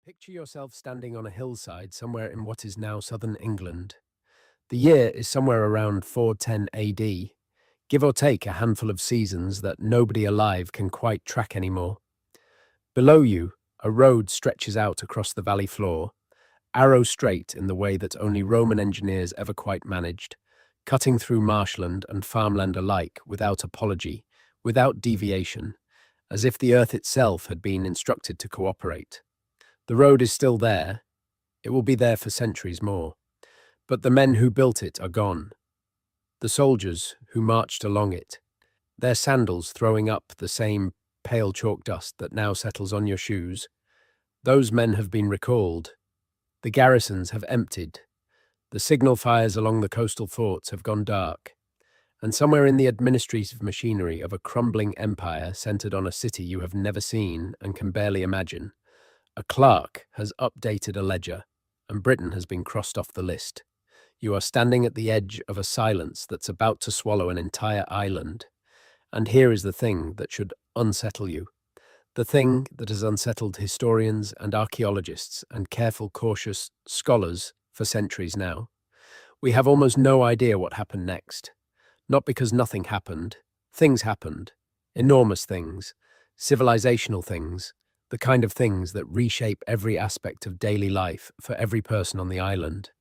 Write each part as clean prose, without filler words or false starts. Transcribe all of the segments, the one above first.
Picture yourself standing on a hillside somewhere in what is now southern England. The year is somewhere around 410 AD, give or take a handful of seasons that nobody alive can quite track anymore. Below you, a road stretches out across the valley floor, arrow straight in the way that only Roman engineers ever quite managed, cutting through marshland and farmland alike without apology, without deviation, as if the earth itself had been instructed to cooperate. The road is still there. It will be there for centuries more. But the men who built it are gone. The soldiers who marched along it, their sandals throwing up the same pale chalk dust that now settles on your shoes, those men have been recalled. The garrisons have emptied. The signal fires along the coastal forts have gone dark. And somewhere in the administrative machinery of a crumbling empire centered on a city you have never seen and can barely imagine, a clerk has updated a ledger, and Britain has been crossed off the list. You are standing at the edge of a silence that's about to swallow an entire island. And here is the thing that should unsettle you. The thing that has unsettled historians and archaeologists and careful, cautious scholars for centuries now. We have almost no idea what happened next. Not because nothing happened. Things happened. Enormous things. Civilizational things. The kind of things that reshape every aspect of daily life for every person on the island.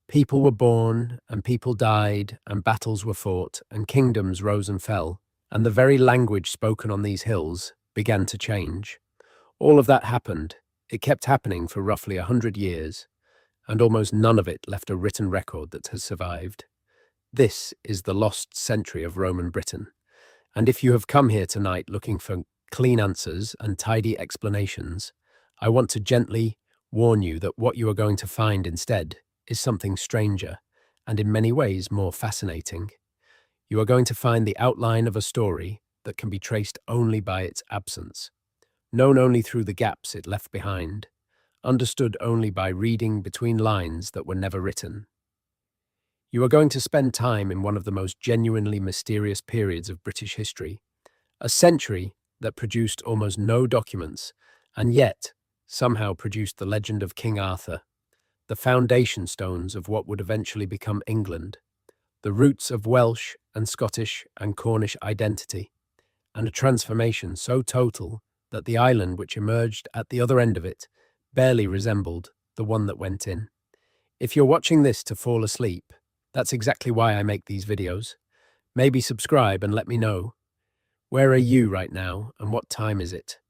People were born, and people died, and battles were fought, and kingdoms rose and fell, and the very language spoken on these hills began to change. All of that happened. It kept happening for roughly 100 years, and almost none of it left a written record that has survived. This is the lost century of Roman Britain, and if you have come here tonight looking for clean answers and tidy explanations, I want to gently warn you that what you are going to find instead is something stranger and in many ways more fascinating. You are going to find the outline of a story that can be traced only by its absence, known only through the gaps it left behind, understood only by reading between lines that were never written. You are going to spend time in one of the most genuinely mysterious periods of British history, a century that produced almost no documents, and yet somehow produced the legend of King Arthur, the foundation stones of what would eventually become England, the roots of Welsh and Scottish and Cornish identity, and a transformation so total that the island which emerged at the other end of it barely resembled the one that went in. If you're watching this to fall asleep, that's exactly why I make these videos. Maybe subscribe and let me know. Where are you right now, and what time is it?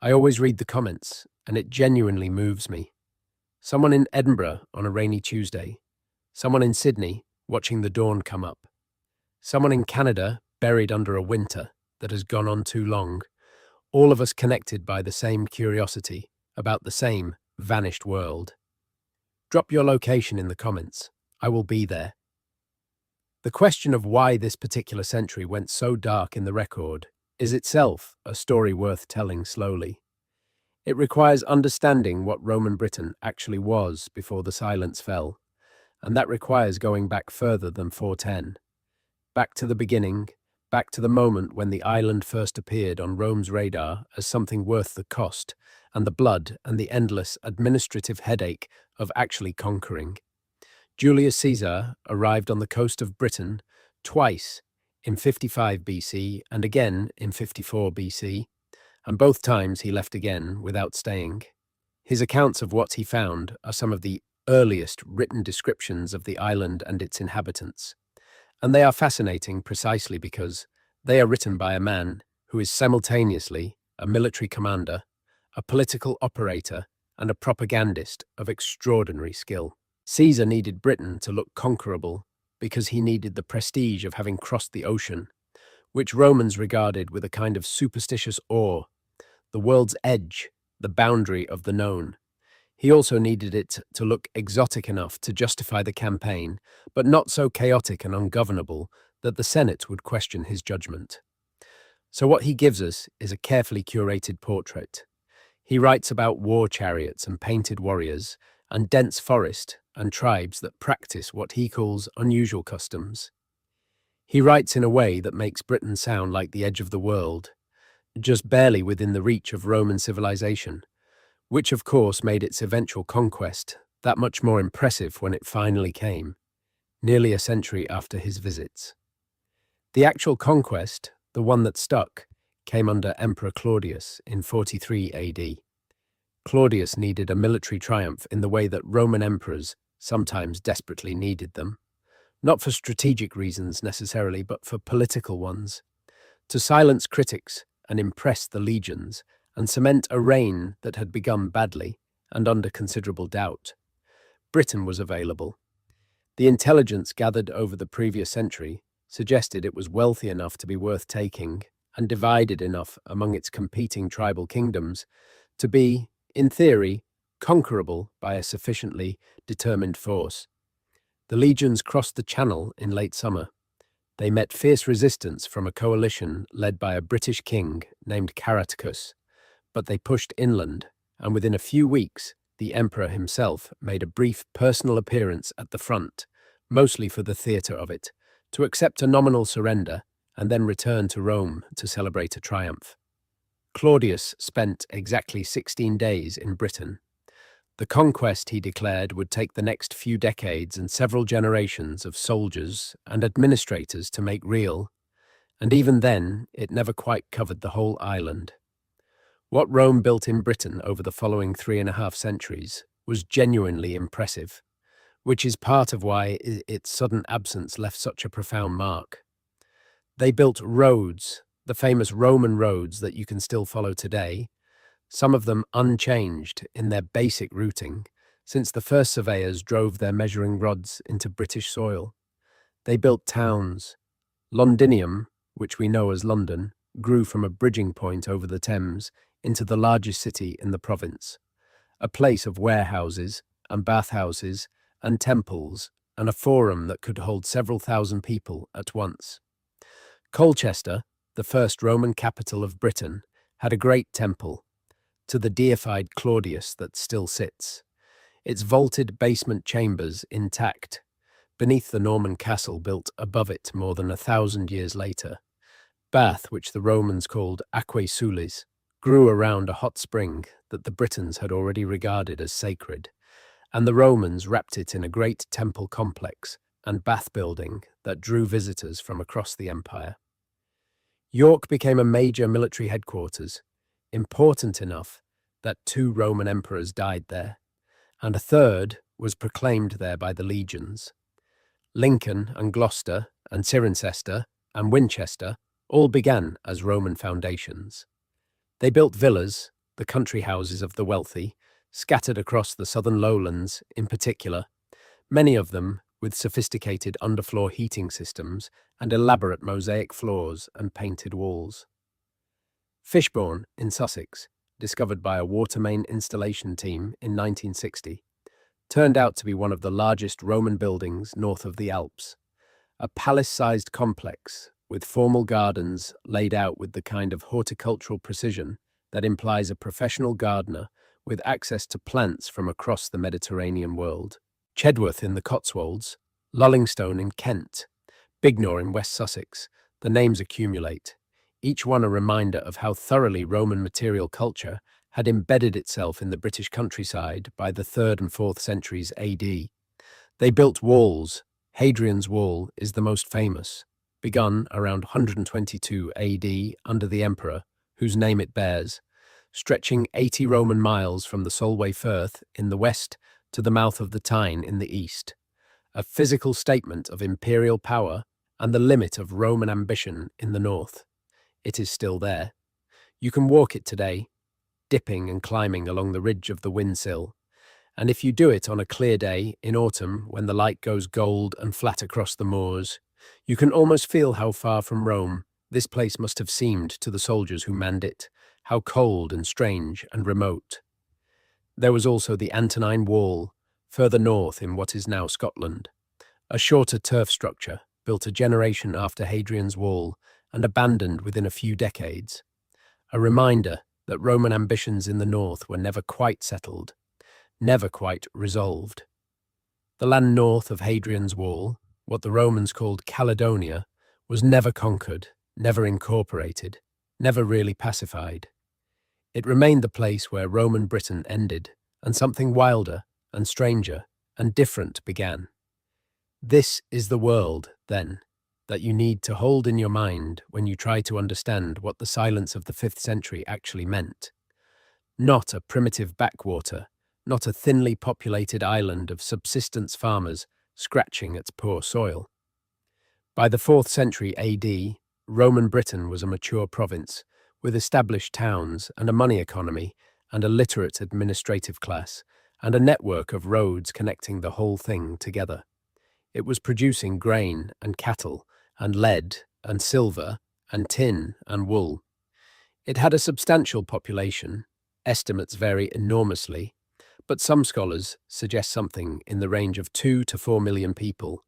I always read the comments, and it genuinely moves me. Someone in Edinburgh on a rainy Tuesday. Someone in Sydney watching the dawn come up. Someone in Canada buried under a winter that has gone on too long. All of us connected by the same curiosity about the same vanished world. Drop your location in the comments. I will be there. The question of why this particular century went so dark in the record is itself a story worth telling slowly. It requires understanding what Roman Britain actually was before the silence fell, and that requires going back further than 410. Back to the beginning, back to the moment when the island first appeared on Rome's radar as something worth the cost and the blood and the endless administrative headache of actually conquering. Julius Caesar arrived on the coast of Britain twice, in 55 BC and again in 54 BC, and both times he left again without staying. His accounts of what he found are some of the earliest written descriptions of the island and its inhabitants, and they are fascinating precisely because they are written by a man who is simultaneously a military commander, a political operator, and a propagandist of extraordinary skill. Caesar needed Britain to look conquerable because he needed the prestige of having crossed the ocean, which Romans regarded with a kind of superstitious awe, the world's edge, the boundary of the known. He also needed it to look exotic enough to justify the campaign, but not so chaotic and ungovernable that the Senate would question his judgment. So what he gives us is a carefully curated portrait. He writes about war chariots and painted warriors, and dense forest and tribes that practice what he calls unusual customs. He writes in a way that makes Britain sound like the edge of the world, just barely within the reach of Roman civilization, which of course made its eventual conquest that much more impressive when it finally came, nearly a century after his visits. The actual conquest, the one that stuck, came under Emperor Claudius in 43 AD. Claudius needed a military triumph in the way that Roman emperors sometimes desperately needed them, not for strategic reasons necessarily, but for political ones, to silence critics and impress the legions and cement a reign that had begun badly and under considerable doubt. Britain was available. The intelligence gathered over the previous century suggested it was wealthy enough to be worth taking and divided enough among its competing tribal kingdoms to be, in theory, conquerable by a sufficiently determined force. The legions crossed the Channel in late summer. They met fierce resistance from a coalition led by a British king named Caractacus, but they pushed inland, and within a few weeks, the emperor himself made a brief personal appearance at the front, mostly for the theatre of it, to accept a nominal surrender and then return to Rome to celebrate a triumph. Claudius spent exactly 16 days in Britain. The conquest, he declared, would take the next few decades and several generations of soldiers and administrators to make real, and even then it never quite covered the whole island. What Rome built in Britain over the following 3.5 centuries was genuinely impressive, which is part of why its sudden absence left such a profound mark. They built roads, the famous Roman roads that you can still follow today, some of them unchanged in their basic routing, since the first surveyors drove their measuring rods into British soil. They built towns. Londinium, which we know as London, grew from a bridging point over the Thames into the largest city in the province, a place of warehouses and bathhouses and temples and a forum that could hold several thousand people at once. Colchester, the first Roman capital of Britain, had a great temple to the deified Claudius that still sits, its vaulted basement chambers intact, beneath the Norman castle built above it more than 1,000 years later. Bath, which the Romans called Aquae Sulis, grew around a hot spring that the Britons had already regarded as sacred, and the Romans wrapped it in a great temple complex and bath building that drew visitors from across the empire. York became a major military headquarters, important enough that 2 Roman emperors died there, and a third was proclaimed there by the legions. Lincoln and Gloucester and Cirencester and Winchester all began as Roman foundations. They built villas, the country houses of the wealthy, scattered across the southern lowlands in particular, many of them with sophisticated underfloor heating systems and elaborate mosaic floors and painted walls. Fishbourne in Sussex, discovered by a water main installation team in 1960, turned out to be one of the largest Roman buildings north of the Alps, a palace-sized complex with formal gardens laid out with the kind of horticultural precision that implies a professional gardener with access to plants from across the Mediterranean world. Chedworth in the Cotswolds, Lullingstone in Kent, Bignor in West Sussex, the names accumulate, each one a reminder of how thoroughly Roman material culture had embedded itself in the British countryside by the 3rd and 4th centuries AD. They built walls. Hadrian's Wall is the most famous, begun around 122 AD under the emperor, whose name it bears, stretching 80 Roman miles from the Solway Firth in the west to the mouth of the Tyne in the east, a physical statement of imperial power and the limit of Roman ambition in the north. It is still there. You can walk it today, dipping and climbing along the ridge of the windsill, and if you do it on a clear day in autumn when the light goes gold and flat across the moors, you can almost feel how far from Rome this place must have seemed to the soldiers who manned it, how cold and strange and remote. There was also the Antonine Wall, further north in what is now Scotland, a shorter turf structure built a generation after Hadrian's Wall and abandoned within a few decades, a reminder that Roman ambitions in the north were never quite settled, never quite resolved. The land north of Hadrian's Wall, what the Romans called Caledonia, was never conquered, never incorporated, never really pacified. It remained the place where Roman Britain ended, and something wilder and stranger and different began. This is the world, then, that you need to hold in your mind when you try to understand what the silence of the 5th century actually meant. Not a primitive backwater, not a thinly populated island of subsistence farmers scratching its poor soil. By the 4th century AD, Roman Britain was a mature province, with established towns and a money economy and a literate administrative class and a network of roads connecting the whole thing together. It was producing grain and cattle and lead and silver and tin and wool. It had a substantial population. Estimates vary enormously, but some scholars suggest something in the range of 2 to 4 million people,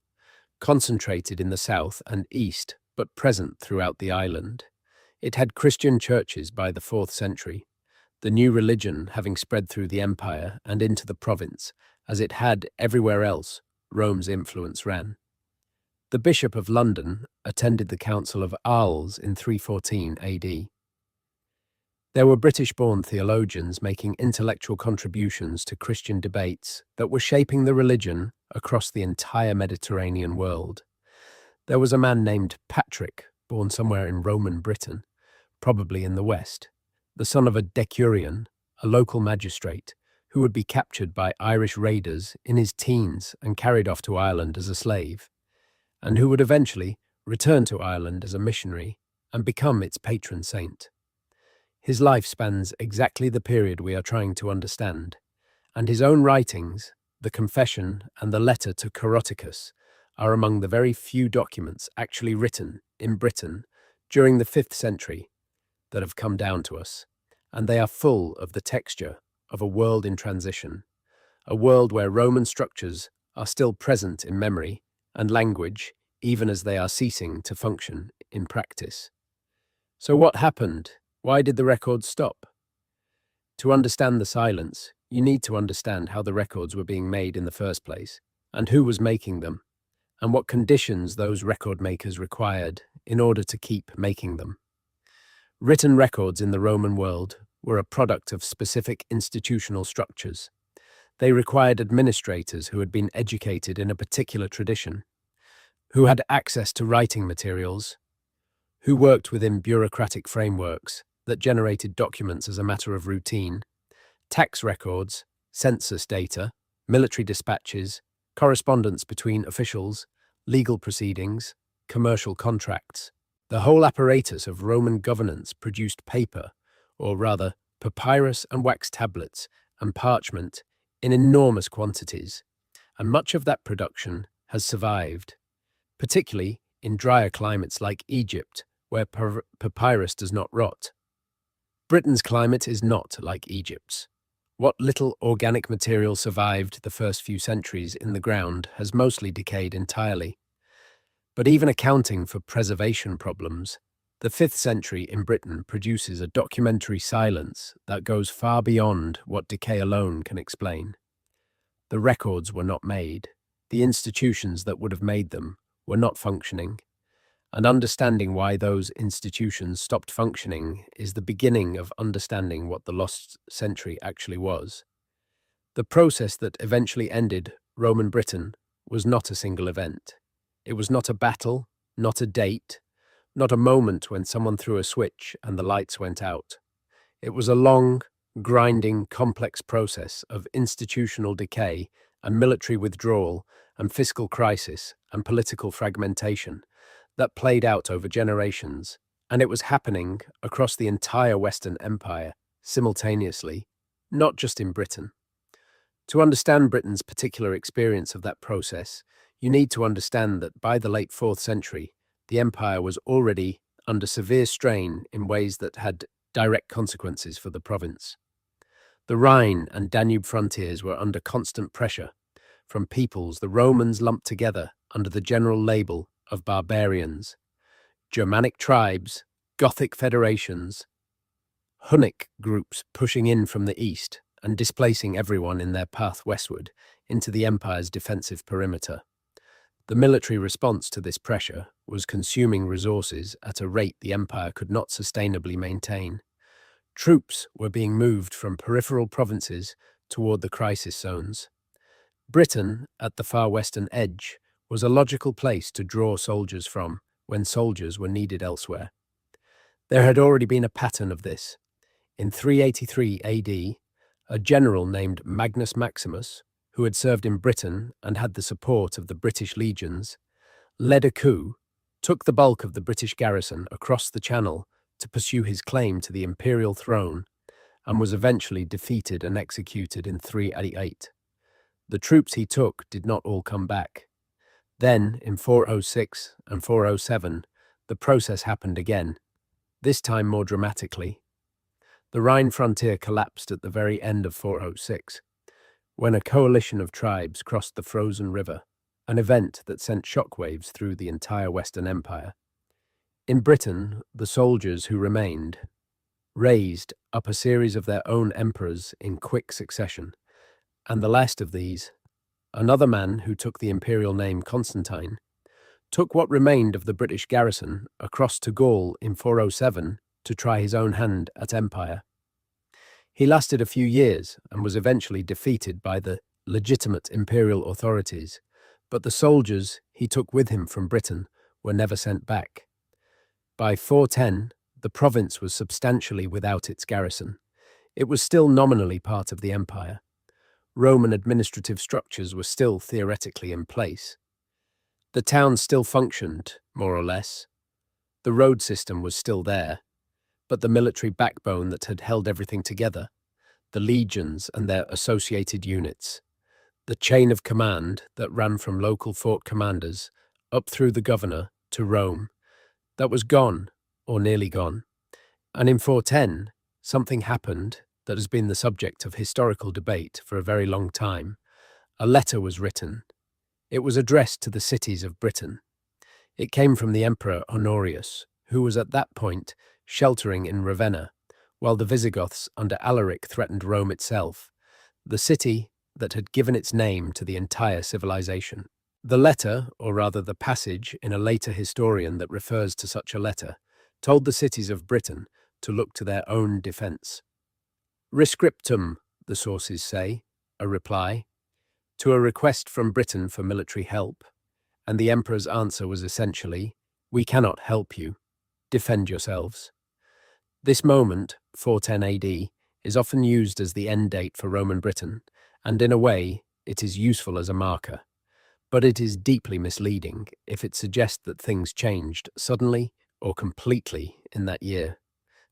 concentrated in the south and east, but present throughout the island. It had Christian churches by the 4th century, the new religion having spread through the empire and into the province, as it had everywhere else. Rome's influence ran. The Bishop of London attended the Council of Arles in 314 AD. There were British-born theologians making intellectual contributions to Christian debates that were shaping the religion across the entire Mediterranean world. There was a man named Patrick, born somewhere in Roman Britain, probably in the west, the son of a decurion, a local magistrate, who would be captured by Irish raiders in his teens and carried off to Ireland as a slave, and who would eventually return to Ireland as a missionary and become its patron saint. His life spans exactly the period we are trying to understand, and his own writings, the Confession and the letter to Coroticus, are among the very few documents actually written in Britain during the 5th century that have come down to us, and they are full of the texture of a world in transition, a world where Roman structures are still present in memory and language even as they are ceasing to function in practice. So what happened? Why did the records stop? To understand the silence, you need to understand how the records were being made in the first place, and who was making them, and what conditions those record makers required in order to keep making them. Written records in the Roman world were a product of specific institutional structures. They required administrators who had been educated in a particular tradition, who had access to writing materials, who worked within bureaucratic frameworks that generated documents as a matter of routine, tax records, census data, military dispatches, correspondence between officials, legal proceedings, commercial contracts. The whole apparatus of Roman governance produced paper, or rather papyrus and wax tablets and parchment in enormous quantities, and much of that production has survived, particularly in drier climates like Egypt, where papyrus does not rot. Britain's climate is not like Egypt's. What little organic material survived the first few centuries in the ground has mostly decayed entirely. But even accounting for preservation problems, the 5th century in Britain produces a documentary silence that goes far beyond what decay alone can explain. The records were not made. The institutions that would have made them were not functioning. And understanding why those institutions stopped functioning is the beginning of understanding what the lost century actually was. The process that eventually ended Roman Britain was not a single event. It was not a battle, not a date, not a moment when someone threw a switch and the lights went out. It was a long, grinding, complex process of institutional decay and military withdrawal and fiscal crisis and political fragmentation that played out over generations, and it was happening across the entire Western Empire simultaneously, not just in Britain. To understand Britain's particular experience of that process, you need to understand that by the late 4th century, the empire was already under severe strain in ways that had direct consequences for the province. The Rhine and Danube frontiers were under constant pressure from peoples the Romans lumped together under the general label of barbarians, Germanic tribes, Gothic federations, Hunnic groups pushing in from the east and displacing everyone in their path westward into the empire's defensive perimeter. The military response to this pressure was consuming resources at a rate the empire could not sustainably maintain. Troops were being moved from peripheral provinces toward the crisis zones. Britain, at the far western edge, was a logical place to draw soldiers from when soldiers were needed elsewhere. There had already been a pattern of this. In 383 AD, a general named Magnus Maximus, who had served in Britain and had the support of the British legions, led a coup, took the bulk of the British garrison across the Channel to pursue his claim to the imperial throne, and was eventually defeated and executed in 388. The troops he took did not all come back. Then, in 406 and 407, the process happened again, this time more dramatically. The Rhine frontier collapsed at the very end of 406, when a coalition of tribes crossed the frozen river, an event that sent shockwaves through the entire Western Empire. In Britain, the soldiers who remained raised up a series of their own emperors in quick succession, and the last of these, another man who took the imperial name Constantine, took what remained of the British garrison across to Gaul in 407 to try his own hand at empire. He lasted a few years and was eventually defeated by the legitimate imperial authorities, but the soldiers he took with him from Britain were never sent back. By 410, the province was substantially without its garrison. It was still nominally part of the empire. Roman administrative structures were still theoretically in place. The town still functioned, more or less. The road system was still there, but the military backbone that had held everything together, the legions and their associated units, the chain of command that ran from local fort commanders up through the governor to Rome, that was gone, or nearly gone. And in 410, something happened that has been the subject of historical debate for a very long time. A letter was written. It was addressed to the cities of Britain. It came from the Emperor Honorius, who was at that point sheltering in Ravenna, while the Visigoths under Alaric threatened Rome itself, the city that had given its name to the entire civilization. The letter, or rather the passage in a later historian that refers to such a letter, told the cities of Britain to look to their own defense. Rescriptum, the sources say, a reply, to a request from Britain for military help, and the emperor's answer was essentially, "We cannot help you. Defend yourselves." This moment, 410 AD, is often used as the end date for Roman Britain, and in a way, it is useful as a marker. But it is deeply misleading if it suggests that things changed suddenly or completely in that year.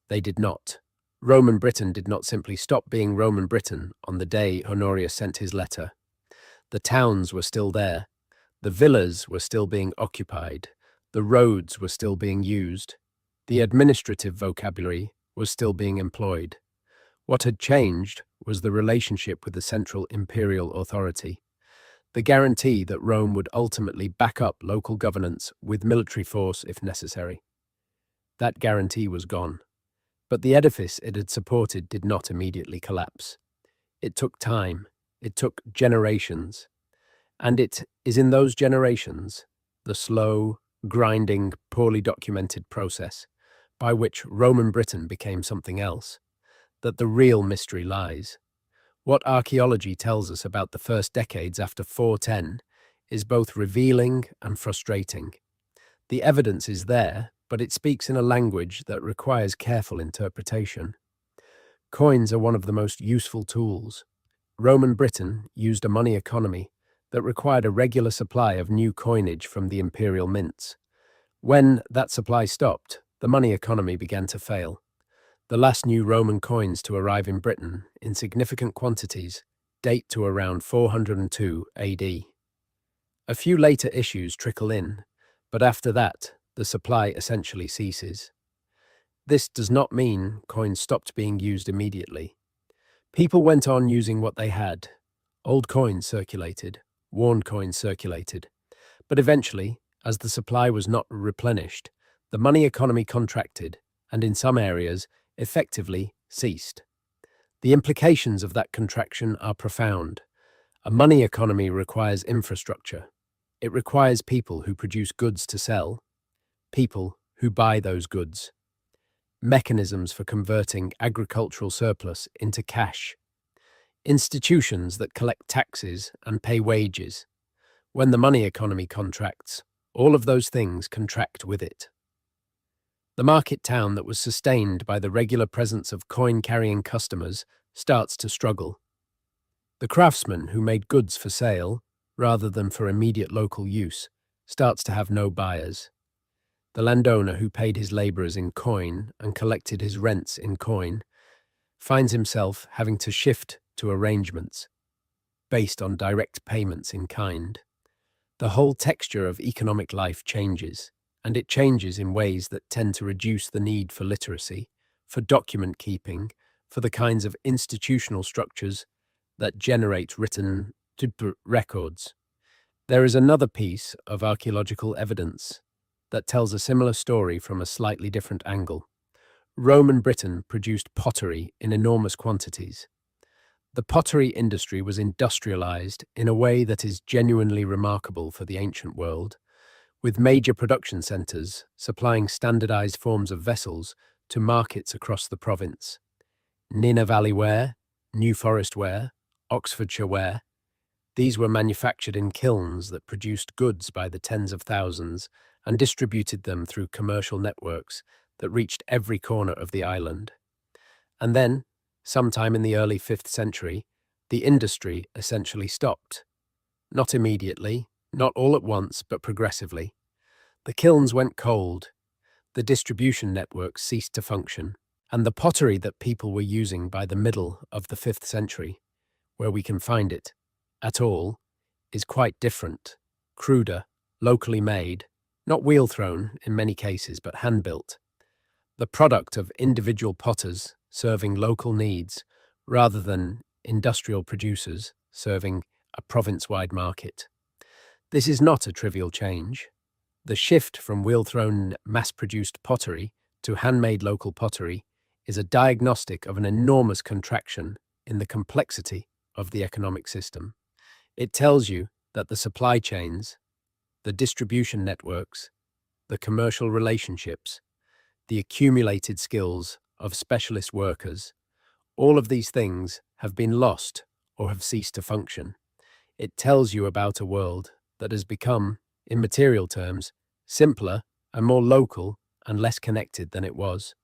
They did not. Roman Britain did not simply stop being Roman Britain on the day Honorius sent his letter. The towns were still there. The villas were still being occupied. The roads were still being used. The administrative vocabulary was still being employed. What had changed was the relationship with the central imperial authority, the guarantee that Rome would ultimately back up local governance with military force if necessary. That guarantee was gone. But the edifice it had supported did not immediately collapse. It took time. It took generations. And it is in those generations, the slow, grinding, poorly documented process by which Roman Britain became something else, that the real mystery lies. What archaeology tells us about the first decades after 410 is both revealing and frustrating. The evidence is there, but it speaks in a language that requires careful interpretation. Coins are one of the most useful tools. Roman Britain used a money economy that required a regular supply of new coinage from the imperial mints. When that supply stopped, the money economy began to fail. The last new Roman coins to arrive in Britain, in significant quantities, date to around 402 AD. A few later issues trickle in, but after that, the supply essentially ceases. This does not mean coins stopped being used immediately. People went on using what they had. Old coins circulated, worn coins circulated. But eventually, as the supply was not replenished, the money economy contracted, and in some areas, effectively ceased. The implications of that contraction are profound. A money economy requires infrastructure. It requires people who produce goods to sell, people who buy those goods. mechanisms for converting agricultural surplus into cash, institutions that collect taxes and pay wages. When the money economy contracts, all of those things contract with it. The market town that was sustained by the regular presence of coin-carrying customers starts to struggle. The craftsman who made goods for sale, rather than for immediate local use, starts to have no buyers. The landowner who paid his labourers in coin and collected his rents in coin finds himself having to shift to arrangements based on direct payments in kind. The whole texture of economic life changes, and it changes in ways that tend to reduce the need for literacy, for document keeping, for the kinds of institutional structures that generate written records. There is another piece of archaeological evidence that tells a similar story from a slightly different angle. Roman Britain produced pottery in enormous quantities. The pottery industry was industrialized in a way that is genuinely remarkable for the ancient world, with major production centers supplying standardized forms of vessels to markets across the province. Ninner Valley ware, New Forest ware, Oxfordshire ware. These were manufactured in kilns that produced goods by the tens of thousands and distributed them through commercial networks that reached every corner of the island. And then, sometime in the early 5th century, the industry essentially stopped. Not immediately, not all at once, but progressively. The kilns went cold, the distribution networks ceased to function, and the pottery that people were using by the middle of the 5th century, where we can find it at all, is quite different, cruder, locally made, not wheel-thrown in many cases, but hand-built. The product of individual potters serving local needs rather than industrial producers serving a province-wide market. This is not a trivial change. The shift from wheel-thrown mass-produced pottery to handmade local pottery is a diagnostic of an enormous contraction in the complexity of the economic system. It tells you that the supply chains, the distribution networks, the commercial relationships, the accumulated skills of specialist workers, all of these things have been lost or have ceased to function. It tells you about a world that has become, in material terms, simpler and more local and less connected than it was.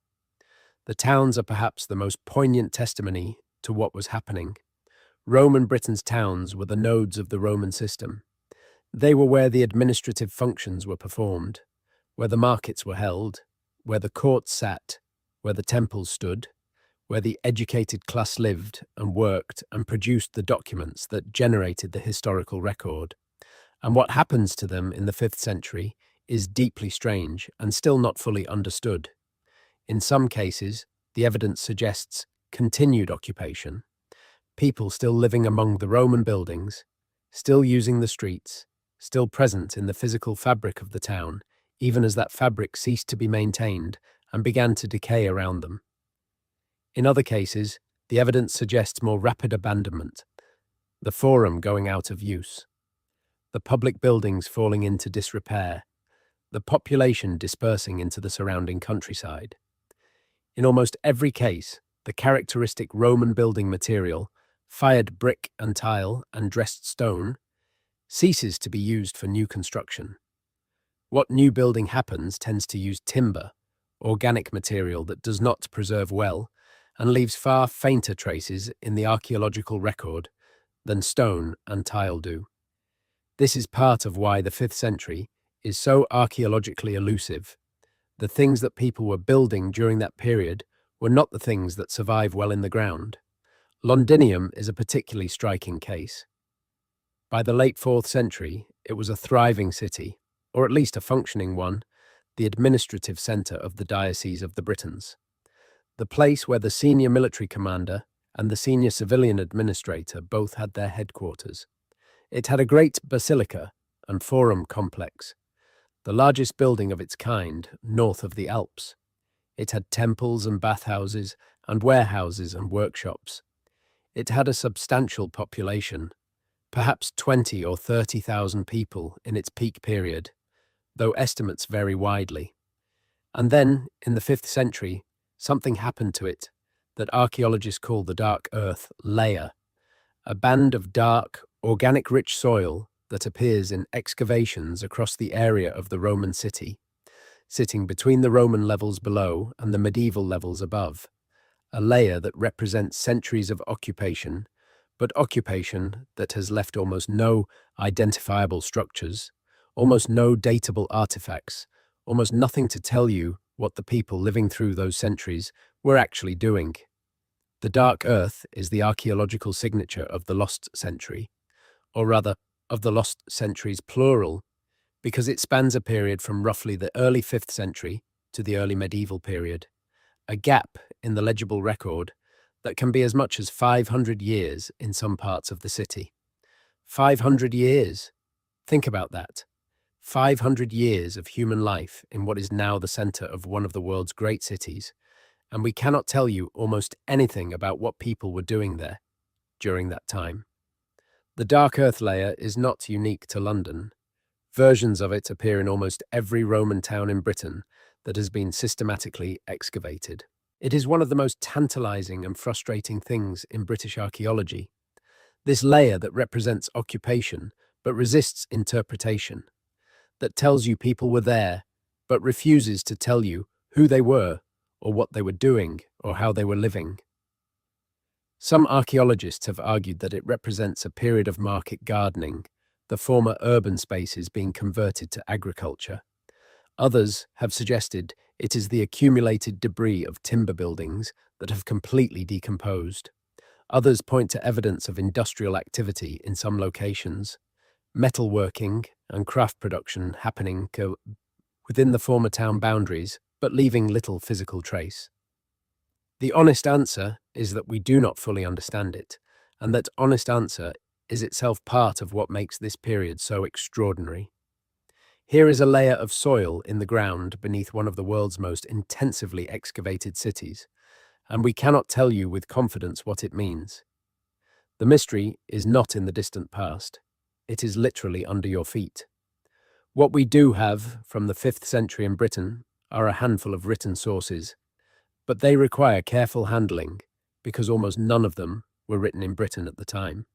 The towns are perhaps the most poignant testimony to what was happening. Roman Britain's towns were the nodes of the Roman system. They were where the administrative functions were performed, where the markets were held, where the courts sat, where the temples stood, where the educated class lived and worked and produced the documents that generated the historical record. And what happens to them in the 5th century is deeply strange and still not fully understood. In some cases, the evidence suggests continued occupation, people still living among the Roman buildings, still using the streets, still present in the physical fabric of the town, even as that fabric ceased to be maintained and began to decay around them. In other cases, the evidence suggests more rapid abandonment, the forum going out of use, the public buildings falling into disrepair, the population dispersing into the surrounding countryside. In almost every case, the characteristic Roman building material, fired brick and tile and dressed stone, ceases to be used for new construction. What new building happens tends to use timber, organic material that does not preserve well and leaves far fainter traces in the archaeological record than stone and tile do. This is part of why the 5th century is so archaeologically elusive. The things that people were building during that period were not the things that survive well in the ground. Londinium is a particularly striking case. By the late 4th century, it was a thriving city, or at least a functioning one, the administrative centre of the Diocese of the Britons, the place where the senior military commander and the senior civilian administrator both had their headquarters. It had a great basilica and forum complex, the largest building of its kind north of the Alps. It had temples and bathhouses and warehouses and workshops. It had a substantial population, perhaps 20 or 30,000 people in its peak period, though estimates vary widely. And then, in the 5th century, Something happened to it that archaeologists call the dark earth layer, a band of dark, organic-rich soil that appears in excavations across the area of the Roman city, sitting between the Roman levels below and the medieval levels above, a layer that represents centuries of occupation, but occupation that has left almost no identifiable structures, almost no datable artifacts, almost nothing to tell you what the people living through those centuries were actually doing. The dark earth is the archaeological signature of the lost century, or rather, of the lost centuries plural, because it spans a period from roughly the early 5th century to the early medieval period, a gap in the legible record that can be as much as 500 years in some parts of the city. 500 years! Think about that. 500 years of human life in what is now the center of one of the world's great cities, and we cannot tell you almost anything about what people were doing there during that time. The dark earth layer is not unique to London. Versions of it appear in almost every Roman town in Britain that has been systematically excavated. It is one of the most tantalizing and frustrating things in British archaeology. This layer that represents occupation but resists interpretation, that tells you people were there but refuses to tell you who they were or what they were doing or how they were living. Some archaeologists have argued that it represents a period of market gardening, the former urban spaces being converted to agriculture. Others have suggested it is the accumulated debris of timber buildings that have completely decomposed. Others point to evidence of industrial activity in some locations, metalworking and craft production happening within the former town boundaries, but leaving little physical trace. The honest answer is that we do not fully understand it, and that honest answer is itself part of what makes this period so extraordinary. Here is a layer of soil in the ground beneath one of the world's most intensively excavated cities, and we cannot tell you with confidence what it means. The mystery is not in the distant past. It is literally under your feet. What we do have from the 5th century in Britain are a handful of written sources, but they require careful handling because almost none of them were written in Britain at the time.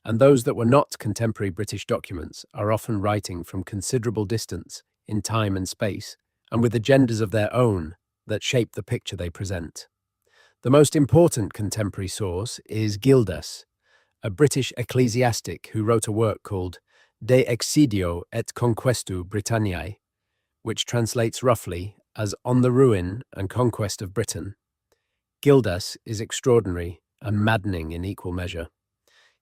And those that were not contemporary British documents are often writing from considerable distance in time and space, and with agendas of their own that shape the picture they present. The most important contemporary source is Gildas, a British ecclesiastic who wrote a work called De Excidio et Conquestu Britanniae, which translates roughly as On the Ruin and Conquest of Britain. Gildas is extraordinary and maddening in equal measure.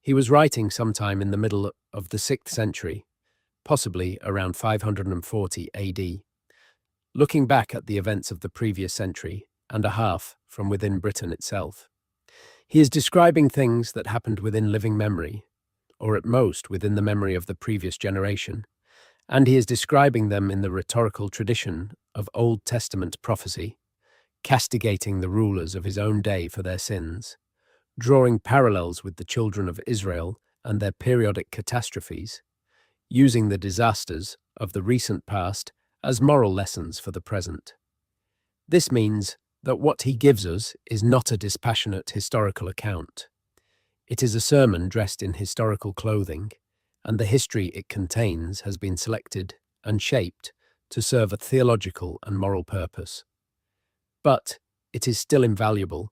He was writing sometime in the middle of the 6th century, possibly around 540 AD, looking back at the events of the previous century and a half from within Britain itself. He is describing things that happened within living memory, or at most within the memory of the previous generation, and he is describing them in the rhetorical tradition of Old Testament prophecy, castigating the rulers of his own day for their sins, drawing parallels with the children of Israel and their periodic catastrophes, using the disasters of the recent past as moral lessons for the present. This means that what he gives us is not a dispassionate historical account. It is a sermon dressed in historical clothing, and the history it contains has been selected and shaped to serve a theological and moral purpose. But it is still invaluable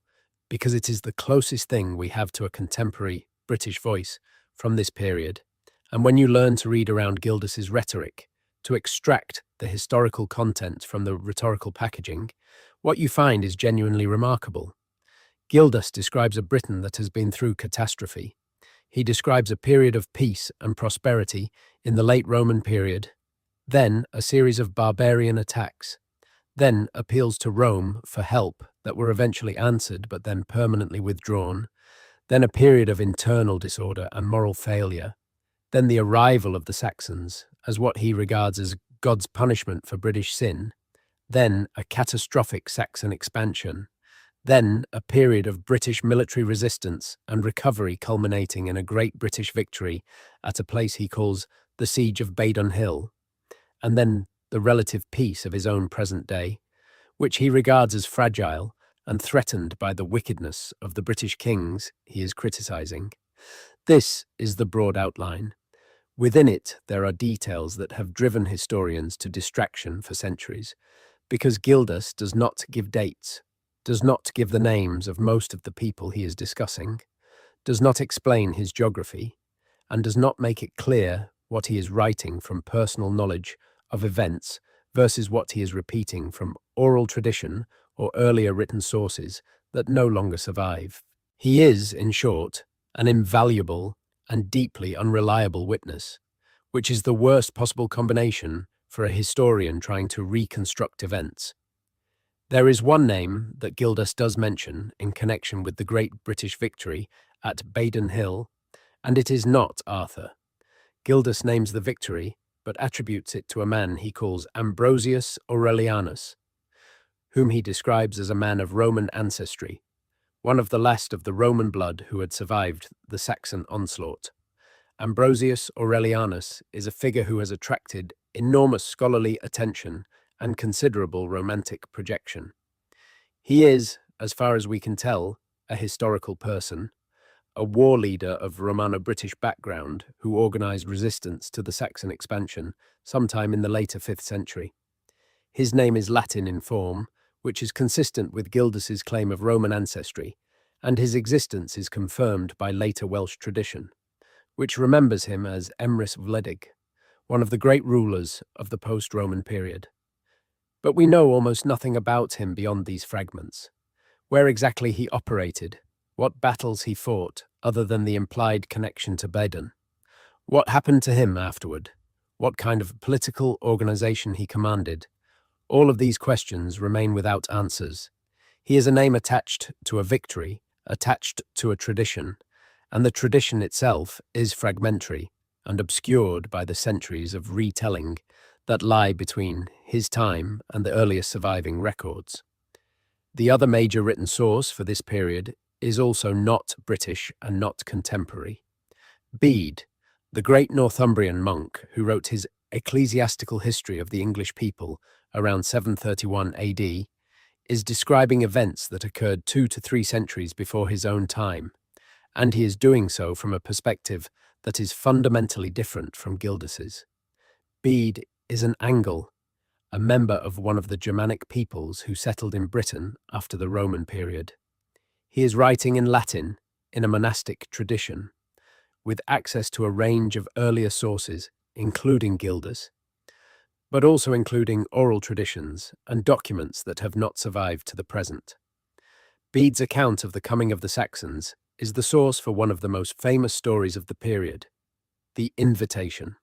because it is the closest thing we have to a contemporary British voice from this period, and when you learn to read around Gildas's rhetoric, to extract the historical content from the rhetorical packaging, what you find is genuinely remarkable. Gildas describes a Britain that has been through catastrophe. He describes a period of peace and prosperity in the late Roman period, then a series of barbarian attacks, then appeals to Rome for help that were eventually answered but then permanently withdrawn, then a period of internal disorder and moral failure, then the arrival of the Saxons as what he regards as God's punishment for British sin, then a catastrophic Saxon expansion, then a period of British military resistance and recovery culminating in a great British victory at a place he calls the Siege of Badon Hill, and then the relative peace of his own present day, which he regards as fragile and threatened by the wickedness of the British kings he is criticizing. This is the broad outline. Within it, there are details that have driven historians to distraction for centuries, because Gildas does not give dates, does not give the names of most of the people he is discussing, does not explain his geography, and does not make it clear what he is writing from personal knowledge of events versus what he is repeating from oral tradition or earlier written sources that no longer survive. He is, in short, an invaluable and deeply unreliable witness, which is the worst possible combination for a historian trying to reconstruct events. There is one name that Gildas does mention in connection with the great British victory at Baden Hill, and it is not Arthur. Gildas names the victory, but attributes it to a man he calls Ambrosius Aurelianus, whom he describes as a man of Roman ancestry, one of the last of the Roman blood who had survived the Saxon onslaught. Ambrosius Aurelianus is a figure who has attracted enormous scholarly attention and considerable romantic projection. He is, as far as we can tell, a historical person, a war leader of Romano-British background who organized resistance to the Saxon expansion sometime in the later 5th century. His name is Latin in form, which is consistent with Gildas's claim of Roman ancestry, and his existence is confirmed by later Welsh tradition, which remembers him as Emrys Wledig, one of the great rulers of the post-Roman period. But we know almost nothing about him beyond these fragments. Where exactly he operated, what battles he fought, other than the implied connection to Baden. What happened to him afterward? What kind of political organization he commanded? All of these questions remain without answers. He is a name attached to a victory, attached to a tradition, and the tradition itself is fragmentary and obscured by the centuries of retelling that lie between his time and the earliest surviving records. The other major written source for this period is also not British and not contemporary. Bede, the great Northumbrian monk who wrote his ecclesiastical history of the English people around 731 AD, is describing events that occurred 2 to 3 centuries before his own time, and he is doing so from a perspective that is fundamentally different from Gildas's. Bede is an Angle, a member of one of the Germanic peoples who settled in Britain after the Roman period. He is writing in Latin, in a monastic tradition, with access to a range of earlier sources, including Gildas, but also including oral traditions and documents that have not survived to the present. Bede's account of the coming of the Saxons is the source for one of the most famous stories of the period, the Invitation.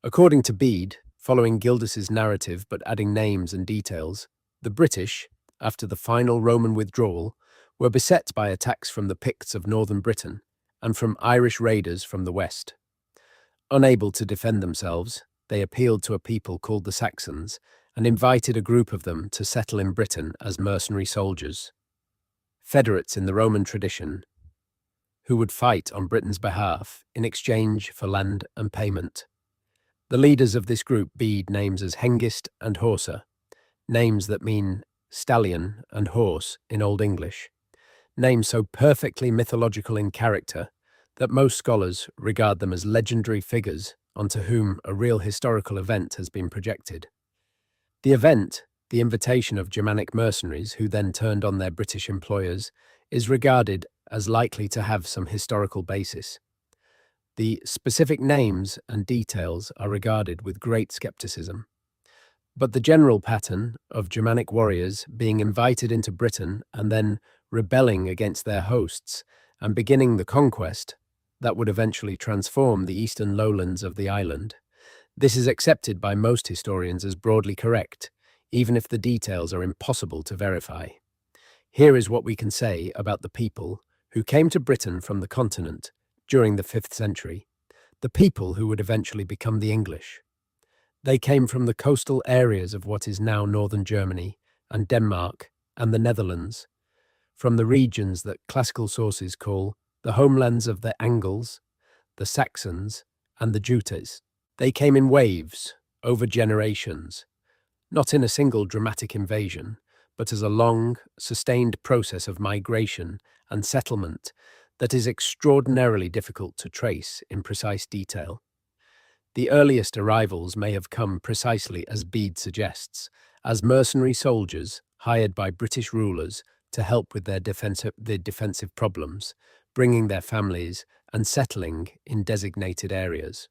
According to Bede, following Gildas's narrative but adding names and details, the British, after the final Roman withdrawal, were beset by attacks from the Picts of northern Britain and from Irish raiders from the west. Unable to defend themselves, they appealed to a people called the Saxons and invited a group of them to settle in Britain as mercenary soldiers, federates in the Roman tradition, who would fight on Britain's behalf in exchange for land and payment. The leaders of this group Bede names as Hengist and Horsa, names that mean stallion and horse in Old English, names so perfectly mythological in character that most scholars regard them as legendary figures onto whom a real historical event has been projected. The event, the invitation of Germanic mercenaries who then turned on their British employers, is regarded as likely to have some historical basis. The specific names and details are regarded with great skepticism. But the general pattern of Germanic warriors being invited into Britain and then rebelling against their hosts and beginning the conquest that would eventually transform the eastern lowlands of the island, this is accepted by most historians as broadly correct, even if the details are impossible to verify. Here is what we can say about the people who came to Britain from the continent during the 5th century, the people who would eventually become the English. They came from the coastal areas of what is now northern Germany and Denmark and the Netherlands, from the regions that classical sources call the homelands of the Angles, the Saxons, and the Jutes. They came in waves, over generations, not in a single dramatic invasion, but as a long, sustained process of migration and settlement that is extraordinarily difficult to trace in precise detail. The earliest arrivals may have come precisely as Bede suggests, as mercenary soldiers hired by British rulers to help with their defensive problems, bringing their families and settling in designated areas.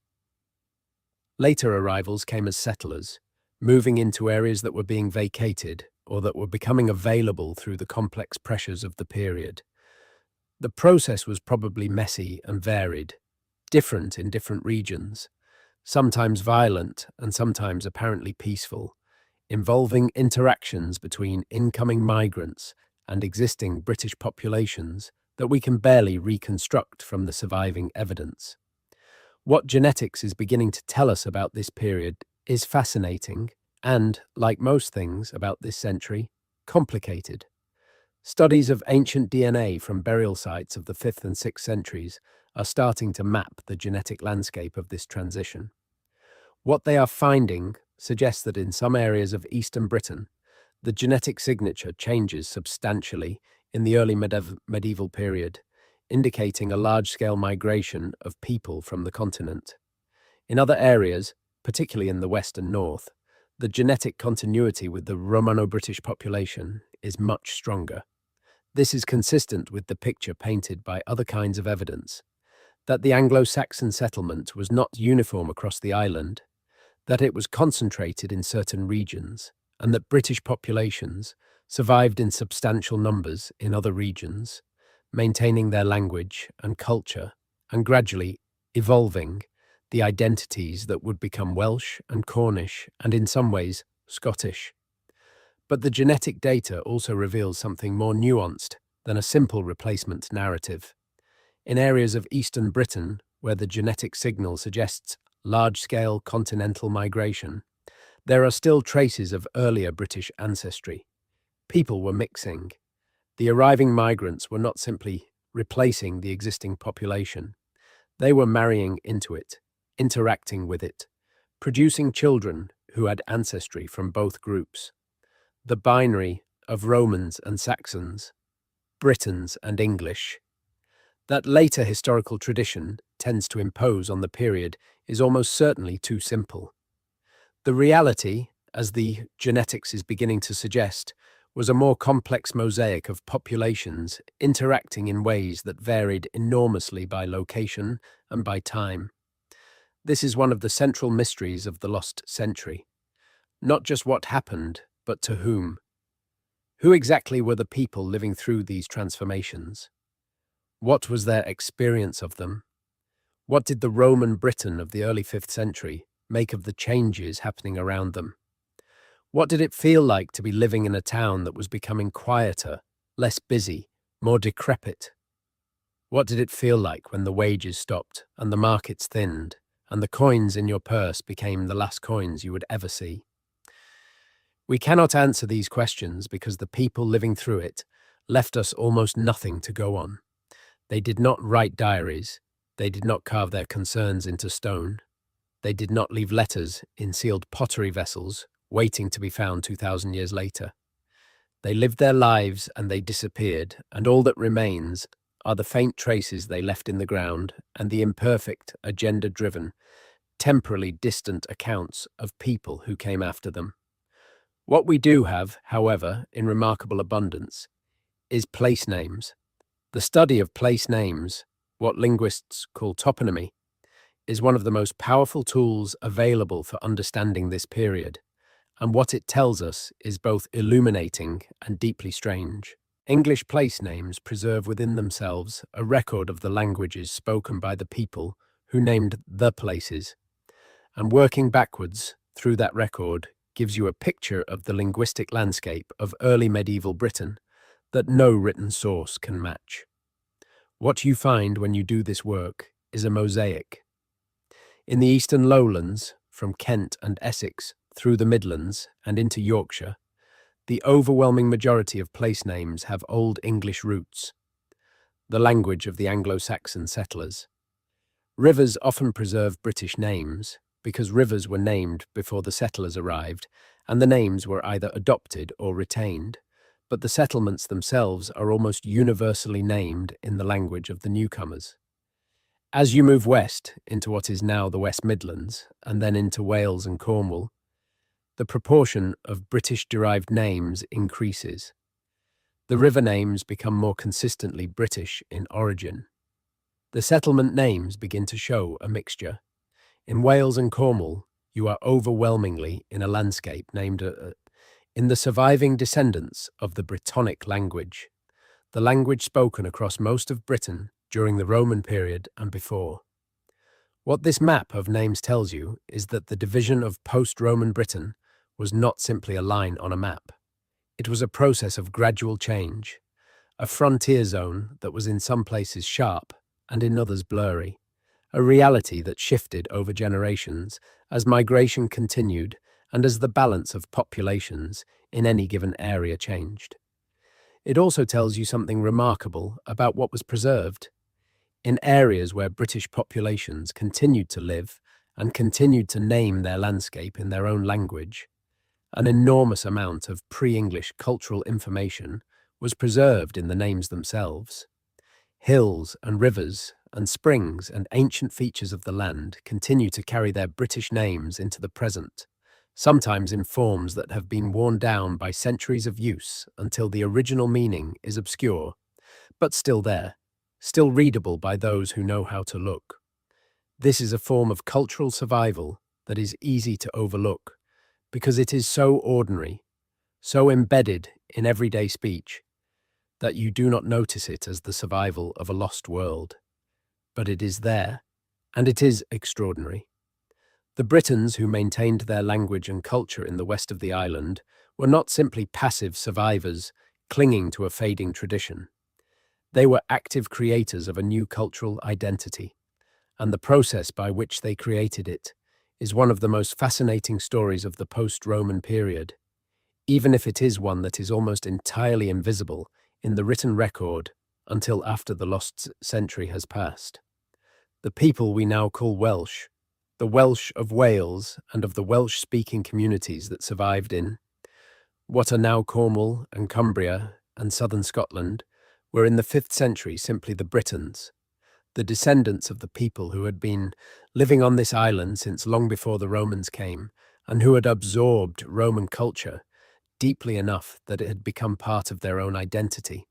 Later arrivals came as settlers, moving into areas that were being vacated or that were becoming available through the complex pressures of the period. The process was probably messy and varied, different in different regions, sometimes violent and sometimes apparently peaceful, involving interactions between incoming migrants and existing British populations that we can barely reconstruct from the surviving evidence. What genetics is beginning to tell us about this period is fascinating and, like most things about this century, complicated. Studies of ancient DNA from burial sites of the 5th and 6th centuries are starting to map the genetic landscape of this transition. What they are finding suggests that in some areas of eastern Britain, the genetic signature changes substantially in the early medieval period, indicating a large-scale migration of people from the continent. In other areas, particularly in the west and north, the genetic continuity with the Romano-British population is much stronger. This is consistent with the picture painted by other kinds of evidence, that the Anglo-Saxon settlement was not uniform across the island, that it was concentrated in certain regions, and that British populations survived in substantial numbers in other regions, maintaining their language and culture, and gradually evolving the identities that would become Welsh and Cornish, and in some ways, Scottish. But the genetic data also reveals something more nuanced than a simple replacement narrative. In areas of eastern Britain, where the genetic signal suggests large-scale continental migration, there are still traces of earlier British ancestry. People were mixing. The arriving migrants were not simply replacing the existing population. They were marrying into it, interacting with it, producing children who had ancestry from both groups. The binary of Romans and Saxons, Britons and English. That later historical tradition tends to impose on the period is almost certainly too simple. The reality, as the genetics is beginning to suggest, was a more complex mosaic of populations interacting in ways that varied enormously by location and by time. This is one of the central mysteries of the lost century. Not just what happened, but to whom. Who exactly were the people living through these transformations? What was their experience of them? What did the Roman Britain of the early 5th century make of the changes happening around them? What did it feel like to be living in a town that was becoming quieter, less busy, more decrepit? What did it feel like when the wages stopped and the markets thinned and the coins in your purse became the last coins you would ever see? We cannot answer these questions because the people living through it left us almost nothing to go on. They did not write diaries. They did not carve their concerns into stone. They did not leave letters in sealed pottery vessels waiting to be found 2,000 years later. They lived their lives and they disappeared, and all that remains are the faint traces they left in the ground and the imperfect, agenda-driven, temporally distant accounts of people who came after them. What we do have, however, in remarkable abundance, is place names. The study of place names, what linguists call toponymy, is one of the most powerful tools available for understanding this period, and what it tells us is both illuminating and deeply strange. English place names preserve within themselves a record of the languages spoken by the people who named the places, and working backwards through that record gives you a picture of the linguistic landscape of early medieval Britain that no written source can match. What you find when you do this work is a mosaic. In the eastern lowlands, from Kent and Essex through the Midlands and into Yorkshire, the overwhelming majority of place names have Old English roots, the language of the Anglo-Saxon settlers. Rivers often preserve British names because rivers were named before the settlers arrived, and the names were either adopted or retained, but the settlements themselves are almost universally named in the language of the newcomers. As you move west into what is now the West Midlands, and then into Wales and Cornwall, the proportion of British-derived names increases. The river names become more consistently British in origin. The settlement names begin to show a mixture. In Wales and Cornwall, you are overwhelmingly in a landscape named in the surviving descendants of the Brittonic language, the language spoken across most of Britain during the Roman period and before. What this map of names tells you is that the division of post-Roman Britain was not simply a line on a map. It was a process of gradual change, a frontier zone that was in some places sharp and in others blurry, a reality that shifted over generations as migration continued and as the balance of populations in any given area changed. It also tells you something remarkable about what was preserved. In areas where British populations continued to live and continued to name their landscape in their own language, an enormous amount of pre-English cultural information was preserved in the names themselves. Hills and rivers and springs and ancient features of the land continue to carry their British names into the present, sometimes in forms that have been worn down by centuries of use until the original meaning is obscure, but still there, still readable by those who know how to look. This is a form of cultural survival that is easy to overlook because it is so ordinary, so embedded in everyday speech, that you do not notice it as the survival of a lost world. But it is there, and it is extraordinary. The Britons who maintained their language and culture in the west of the island were not simply passive survivors clinging to a fading tradition. They were active creators of a new cultural identity, and the process by which they created it is one of the most fascinating stories of the post-Roman period, even if it is one that is almost entirely invisible in the written record until after the lost century has passed. The people we now call Welsh, the Welsh of Wales and of the Welsh-speaking communities that survived in what are now Cornwall and Cumbria and southern Scotland, were in the 5th century simply the Britons, the descendants of the people who had been living on this island since long before the Romans came and who had absorbed Roman culture deeply enough that it had become part of their own identity.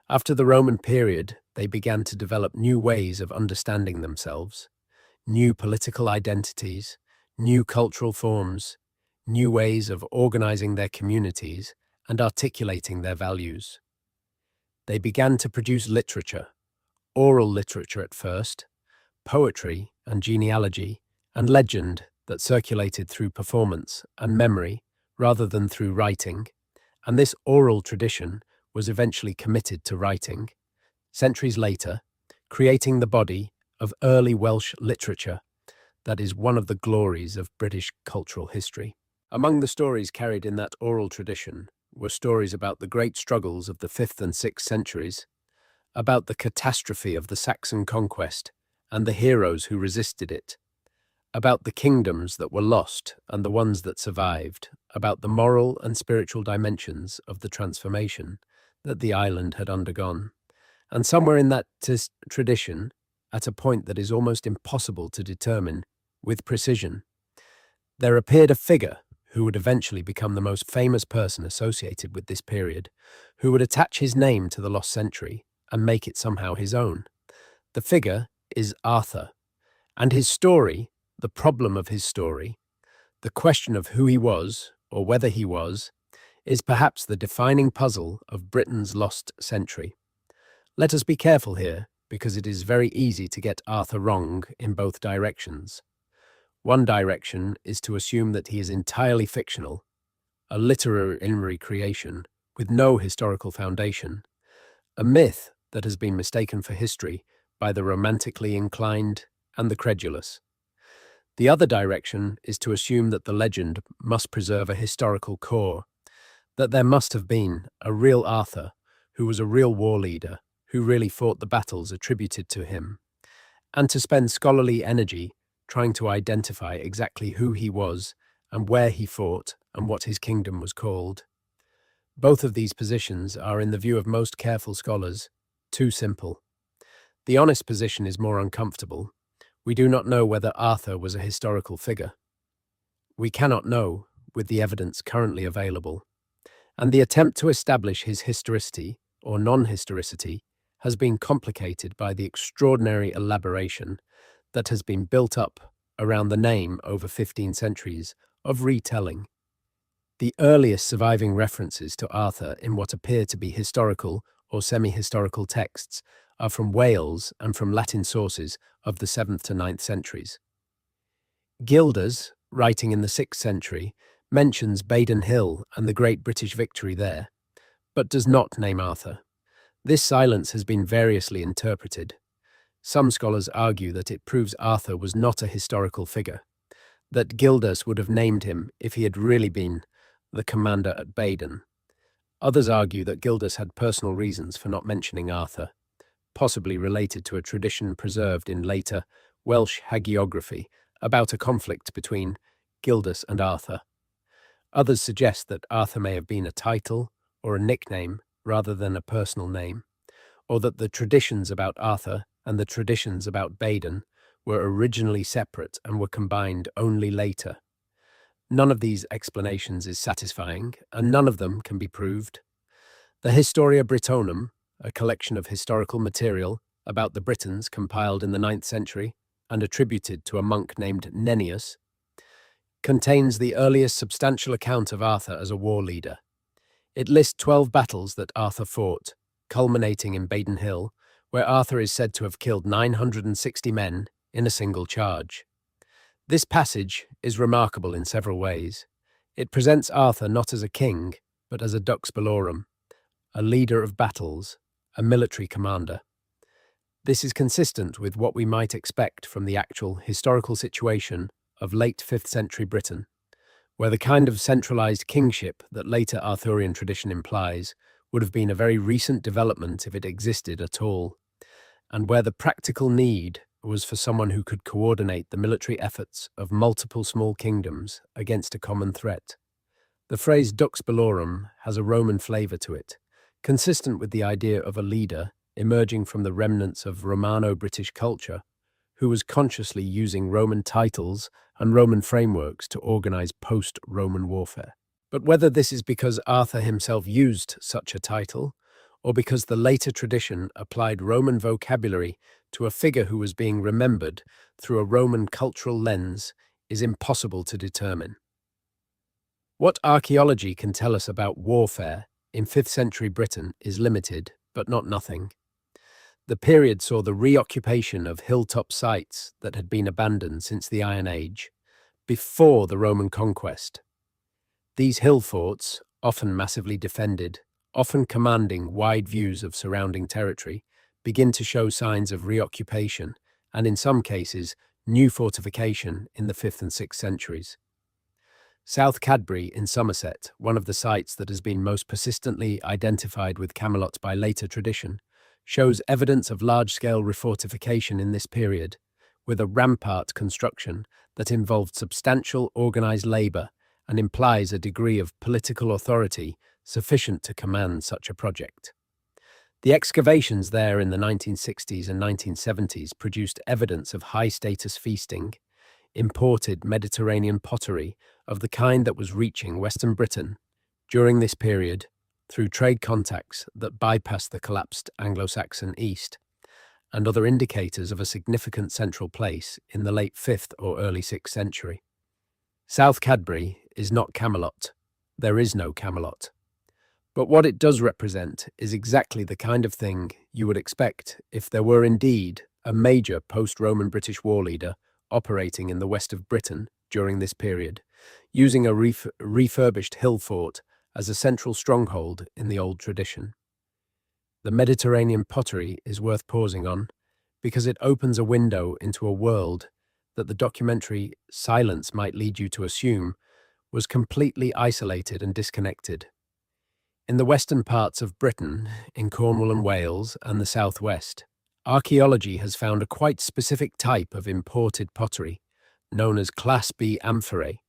After the Roman period, they began to develop new ways of understanding themselves, new political identities, new cultural forms, new ways of organizing their communities and articulating their values. They began to produce literature, oral literature at first, poetry and genealogy, and legend that circulated through performance and memory rather than through writing, and this oral tradition was eventually committed to writing, centuries later, creating the body of early Welsh literature that is one of the glories of British cultural history. Among the stories carried in that oral tradition were stories about the great struggles of the 5th and 6th centuries, about the catastrophe of the Saxon conquest and the heroes who resisted it, about the kingdoms that were lost and the ones that survived, about the moral and spiritual dimensions of the transformation that the island had undergone. And somewhere in that tradition, at a point that is almost impossible to determine with precision, there appeared a figure who would eventually become the most famous person associated with this period, who would attach his name to the lost century and make it somehow his own. The figure is Arthur, and his story, the problem of his story, the question of who he was, or whether he was, is perhaps the defining puzzle of Britain's lost century. Let us be careful here, because it is very easy to get Arthur wrong in both directions. One direction is to assume that he is entirely fictional, a literary creation with no historical foundation, a myth that has been mistaken for history by the romantically inclined and the credulous. The other direction is to assume that the legend must preserve a historical core, that there must have been a real Arthur who was a real war leader, who really fought the battles attributed to him, and to spend scholarly energy trying to identify exactly who he was and where he fought and what his kingdom was called. Both of these positions are, in the view of most careful scholars, too simple. The honest position is more uncomfortable. We do not know whether Arthur was a historical figure. We cannot know, with the evidence currently available, and the attempt to establish his historicity or non-historicity has been complicated by the extraordinary elaboration that has been built up around the name over 15 centuries of retelling. The earliest surviving references to Arthur in what appear to be historical or semi-historical texts are from Wales and from Latin sources of the 7th to 9th centuries. Gildas, writing in the 6th century, mentions Baden Hill and the great British victory there, but does not name Arthur. This silence has been variously interpreted. Some scholars argue that it proves Arthur was not a historical figure, that Gildas would have named him if he had really been the commander at Baden. Others argue that Gildas had personal reasons for not mentioning Arthur, possibly related to a tradition preserved in later Welsh hagiography about a conflict between Gildas and Arthur. Others suggest that Arthur may have been a title or a nickname rather than a personal name, or that the traditions about Arthur and the traditions about Baden were originally separate and were combined only later. None of these explanations is satisfying, and none of them can be proved. The Historia Britonum, a collection of historical material about the Britons compiled in the 9th century and attributed to a monk named Nennius, contains the earliest substantial account of Arthur as a war leader. It lists 12 battles that Arthur fought, culminating in Baden Hill, where Arthur is said to have killed 960 men in a single charge. This passage is remarkable in several ways. It presents Arthur not as a king, but as a dux bellorum, a leader of battles, a military commander. This is consistent with what we might expect from the actual historical situation of late 5th century Britain, where the kind of centralized kingship that later Arthurian tradition implies would have been a very recent development if it existed at all, and where the practical need was for someone who could coordinate the military efforts of multiple small kingdoms against a common threat. The phrase dux bellorum has a Roman flavor to it, consistent with the idea of a leader emerging from the remnants of Romano-British culture, who was consciously using Roman titles and Roman frameworks to organize post-Roman warfare. But whether this is because Arthur himself used such a title, or because the later tradition applied Roman vocabulary to a figure who was being remembered through a Roman cultural lens, is impossible to determine. What archaeology can tell us about warfare in 5th century Britain is limited, but not nothing. The period saw the reoccupation of hilltop sites that had been abandoned since the Iron Age, before the Roman conquest. These hill forts, often massively defended, often commanding wide views of surrounding territory, begin to show signs of reoccupation and, in some cases, new fortification in the 5th and 6th centuries. South Cadbury in Somerset, one of the sites that has been most persistently identified with Camelot by later tradition, shows evidence of large-scale refortification in this period, with a rampart construction that involved substantial organized labor and implies a degree of political authority sufficient to command such a project. The excavations there in the 1960s and 1970s produced evidence of high-status feasting, imported Mediterranean pottery of the kind that was reaching Western Britain during this period through trade contacts that bypassed the collapsed Anglo-Saxon East, and other indicators of a significant central place in the late 5th or early 6th century. South Cadbury is not Camelot. There is no Camelot. But what it does represent is exactly the kind of thing you would expect if there were indeed a major post-Roman British war leader operating in the west of Britain during this period, using a refurbished hill fort as a central stronghold in the old tradition. The Mediterranean pottery is worth pausing on because it opens a window into a world that the documentary silence might lead you to assume was completely isolated and disconnected. In the western parts of Britain, in Cornwall and Wales and the southwest, archaeology has found a quite specific type of imported pottery, known as Class B amphorae,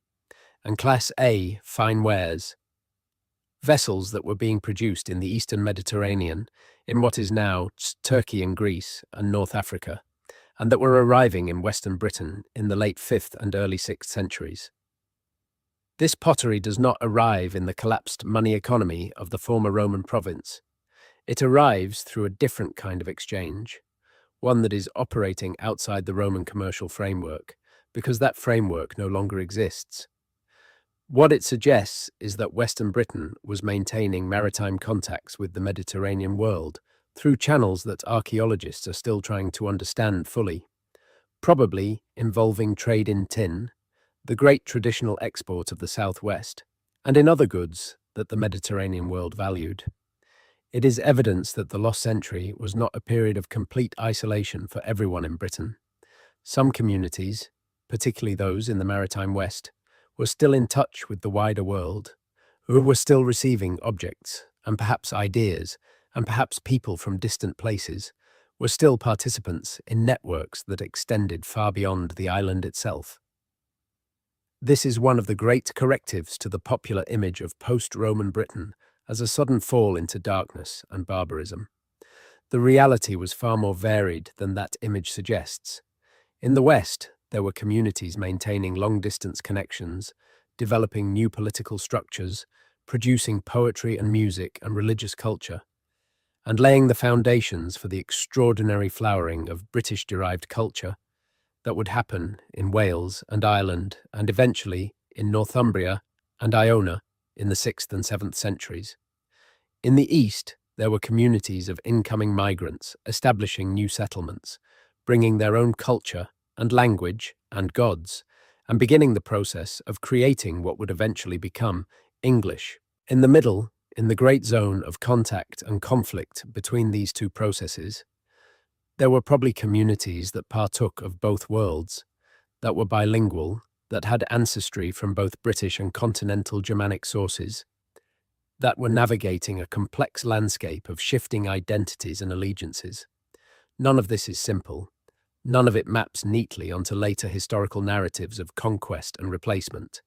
and Class A fine wares. vessels that were being produced in the eastern Mediterranean, in what is now Turkey and Greece and North Africa, and that were arriving in Western Britain in the late 5th and early 6th centuries. This pottery does not arrive in the collapsed money economy of the former Roman province. It arrives through a different kind of exchange, one that is operating outside the Roman commercial framework, because that framework no longer exists. What it suggests is that Western Britain was maintaining maritime contacts with the Mediterranean world through channels that archaeologists are still trying to understand fully, probably involving trade in tin, the great traditional export of the Southwest, and in other goods that the Mediterranean world valued. It is evidence that the lost century was not a period of complete isolation for everyone in Britain. Some communities, particularly those in the maritime West, were still in touch with the wider world, who were still receiving objects, and perhaps ideas, and perhaps people from distant places, were still participants in networks that extended far beyond the island itself. This is one of the great correctives to the popular image of post-Roman Britain as a sudden fall into darkness and barbarism. The reality was far more varied than that image suggests. In the West, there were communities maintaining long-distance connections, developing new political structures, producing poetry and music and religious culture, and laying the foundations for the extraordinary flowering of British-derived culture that would happen in Wales and Ireland and eventually in Northumbria and Iona in the 6th and 7th centuries. In the East, there were communities of incoming migrants establishing new settlements, bringing their own culture and language and gods, and beginning the process of creating what would eventually become English. In the middle, in the great zone of contact and conflict between these two processes, there were probably communities that partook of both worlds, that were bilingual, that had ancestry from both British and continental Germanic sources, that were navigating a complex landscape of shifting identities and allegiances. None of this is simple. None of it maps neatly onto later historical narratives of conquest and replacement.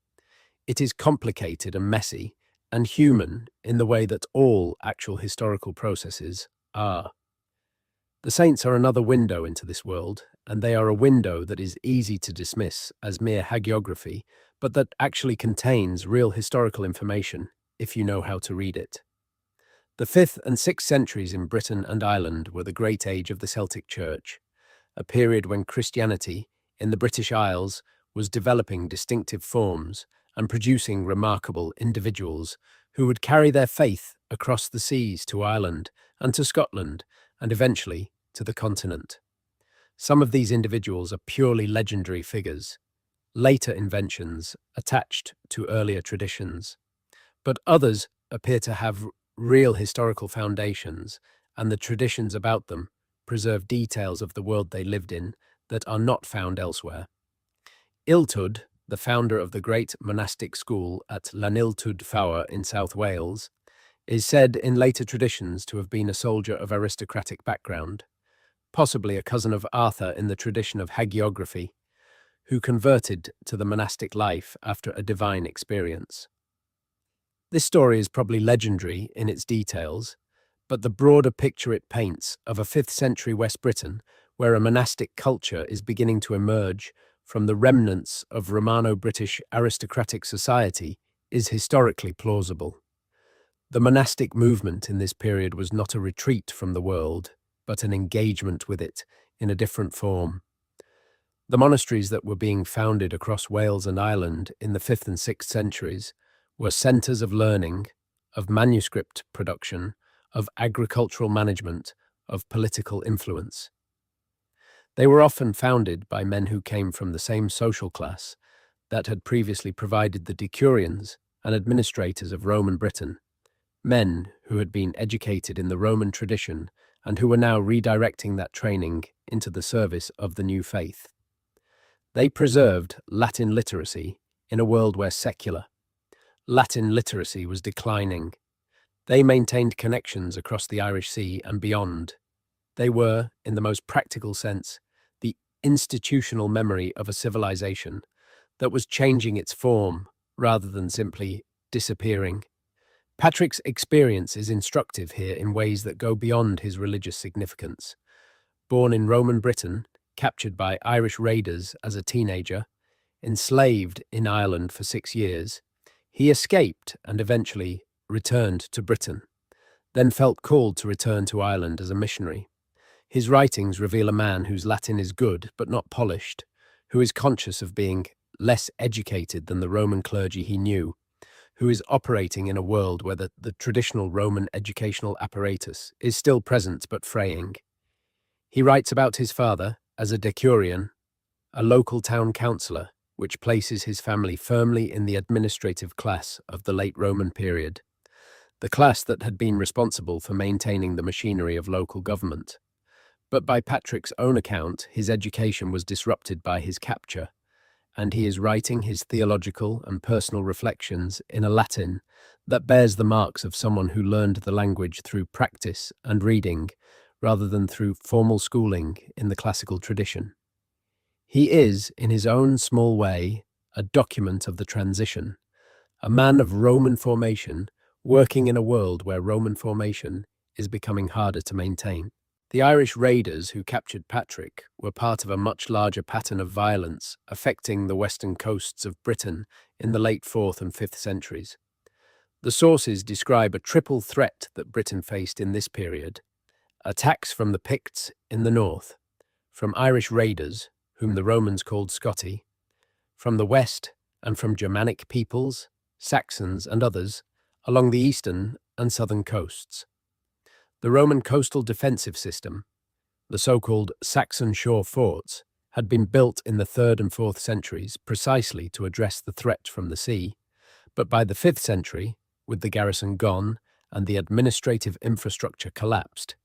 It is complicated and messy, and human in the way that all actual historical processes are. The saints are another window into this world, and they are a window that is easy to dismiss as mere hagiography, but that actually contains real historical information if you know how to read it. The 5th and 6th centuries in Britain and Ireland were the great age of the Celtic Church, a period when Christianity in the British Isles was developing distinctive forms and producing remarkable individuals who would carry their faith across the seas to Ireland and to Scotland and eventually to the continent. Some of these individuals are purely legendary figures, later inventions attached to earlier traditions, but others appear to have real historical foundations, and the traditions about them preserve details of the world they lived in that are not found elsewhere. Iltud, the founder of the great monastic school at Llaniltud Fawr in South Wales, is said in later traditions to have been a soldier of aristocratic background, possibly a cousin of Arthur in the tradition of hagiography, who converted to the monastic life after a divine experience. This story is probably legendary in its details, but the broader picture it paints of a 5th century West Britain where a monastic culture is beginning to emerge from the remnants of Romano-British aristocratic society is historically plausible. The monastic movement in this period was not a retreat from the world, but an engagement with it in a different form. The monasteries that were being founded across Wales and Ireland in the 5th and 6th centuries were centres of learning, of manuscript production, of agricultural management, of political influence. They were often founded by men who came from the same social class that had previously provided the decurions and administrators of Roman Britain, men who had been educated in the Roman tradition and who were now redirecting that training into the service of the new faith. They preserved Latin literacy in a world where secular Latin literacy was declining. They maintained connections across the Irish Sea and beyond. They were, in the most practical sense, the institutional memory of a civilization that was changing its form rather than simply disappearing. Patrick's experience is instructive here in ways that go beyond his religious significance. Born in Roman Britain, captured by Irish raiders as a teenager, enslaved in Ireland for 6 years, he escaped and eventually returned to Britain, then felt called to return to Ireland as a missionary. His writings reveal a man whose Latin is good but not polished, who is conscious of being less educated than the Roman clergy he knew, who is operating in a world where the traditional Roman educational apparatus is still present but fraying. He writes about his father as a decurion, a local town councillor, which places his family firmly in the administrative class of the late Roman period, the class that had been responsible for maintaining the machinery of local government. But by Patrick's own account, his education was disrupted by his capture, and he is writing his theological and personal reflections in a Latin that bears the marks of someone who learned the language through practice and reading, rather than through formal schooling in the classical tradition. He is, in his own small way, a document of the transition, a man of Roman formation working in a world where Roman formation is becoming harder to maintain. The Irish raiders who captured Patrick were part of a much larger pattern of violence affecting the western coasts of Britain in the late 4th and 5th centuries. The sources describe a triple threat that Britain faced in this period: attacks from the Picts in the north, from Irish raiders, whom the Romans called Scotti, from the west, and from Germanic peoples, Saxons and others, along the eastern and southern coasts. The Roman coastal defensive system, the so-called Saxon shore forts, had been built in the 3rd and 4th centuries precisely to address the threat from the sea, but by the 5th century, with the garrison gone and the administrative infrastructure collapsed,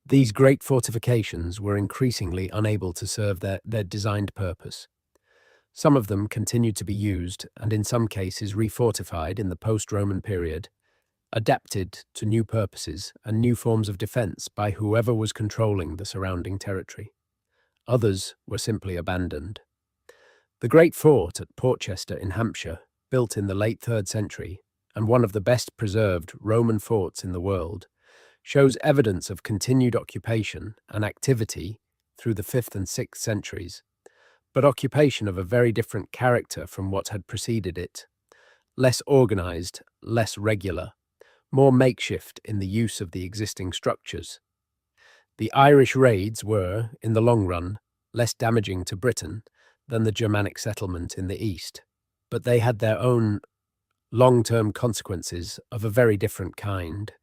these great fortifications were increasingly unable to serve their designed purpose. Some of them continued to be used, and in some cases refortified in the post-Roman period, adapted to new purposes and new forms of defense by whoever was controlling the surrounding territory. Others were simply abandoned. The great fort at Portchester in Hampshire, built in the late 3rd century, and one of the best preserved Roman forts in the world, shows evidence of continued occupation and activity through the 5th and 6th centuries, but occupation of a very different character from what had preceded it: less organized, less regular, more makeshift in the use of the existing structures. The Irish raids were, in the long run, less damaging to Britain than the Germanic settlement in the east, but they had their own long-term consequences of a very different kind.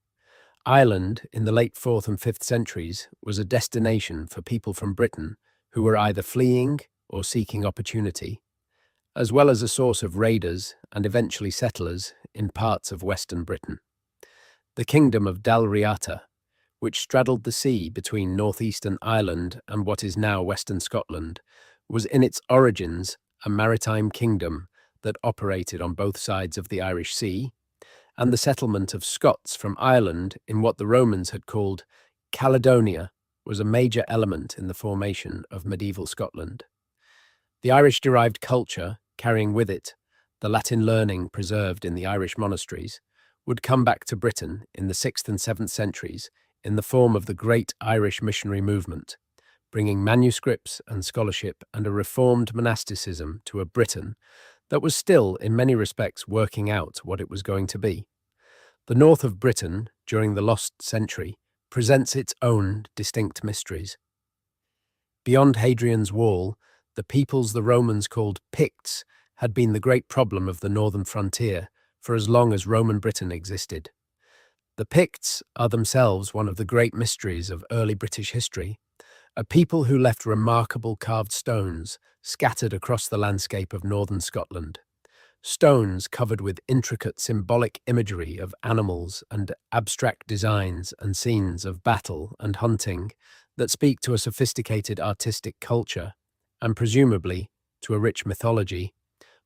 Ireland, in the late 4th and 5th centuries, was a destination for people from Britain who were either fleeing or seeking opportunity, as well as a source of raiders and eventually settlers in parts of Western Britain. The kingdom of Dalriata, which straddled the sea between northeastern Ireland and what is now Western Scotland, was in its origins a maritime kingdom that operated on both sides of the Irish Sea, and the settlement of Scots from Ireland in what the Romans had called Caledonia was a major element in the formation of medieval Scotland. The Irish-derived culture, carrying with it the Latin learning preserved in the Irish monasteries, would come back to Britain in the 6th and 7th centuries in the form of the Great Irish Missionary Movement, bringing manuscripts and scholarship and a reformed monasticism to a Britain that was still, in many respects, working out what it was going to be. The north of Britain, during the lost century, presents its own distinct mysteries. Beyond Hadrian's Wall, the peoples the Romans called Picts had been the great problem of the northern frontier for as long as Roman Britain existed. The Picts are themselves one of the great mysteries of early British history, a people who left remarkable carved stones scattered across the landscape of northern Scotland. Stones covered with intricate symbolic imagery of animals and abstract designs and scenes of battle and hunting that speak to a sophisticated artistic culture and presumably to a rich mythology,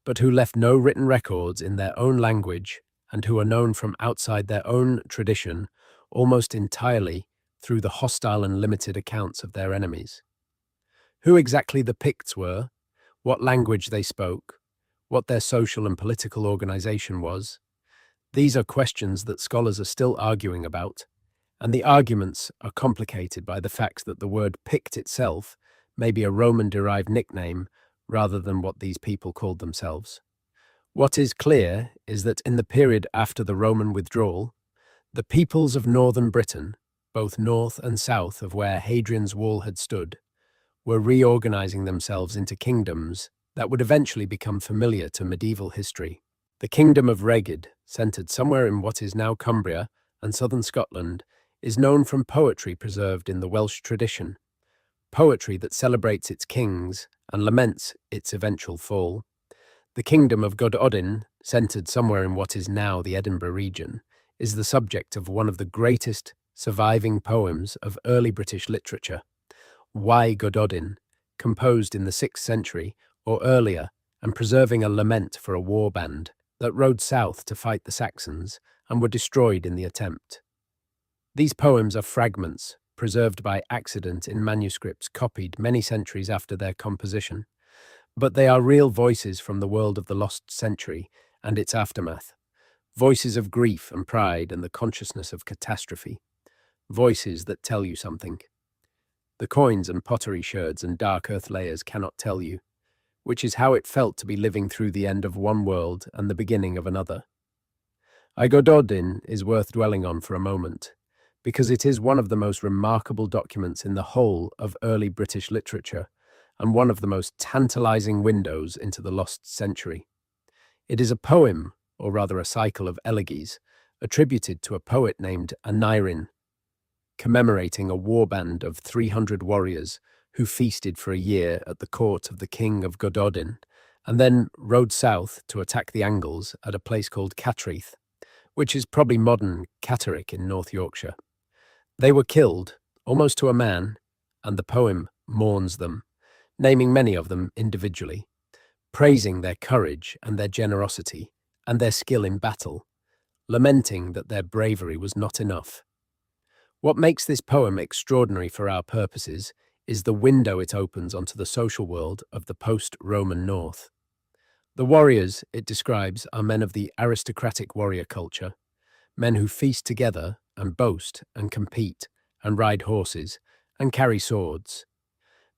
but who left no written records in their own language and who are known from outside their own tradition almost entirely through the hostile and limited accounts of their enemies. Who exactly the Picts were, what language they spoke, what their social and political organization was, These are questions that scholars are still arguing about, and the arguments are complicated by the fact that the word Pict itself may be a Roman-derived nickname rather than what these people called themselves. What is clear is that in the period after the Roman withdrawal, the peoples of northern Britain, both north and south of where Hadrian's Wall had stood, were reorganizing themselves into kingdoms that would eventually become familiar to medieval history. The kingdom of Reged, centered somewhere in what is now Cumbria and southern Scotland, is known from poetry preserved in the Welsh tradition, poetry that celebrates its kings and laments its eventual fall. The kingdom of Gododin, centered somewhere in what is now the Edinburgh region, is the subject of one of the greatest surviving poems of early British literature, Why Gododin, composed in the 6th century or earlier and preserving a lament for a war band that rode south to fight the Saxons and were destroyed in the attempt. These poems are fragments preserved by accident in manuscripts copied many centuries after their composition, but they are real voices from the world of the lost century and its aftermath, voices of grief and pride and the consciousness of catastrophe, voices that tell you something. The coins and pottery sherds and dark earth layers cannot tell you, which is how it felt to be living through the end of one world and the beginning of another. Gododin is worth dwelling on for a moment, because it is one of the most remarkable documents in the whole of early British literature and one of the most tantalizing windows into the lost century. It is a poem, or rather a cycle of elegies, attributed to a poet named Aneirin, commemorating a warband of 300 warriors who feasted for a year at the court of the king of Gododin, and then rode south to attack the Angles at a place called Cattraeth, which is probably modern Catterick in North Yorkshire. They were killed, almost to a man, and the poem mourns them, naming many of them individually, praising their courage and their generosity and their skill in battle, lamenting that their bravery was not enough. What makes this poem extraordinary for our purposes is the window it opens onto the social world of the post-Roman North. The warriors it describes are men of the aristocratic warrior culture, men who feast together and boast and compete and ride horses and carry swords,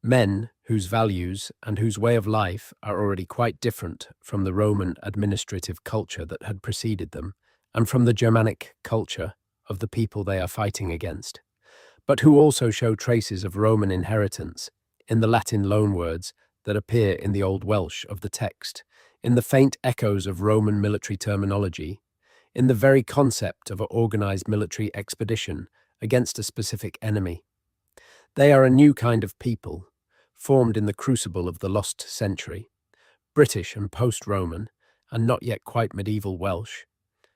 men whose values and whose way of life are already quite different from the Roman administrative culture that had preceded them and from the Germanic culture of the people they are fighting against, but who also show traces of Roman inheritance in the Latin loanwords that appear in the Old Welsh of the text, in the faint echoes of Roman military terminology, in the very concept of an organized military expedition against a specific enemy. They are a new kind of people, formed in the crucible of the lost century, British and post-Roman, and not yet quite medieval Welsh,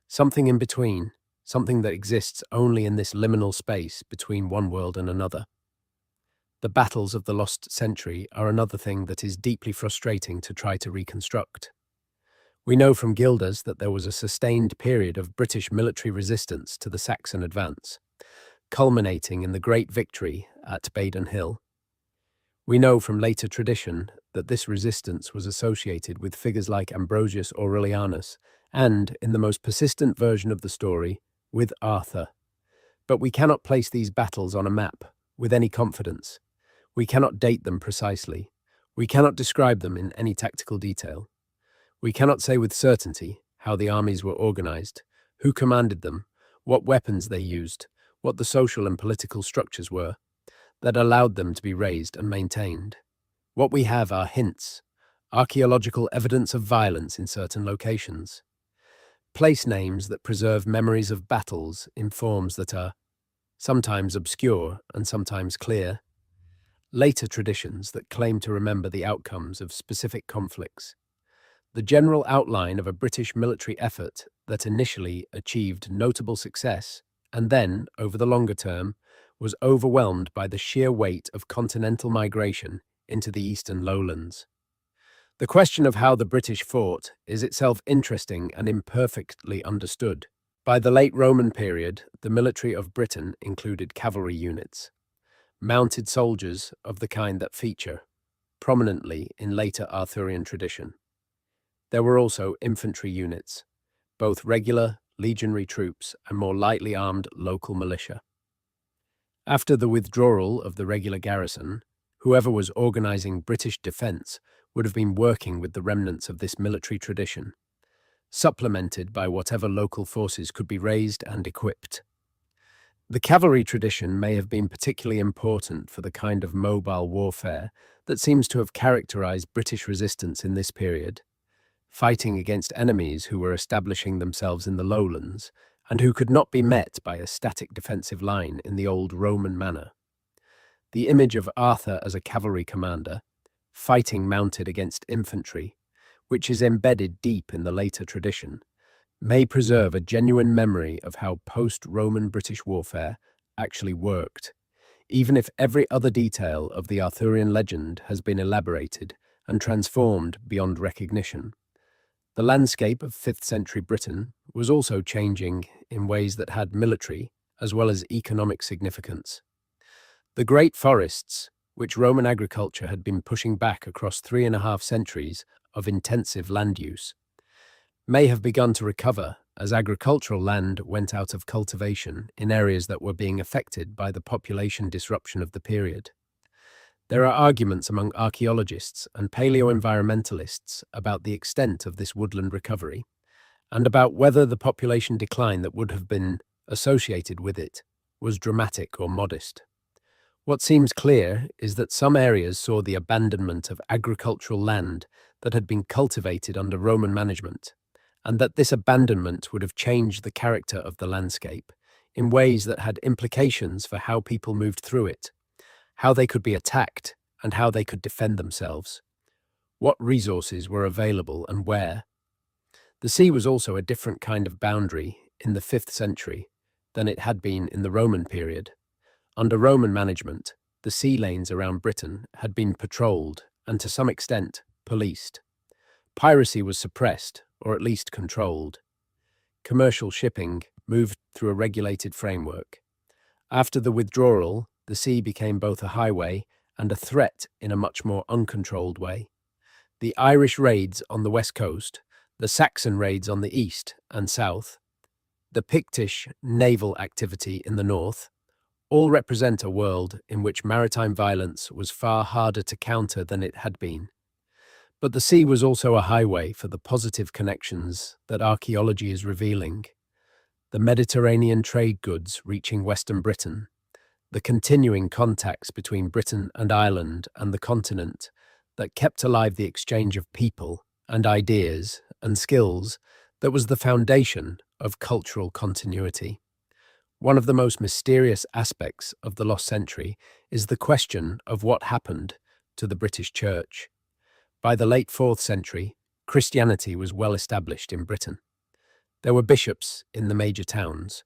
something in between, something that exists only in this liminal space between one world and another. The battles of the lost century are another thing that is deeply frustrating to try to reconstruct. We know from Gilders that there was a sustained period of British military resistance to the Saxon advance, culminating in the great victory at Badon Hill. We know from later tradition that this resistance was associated with figures like Ambrosius Aurelianus and, in the most persistent version of the story, with Arthur. But we cannot place these battles on a map with any confidence. We cannot date them precisely. We cannot describe them in any tactical detail. We cannot say with certainty how the armies were organized, who commanded them, what weapons they used, what the social and political structures were that allowed them to be raised and maintained. What we have are hints, archaeological evidence of violence in certain locations, place names that preserve memories of battles in forms that are sometimes obscure and sometimes clear, later traditions that claim to remember the outcomes of specific conflicts, the general outline of a British military effort that initially achieved notable success and then, over the longer term, was overwhelmed by the sheer weight of continental migration into the eastern lowlands. The question of how the British fought is itself interesting and imperfectly understood. By the late Roman period, the military of Britain included cavalry units, mounted soldiers of the kind that feature prominently in later Arthurian tradition. There were also infantry units, both regular, legionary troops and more lightly armed local militia. After the withdrawal of the regular garrison, whoever was organizing British defense would have been working with the remnants of this military tradition, supplemented by whatever local forces could be raised and equipped. The cavalry tradition may have been particularly important for the kind of mobile warfare that seems to have characterized British resistance in this period, fighting against enemies who were establishing themselves in the lowlands and who could not be met by a static defensive line in the old Roman manner. The image of Arthur as a cavalry commander, fighting mounted against infantry, which is embedded deep in the later tradition, may preserve a genuine memory of how post-Roman British warfare actually worked, even if every other detail of the Arthurian legend has been elaborated and transformed beyond recognition. The landscape of 5th century Britain was also changing in ways that had military as well as economic significance. The great forests, which Roman agriculture had been pushing back across 3.5 centuries of intensive land use, may have begun to recover as agricultural land went out of cultivation in areas that were being affected by the population disruption of the period. There are arguments among archaeologists and paleoenvironmentalists about the extent of this woodland recovery, and about whether the population decline that would have been associated with it was dramatic or modest. What seems clear is that some areas saw the abandonment of agricultural land that had been cultivated under Roman management, and that this abandonment would have changed the character of the landscape in ways that had implications for how people moved through it, how they could be attacked, and how they could defend themselves. What resources were available and where. The sea was also a different kind of boundary in the 5th century than it had been in the Roman period. Under Roman management, the sea lanes around Britain had been patrolled and to some extent policed. Piracy was suppressed, or at least controlled. Commercial shipping moved through a regulated framework. After the withdrawal, the sea became both a highway and a threat in a much more uncontrolled way. The Irish raids on the west coast, the Saxon raids on the east and south, the Pictish naval activity in the north, all represent a world in which maritime violence was far harder to counter than it had been. But the sea was also a highway for the positive connections that archaeology is revealing. The Mediterranean trade goods reaching Western Britain, the continuing contacts between Britain and Ireland and the continent that kept alive the exchange of people and ideas and skills that was the foundation of cultural continuity. One of the most mysterious aspects of the lost century is the question of what happened to the British Church. By the late 4th century, Christianity was well established in Britain. There were bishops in the major towns.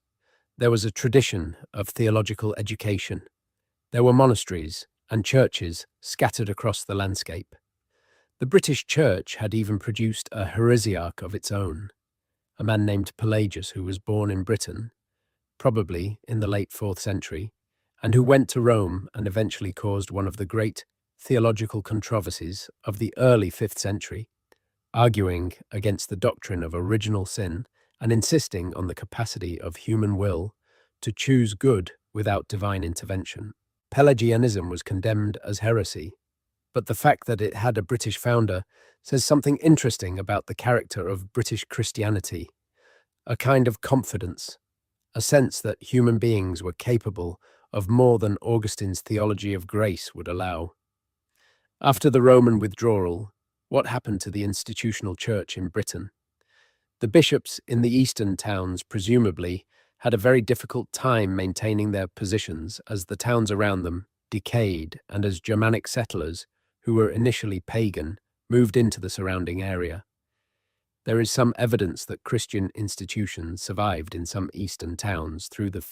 There was a tradition of theological education. There were monasteries and churches scattered across the landscape. The British Church had even produced a heresiarch of its own, a man named Pelagius who was born in Britain, probably in the late 4th century, and who went to Rome and eventually caused one of the great theological controversies of the early 5th century, arguing against the doctrine of original sin and insisting on the capacity of human will to choose good without divine intervention. Pelagianism was condemned as heresy, but the fact that it had a British founder says something interesting about the character of British Christianity, a kind of confidence, a sense that human beings were capable of more than Augustine's theology of grace would allow. After the Roman withdrawal, what happened to the institutional church in Britain? The bishops in the eastern towns presumably had a very difficult time maintaining their positions as the towns around them decayed and as Germanic settlers, who were initially pagan, moved into the surrounding area. There is some evidence that Christian institutions survived in some eastern towns through the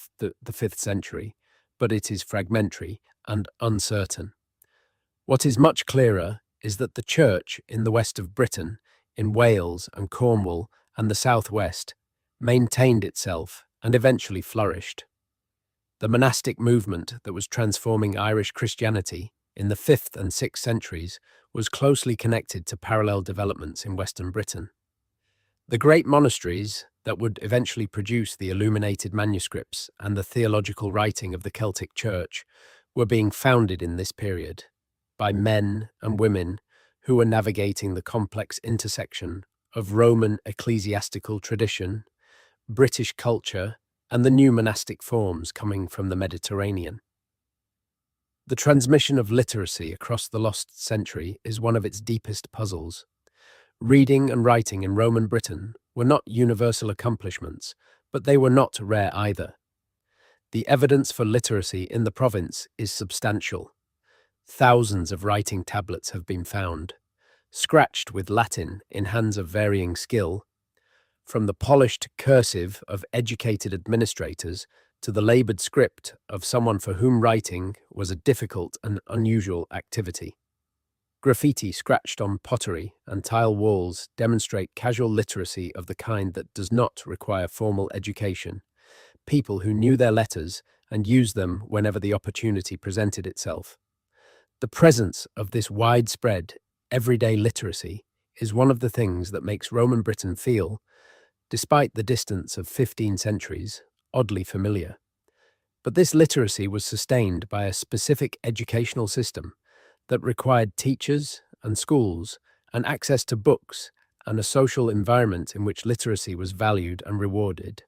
5th century, but it is fragmentary and uncertain. What is much clearer is that the church in the west of Britain, in Wales and Cornwall and the southwest, maintained itself and eventually flourished. The monastic movement that was transforming Irish Christianity in the 5th and 6th centuries was closely connected to parallel developments in Western Britain. The great monasteries, that would eventually produce the illuminated manuscripts and the theological writing of the Celtic Church were being founded in this period by men and women who were navigating the complex intersection of Roman ecclesiastical tradition, British culture, and the new monastic forms coming from the Mediterranean. The transmission of literacy across the lost century is one of its deepest puzzles. Reading and writing in Roman Britain were not universal accomplishments, but they were not rare either. The evidence for literacy in the province is substantial. Thousands of writing tablets have been found, scratched with Latin in hands of varying skill, from the polished cursive of educated administrators to the labored script of someone for whom writing was a difficult and unusual activity. Graffiti scratched on pottery and tile walls demonstrate casual literacy of the kind that does not require formal education. People who knew their letters and used them whenever the opportunity presented itself. The presence of this widespread, everyday literacy is one of the things that makes Roman Britain feel, despite the distance of 15 centuries, oddly familiar. But this literacy was sustained by a specific educational system that required teachers and schools and access to books and a social environment in which literacy was valued and rewarded.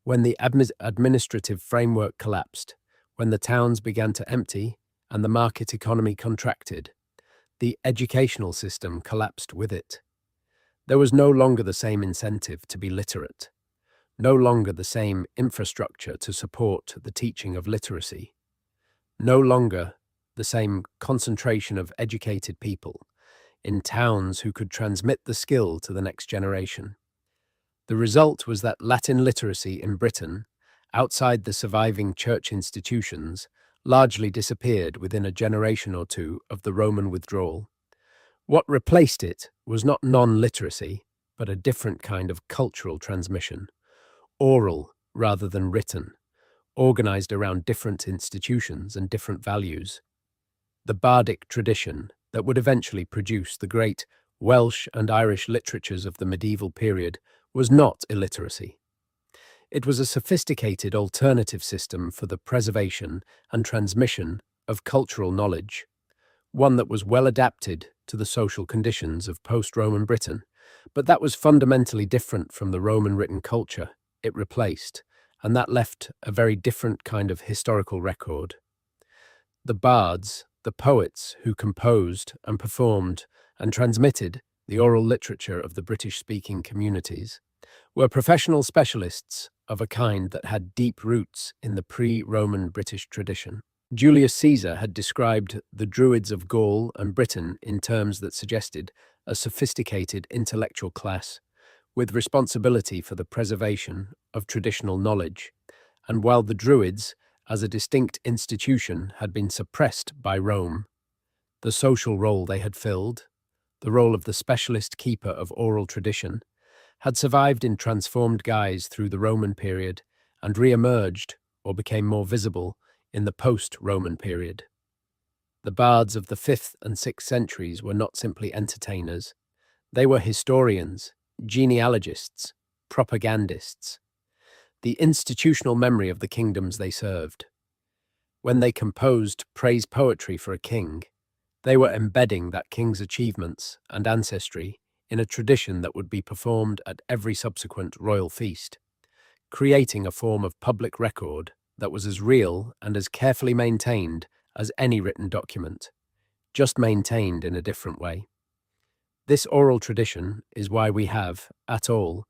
When the administrative framework collapsed, when the towns began to empty and the market economy contracted, the educational system collapsed with it. There was no longer the same incentive to be literate, no longer the same infrastructure to support the teaching of literacy, no longer the same concentration of educated people in towns who could transmit the skill to the next generation. The result was that Latin literacy in Britain, outside the surviving church institutions, largely disappeared within a generation or two of the Roman withdrawal. What replaced it was not non-literacy, but a different kind of cultural transmission, oral rather than written, organized around different institutions and different values. The bardic tradition that would eventually produce the great Welsh and Irish literatures of the medieval period was not illiteracy. It was a sophisticated alternative system for the preservation and transmission of cultural knowledge, one that was well adapted to the social conditions of post-Roman Britain, but that was fundamentally different from the Roman written culture it replaced, and that left a very different kind of historical record. The bards, the poets who composed and performed and transmitted the oral literature of the British-speaking communities, were professional specialists of a kind that had deep roots in the pre-Roman British tradition. Julius Caesar had described the Druids of Gaul and Britain in terms that suggested a sophisticated intellectual class with responsibility for the preservation of traditional knowledge, and while the Druids, as a distinct institution, had been suppressed by Rome, the social role they had filled, the role of the specialist keeper of oral tradition, had survived in transformed guise through the Roman period and re-emerged, or became more visible, in the post-Roman period. The bards of the 5th and 6th centuries were not simply entertainers. They were historians, genealogists, propagandists, the institutional memory of the kingdoms they served. When they composed praise poetry for a king, they were embedding that king's achievements and ancestry in a tradition that would be performed at every subsequent royal feast, creating a form of public record that was as real and as carefully maintained as any written document, just maintained in a different way. This oral tradition is why we have, at all,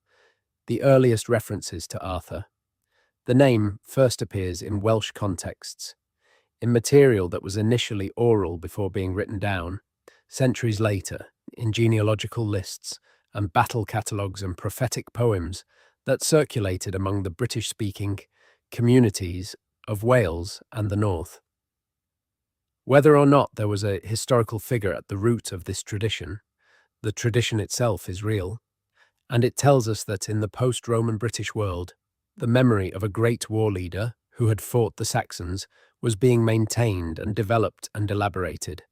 the earliest references to Arthur. The name first appears in Welsh contexts, in material that was initially oral before being written down, centuries later, in genealogical lists and battle catalogues and prophetic poems that circulated among the British-speaking communities of Wales and the North. Whether or not there was a historical figure at the root of this tradition, the tradition itself is real, and it tells us that in the post-Roman British world, the memory of a great war leader who had fought the Saxons was being maintained and developed and elaborated.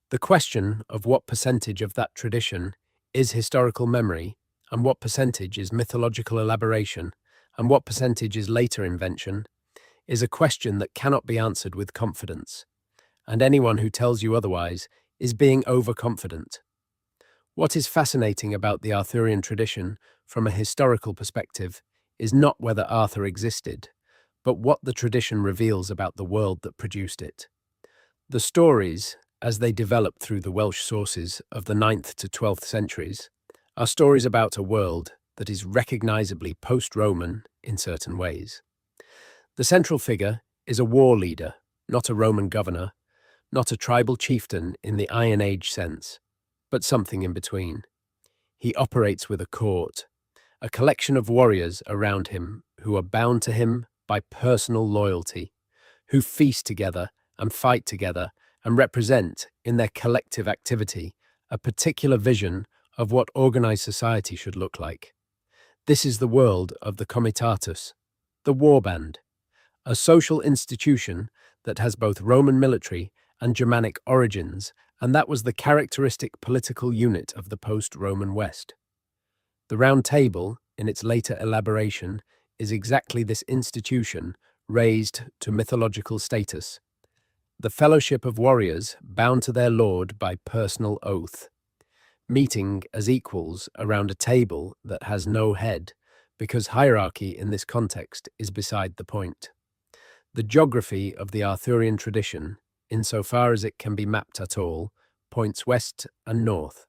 The question of what percentage of that tradition is historical memory and what percentage is mythological elaboration, and what percentage is later invention, is a question that cannot be answered with confidence, and anyone who tells you otherwise is being overconfident. What is fascinating about the Arthurian tradition from a historical perspective is not whether Arthur existed, but what the tradition reveals about the world that produced it. The stories, as they develop through the Welsh sources of the 9th to 12th centuries, are stories about a world that is recognizably post-Roman in certain ways. The central figure is a war leader, not a Roman governor, not a tribal chieftain in the Iron Age sense, but something in between. He operates with a court, a collection of warriors around him who are bound to him by personal loyalty, who feast together and fight together and represent, in their collective activity, a particular vision of what organized society should look like. This is the world of the comitatus, the war band, a social institution that has both Roman military and Germanic origins, and that was the characteristic political unit of the post-Roman West. The Round Table, in its later elaboration, is exactly this institution raised to mythological status. The fellowship of warriors bound to their lord by personal oath, meeting as equals around a table that has no head, because hierarchy in this context is beside the point. The geography of the Arthurian tradition, insofar as it can be mapped at all, points west and north.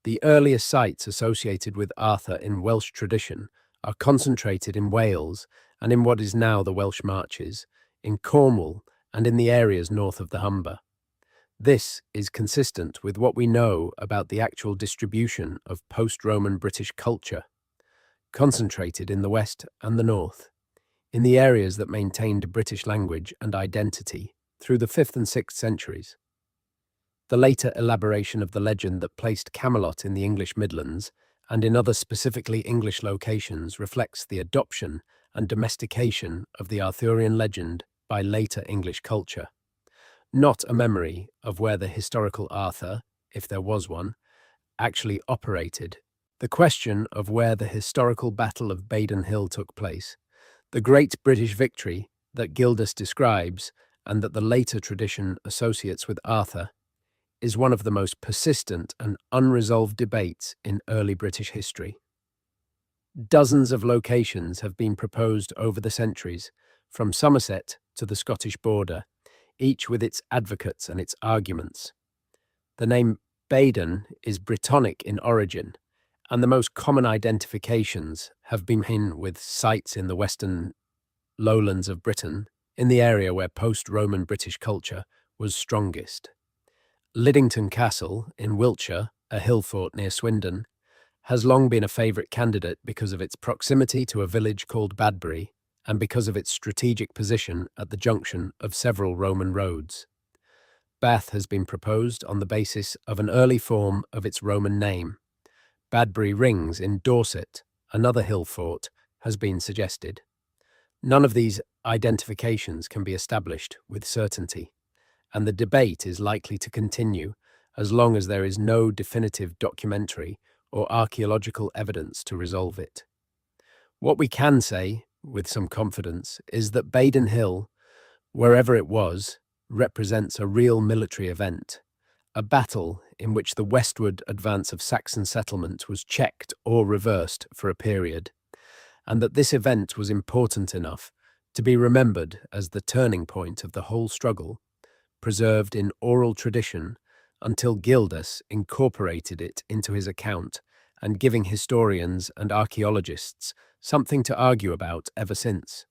The earliest sites associated with Arthur in Welsh tradition are concentrated in Wales and in what is now the Welsh Marches, in Cornwall and in the areas north of the Humber. This is consistent with what we know about the actual distribution of post-Roman British culture, concentrated in the west and the north, in the areas that maintained British language and identity through the 5th and 6th centuries. The later elaboration of the legend that placed Camelot in the English Midlands and in other specifically English locations reflects the adoption and domestication of the Arthurian legend by later English culture, not a memory of where the historical Arthur, if there was one, actually operated. The question of where the historical Battle of Baden Hill took place, the great British victory that Gildas describes and that the later tradition associates with Arthur, is one of the most persistent and unresolved debates in early British history. Dozens of locations have been proposed over the centuries, from Somerset to the Scottish border, each with its advocates and its arguments. The name Baden is Brittonic in origin, and the most common identifications have been with sites in the western lowlands of Britain, in the area where post-Roman British culture was strongest. Liddington Castle, in Wiltshire, a hill fort near Swindon, has long been a favourite candidate because of its proximity to a village called Badbury and because of its strategic position at the junction of several Roman roads. Bath has been proposed on the basis of an early form of its Roman name. Badbury Rings in Dorset, another hill fort, has been suggested. None of these identifications can be established with certainty, and the debate is likely to continue as long as there is no definitive documentary or archaeological evidence to resolve it. What we can say, with some confidence, is that Baden Hill, wherever it was, represents a real military event, a battle in which the westward advance of Saxon settlement was checked or reversed for a period, and that this event was important enough to be remembered as the turning point of the whole struggle, preserved in oral tradition until Gildas incorporated it into his account and giving historians and archaeologists something to argue about ever since.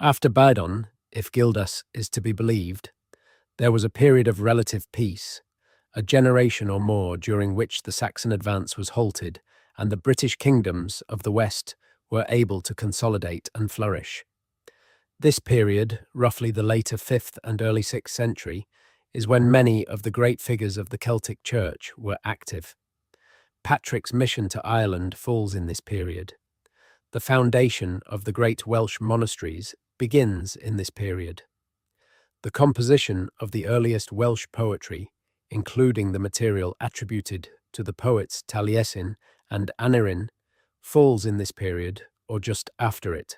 After Badon, if Gildas is to be believed, there was a period of relative peace, a generation or more during which the Saxon advance was halted and the British kingdoms of the West were able to consolidate and flourish. This period, roughly the later 5th and early 6th century, is when many of the great figures of the Celtic Church were active. Patrick's mission to Ireland falls in this period. The foundation of the great Welsh monasteries begins in this period. The composition of the earliest Welsh poetry, including the material attributed to the poets Taliesin and Aneurin falls in this period or just after it.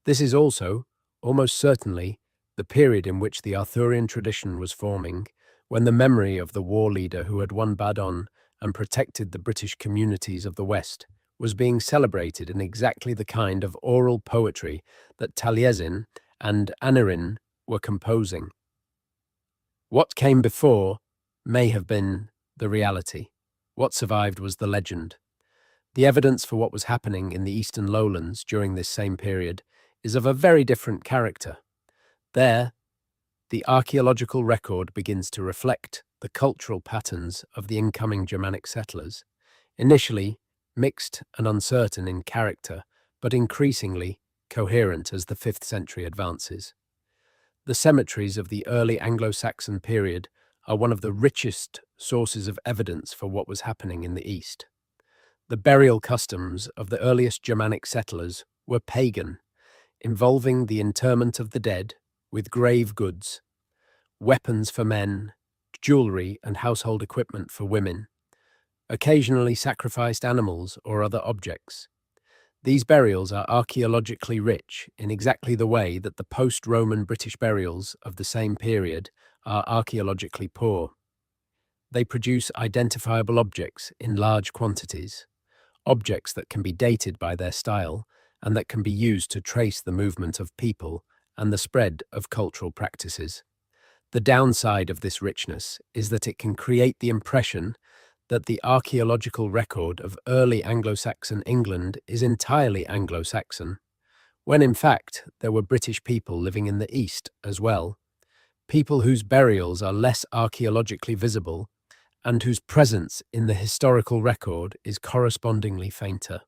This is also, almost certainly, the period in which the Arthurian tradition was forming, when the memory of the war leader who had won Badon and protected the British communities of the West was being celebrated in exactly the kind of oral poetry that Taliesin and Aneurin were composing. What came before may have been the reality. What survived was the legend. The evidence for what was happening in the eastern lowlands during this same period is of a very different character. There, the archaeological record begins to reflect the cultural patterns of the incoming Germanic settlers, initially mixed and uncertain in character, but increasingly coherent as the 5th century advances. The cemeteries of the early Anglo-Saxon period are one of the richest sources of evidence for what was happening in the East. The burial customs of the earliest Germanic settlers were pagan, involving the interment of the dead with grave goods, weapons for men, jewelry and household equipment for women, occasionally sacrificed animals or other objects. These burials are archaeologically rich in exactly the way that the post-Roman British burials of the same period are archaeologically poor. They produce identifiable objects in large quantities, objects that can be dated by their style and that can be used to trace the movement of people and the spread of cultural practices. The downside of this richness is that it can create the impression that the archaeological record of early Anglo-Saxon England is entirely Anglo-Saxon, when in fact there were British people living in the East as well, people whose burials are less archaeologically visible and whose presence in the historical record is correspondingly fainter.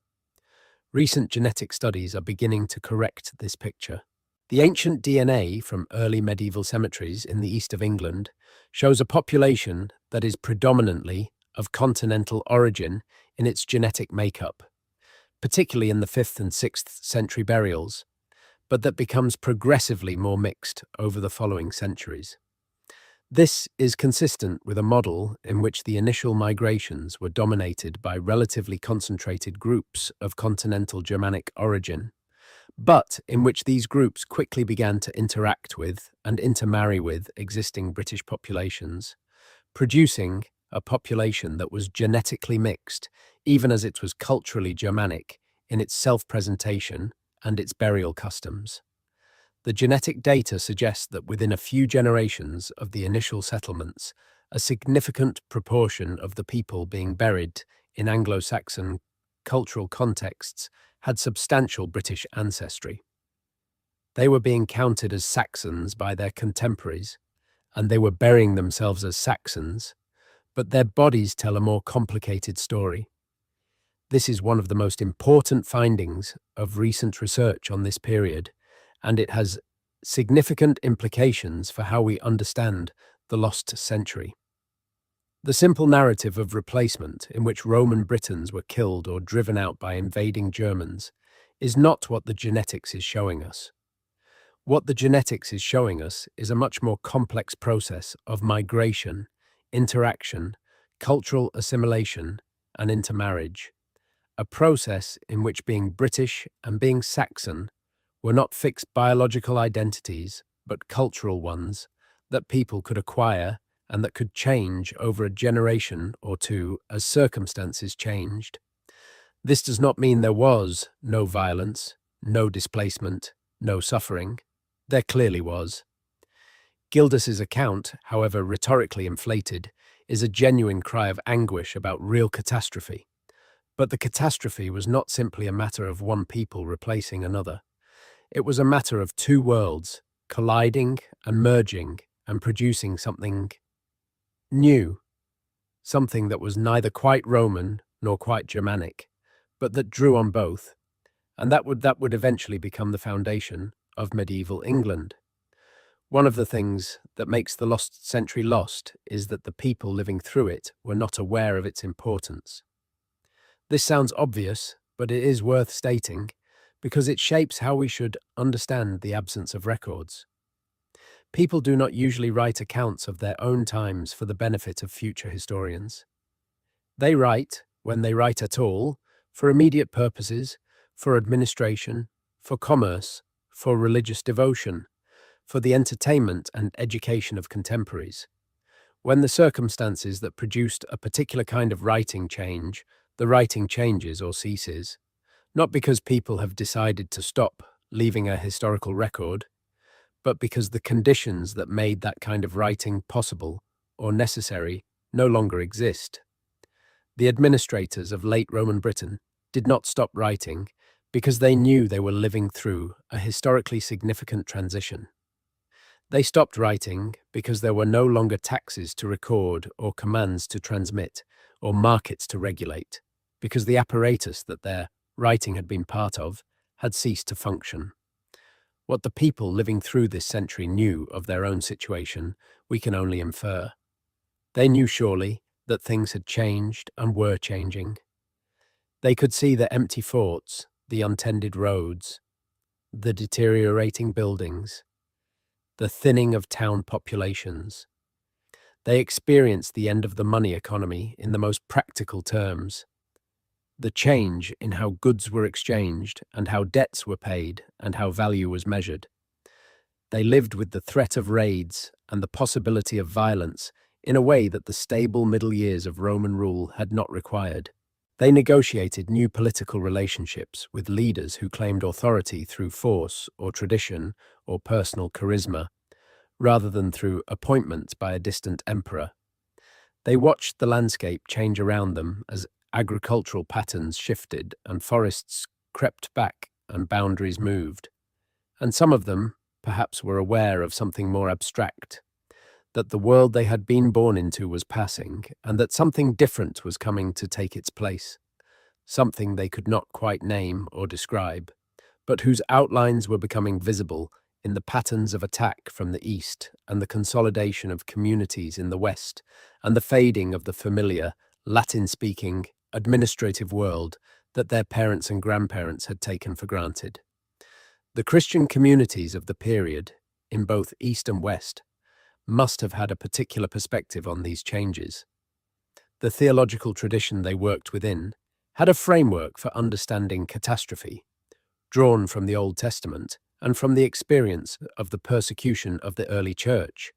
Recent genetic studies are beginning to correct this picture. The ancient DNA from early medieval cemeteries in the east of England shows a population that is predominantly of continental origin in its genetic makeup, particularly in the 5th and 6th century burials, but that becomes progressively more mixed over the following centuries. This is consistent with a model in which the initial migrations were dominated by relatively concentrated groups of continental Germanic origin, but in which these groups quickly began to interact with and intermarry with existing British populations, producing a population that was genetically mixed, even as it was culturally Germanic in its self-presentation and its burial customs. The genetic data suggests that within a few generations of the initial settlements, a significant proportion of the people being buried in Anglo-Saxon cultural contexts had substantial British ancestry. They were being counted as Saxons by their contemporaries, and they were burying themselves as Saxons, but their bodies tell a more complicated story. This is one of the most important findings of recent research on this period, and it has significant implications for how we understand the lost century. The simple narrative of replacement, in which Roman Britons were killed or driven out by invading Germans, is not what the genetics is showing us. What the genetics is showing us is a much more complex process of migration, interaction, cultural assimilation, and intermarriage. A process in which being British and being Saxon were not fixed biological identities, but cultural ones that people could acquire and that could change over a generation or two as circumstances changed. This does not mean there was no violence, no displacement, no suffering. There clearly was. Gildas's account, however rhetorically inflated, is a genuine cry of anguish about real catastrophe. But the catastrophe was not simply a matter of one people replacing another. It was a matter of two worlds colliding and merging and producing something new, something that was neither quite Roman nor quite Germanic, but that drew on both, and that would eventually become the foundation of medieval England. One of the things that makes the lost century lost is that the people living through it were not aware of its importance. This sounds obvious, but it is worth stating, because it shapes how we should understand the absence of records. People do not usually write accounts of their own times for the benefit of future historians. They write, when they write at all, for immediate purposes, for administration, for commerce, for religious devotion, for the entertainment and education of contemporaries. When the circumstances that produced a particular kind of writing change, the writing changes or ceases, not because people have decided to stop, leaving a historical record, but because the conditions that made that kind of writing possible or necessary no longer exist. The administrators of late Roman Britain did not stop writing because they knew they were living through a historically significant transition. They stopped writing because there were no longer taxes to record or commands to transmit or markets to regulate, because the apparatus that their writing had been part of had ceased to function. What the people living through this century knew of their own situation, we can only infer. They knew surely that things had changed and were changing. They could see the empty forts, the untended roads, the deteriorating buildings, the thinning of town populations. They experienced the end of the money economy in the most practical terms. The change in how goods were exchanged and how debts were paid and how value was measured. They lived with the threat of raids and the possibility of violence in a way that the stable middle years of Roman rule had not required. They negotiated new political relationships with leaders who claimed authority through force or tradition or personal charisma, rather than through appointment by a distant emperor. They watched the landscape change around them as agricultural patterns shifted and forests crept back and boundaries moved. And some of them, perhaps, were aware of something more abstract, that the world they had been born into was passing and that something different was coming to take its place, something they could not quite name or describe, but whose outlines were becoming visible in the patterns of attack from the east and the consolidation of communities in the west and the fading of the familiar, Latin-speaking, administrative world that their parents and grandparents had taken for granted. The Christian communities of the period, in both East and West, must have had a particular perspective on these changes. The theological tradition they worked within had a framework for understanding catastrophe, drawn from the Old Testament and from the experience of the persecution of the early church,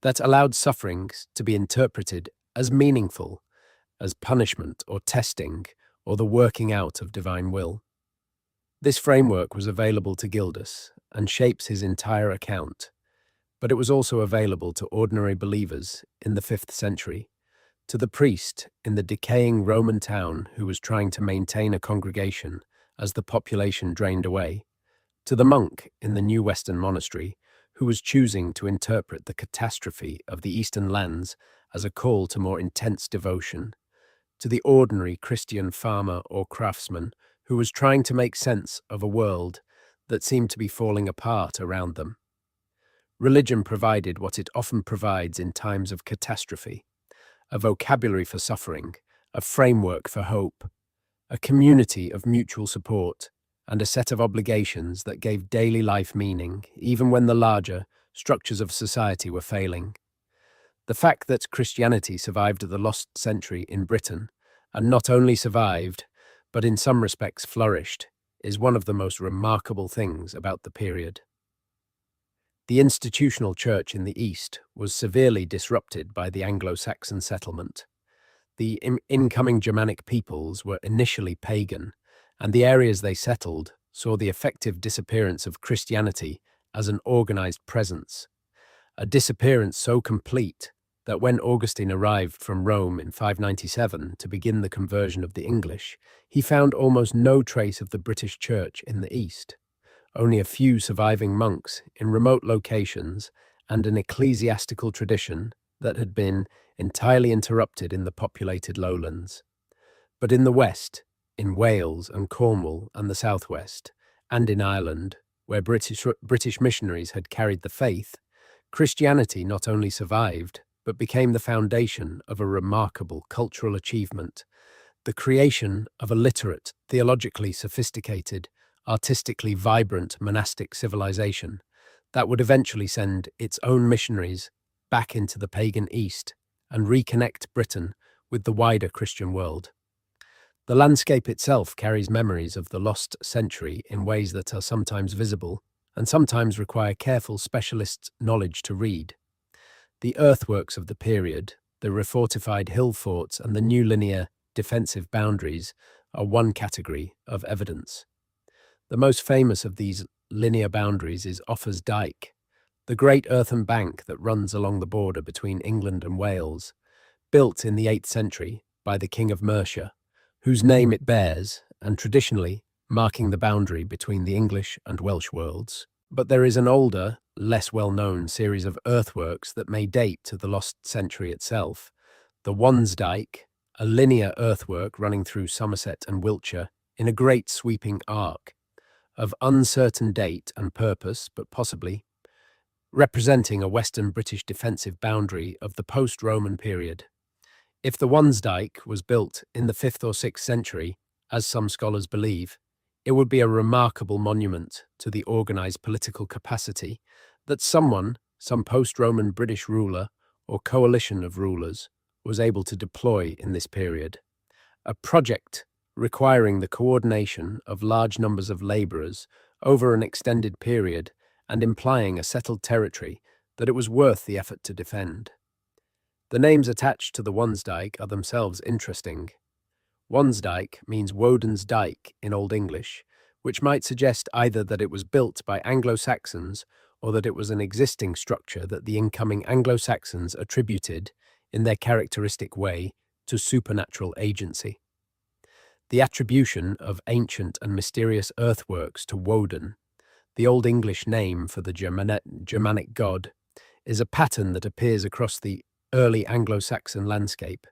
that allowed sufferings to be interpreted as meaningful, as punishment or testing or the working out of divine will. This framework was available to Gildas and shapes his entire account, but it was also available to ordinary believers in the 5th century, to the priest in the decaying Roman town who was trying to maintain a congregation as the population drained away, to the monk in the new Western monastery who was choosing to interpret the catastrophe of the Eastern lands as a call to more intense devotion, to the ordinary Christian farmer or craftsman who was trying to make sense of a world that seemed to be falling apart around them. Religion provided what it often provides in times of catastrophe: a vocabulary for suffering, a framework for hope, a community of mutual support, and a set of obligations that gave daily life meaning, even when the larger structures of society were failing. The fact that Christianity survived the lost century in Britain, and not only survived, but in some respects flourished, is one of the most remarkable things about the period. The institutional church in the East was severely disrupted by the Anglo-Saxon settlement. The incoming Germanic peoples were initially pagan, and the areas they settled saw the effective disappearance of Christianity as an organized presence, a disappearance so complete that when Augustine arrived from Rome in 597 to begin the conversion of the English, he found almost no trace of the British Church in the East, only a few surviving monks in remote locations and an ecclesiastical tradition that had been entirely interrupted in the populated lowlands. But in the West, in Wales and Cornwall and the Southwest, and in Ireland, where British missionaries had carried the faith, Christianity not only survived, but became the foundation of a remarkable cultural achievement: the creation of a literate, theologically sophisticated, artistically vibrant monastic civilization that would eventually send its own missionaries back into the pagan East and reconnect Britain with the wider Christian world. The landscape itself carries memories of the lost century in ways that are sometimes visible and sometimes require careful specialist knowledge to read. The earthworks of the period, the refortified hill forts, and the new linear defensive boundaries are one category of evidence. The most famous of these linear boundaries is Offa's Dyke, the great earthen bank that runs along the border between England and Wales, built in the 8th century by the King of Mercia, whose name it bears, and traditionally marking the boundary between the English and Welsh worlds. But there is an older, less well-known series of earthworks that may date to the lost century itself. The Dyke, a linear earthwork running through Somerset and Wiltshire in a great sweeping arc, of uncertain date and purpose, but possibly representing a Western British defensive boundary of the post-Roman period. If the Dyke was built in the 5th or 6th century, as some scholars believe, it would be a remarkable monument to the organized political capacity that some post-Roman British ruler or coalition of rulers was able to deploy in this period. A project requiring the coordination of large numbers of labourers over an extended period and implying a settled territory that it was worth the effort to defend. The names attached to the Dyke are themselves interesting. Dyke means Woden's Dyke in Old English, which might suggest either that it was built by Anglo-Saxons or that it was an existing structure that the incoming Anglo-Saxons attributed, in their characteristic way, to supernatural agency. The attribution of ancient and mysterious earthworks to Woden, the Old English name for the Germanic god, is a pattern that appears across the early Anglo-Saxon landscape,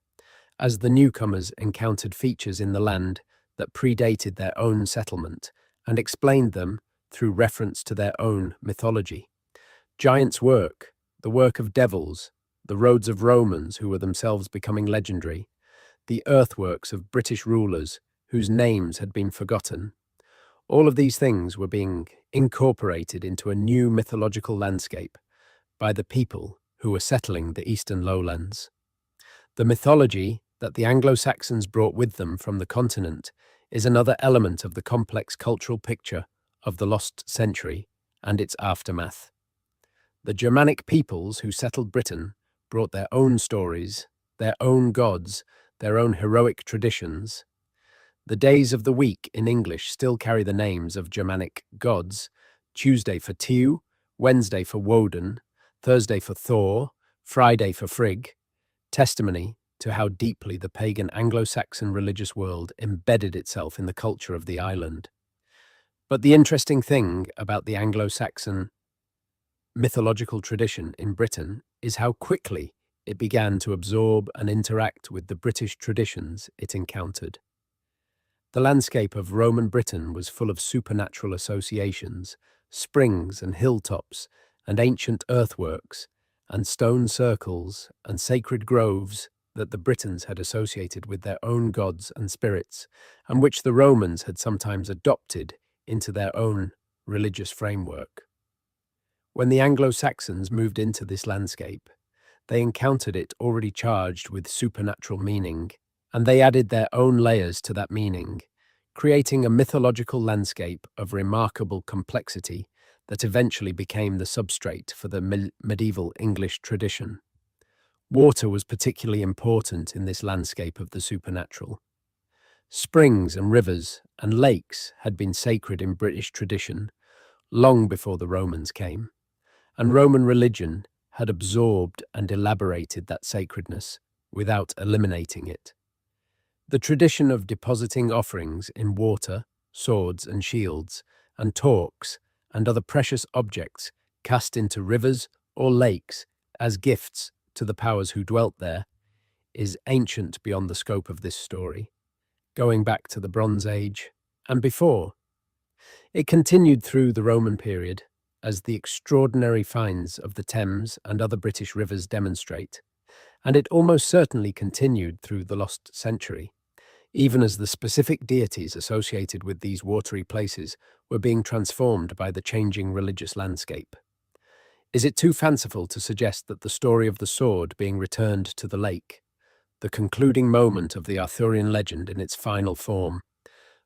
as the newcomers encountered features in the land that predated their own settlement and explained them through reference to their own mythology. Giants' work, the work of devils, the roads of Romans who were themselves becoming legendary, the earthworks of British rulers whose names had been forgotten. All of these things were being incorporated into a new mythological landscape by the people who were settling the eastern lowlands. The mythology that the Anglo-Saxons brought with them from the continent is another element of the complex cultural picture of the lost century and its aftermath. The Germanic peoples who settled Britain brought their own stories, their own gods, their own heroic traditions. The days of the week in English still carry the names of Germanic gods: Tuesday for Tew, Wednesday for Woden, Thursday for Thor, Friday for Frigg, testimony to how deeply the pagan Anglo-Saxon religious world embedded itself in the culture of the island. But the interesting thing about the Anglo-Saxon mythological tradition in Britain is how quickly it began to absorb and interact with the British traditions it encountered. The landscape of Roman Britain was full of supernatural associations, springs and hilltops, and ancient earthworks, and stone circles and sacred groves that the Britons had associated with their own gods and spirits, and which the Romans had sometimes adopted into their own religious framework. When the Anglo-Saxons moved into this landscape, they encountered it already charged with supernatural meaning, and they added their own layers to that meaning, creating a mythological landscape of remarkable complexity that eventually became the substrate for the medieval English tradition. Water was particularly important in this landscape of the supernatural. Springs and rivers and lakes had been sacred in British tradition long before the Romans came, and Roman religion had absorbed and elaborated that sacredness without eliminating it. The tradition of depositing offerings in water, swords and shields, and torques and other precious objects cast into rivers or lakes as gifts to the powers who dwelt there is ancient beyond the scope of this story, going back to the Bronze Age and before. It continued through the Roman period, as the extraordinary finds of the Thames and other British rivers demonstrate, and it almost certainly continued through the lost century, even as the specific deities associated with these watery places were being transformed by the changing religious landscape. Is it too fanciful to suggest that the story of the sword being returned to the lake, the concluding moment of the Arthurian legend in its final form,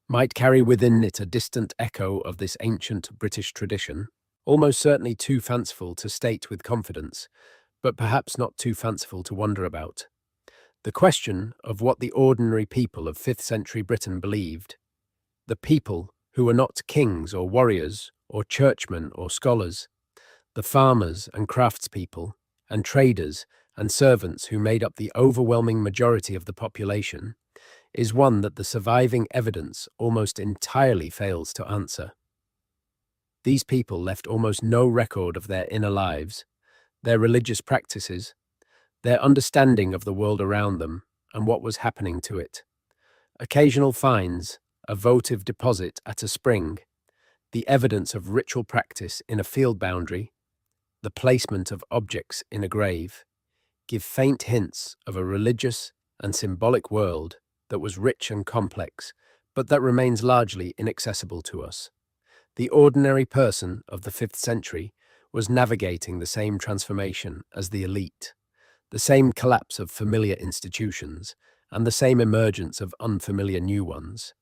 might carry within it a distant echo of this ancient British tradition, almost certainly too fanciful to state with confidence, but perhaps not too fanciful to wonder about. The question of what the ordinary people of 5th century Britain believed, the people who were not kings or warriors or churchmen or scholars, the farmers and craftspeople and traders and servants who made up the overwhelming majority of the population, is one that the surviving evidence almost entirely fails to answer. These people left almost no record of their inner lives, their religious practices, their understanding of the world around them and what was happening to it. Occasional finds, a votive deposit at a spring, the evidence of ritual practice in a field boundary, the placement of objects in a grave, give faint hints of a religious and symbolic world that was rich and complex, but that remains largely inaccessible to us. The ordinary person of the 5th century was navigating the same transformation as the elite, the same collapse of familiar institutions, and the same emergence of unfamiliar new ones,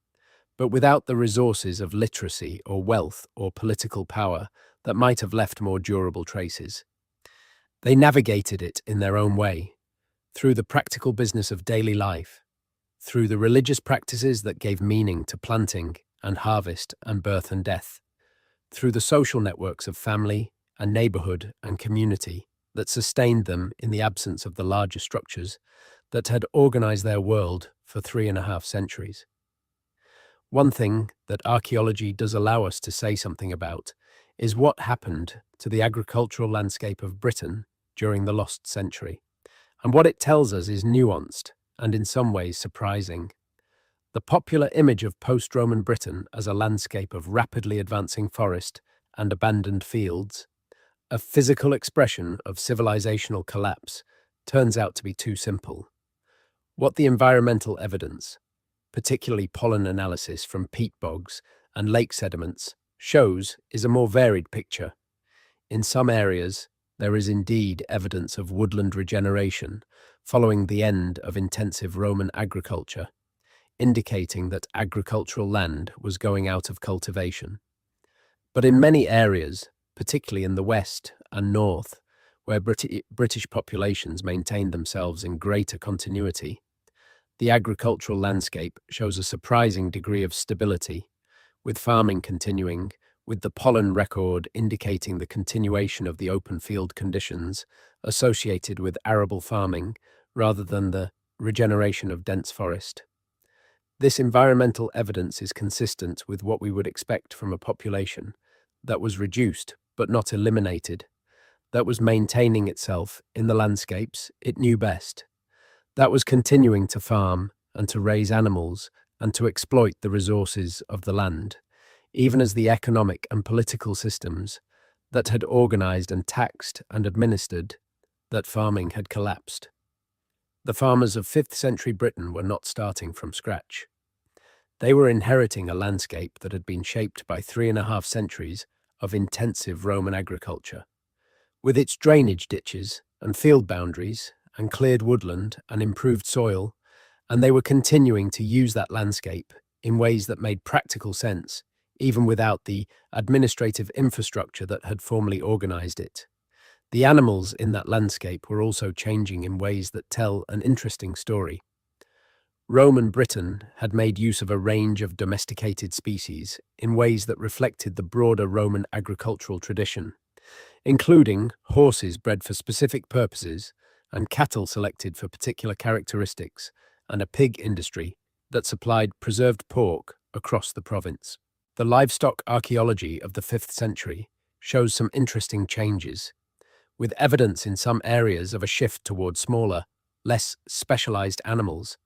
but without the resources of literacy or wealth or political power that might have left more durable traces. They navigated it in their own way, through the practical business of daily life, through the religious practices that gave meaning to planting and harvest and birth and death, through the social networks of family and neighborhood and community that sustained them in the absence of the larger structures that had organized their world for 3.5 centuries. One thing that archaeology does allow us to say something about is what happened to the agricultural landscape of Britain during the lost century. And what it tells us is nuanced and in some ways surprising. The popular image of post-Roman Britain as a landscape of rapidly advancing forest and abandoned fields, a physical expression of civilizational collapse, turns out to be too simple. What the environmental evidence, particularly pollen analysis from peat bogs and lake sediments, shows is a more varied picture. In some areas, there is indeed evidence of woodland regeneration following the end of intensive Roman agriculture, indicating that agricultural land was going out of cultivation. But in many areas, particularly in the west and north, where British populations maintained themselves in greater continuity, the agricultural landscape shows a surprising degree of stability, with farming continuing, with the pollen record indicating the continuation of the open field conditions associated with arable farming rather than the regeneration of dense forest. This environmental evidence is consistent with what we would expect from a population that was reduced but not eliminated, that was maintaining itself in the landscapes it knew best, that was continuing to farm and to raise animals and to exploit the resources of the land, even as the economic and political systems that had organized and taxed and administered that farming had collapsed. The farmers of 5th century Britain were not starting from scratch. They were inheriting a landscape that had been shaped by 3.5 centuries of intensive Roman agriculture, with its drainage ditches and field boundaries and cleared woodland and improved soil, and they were continuing to use that landscape in ways that made practical sense, even without the administrative infrastructure that had formerly organized it. The animals in that landscape were also changing in ways that tell an interesting story. Roman Britain had made use of a range of domesticated species in ways that reflected the broader Roman agricultural tradition, including horses bred for specific purposes and cattle selected for particular characteristics, and a pig industry that supplied preserved pork across the province. The livestock archaeology of the 5th century shows some interesting changes, with evidence in some areas of a shift toward smaller, less specialized animals,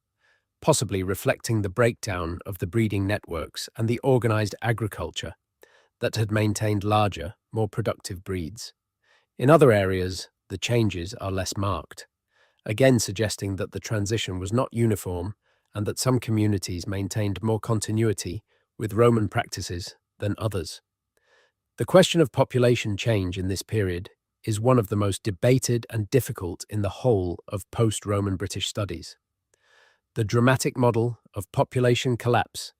possibly reflecting the breakdown of the breeding networks and the organized agriculture that had maintained larger, more productive breeds. In other areas, the changes are less marked, again suggesting that the transition was not uniform and that some communities maintained more continuity with Roman practices than others. The question of population change in this period is one of the most debated and difficult in the whole of post-Roman British studies. the dramatic model of population collapse,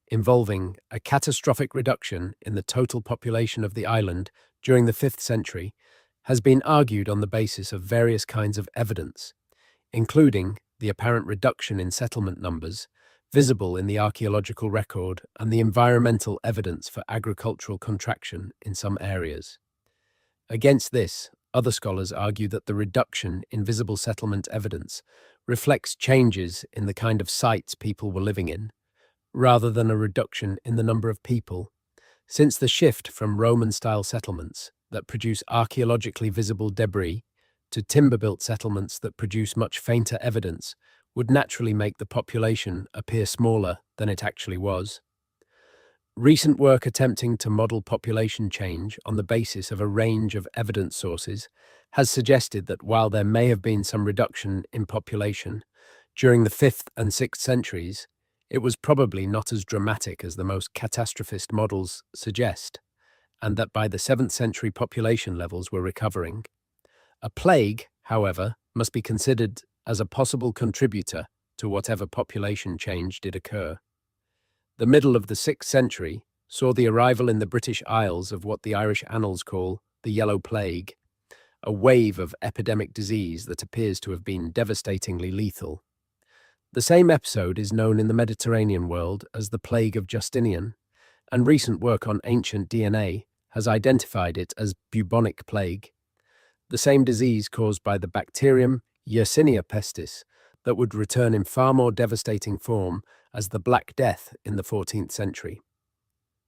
involving a catastrophic reduction in the total population of the island during the 5th century, has been argued on the basis of various kinds of evidence, including the apparent reduction in settlement numbers visible in the archaeological record and the environmental evidence for agricultural contraction in some areas. Against this, other scholars argue that the reduction in visible settlement evidence reflects changes in the kind of sites people were living in, rather than a reduction in the number of people, since the shift from Roman-style settlements that produce archaeologically visible debris to timber-built settlements that produce much fainter evidence would naturally make the population appear smaller than it actually was. Recent work attempting to model population change on the basis of a range of evidence sources has suggested that while there may have been some reduction in population during the 5th and 6th centuries, it was probably not as dramatic as the most catastrophist models suggest, and that by the 7th century population levels were recovering. A plague, however, must be considered as a possible contributor to whatever population change did occur. The middle of the 6th century saw the arrival in the British Isles of what the Irish annals call the Yellow Plague, a wave of epidemic disease that appears to have been devastatingly lethal. The same episode is known in the Mediterranean world as the Plague of Justinian, and recent work on ancient DNA has identified it as bubonic plague, the same disease caused by the bacterium Yersinia pestis that would return in far more devastating form as the Black Death in the 14th century.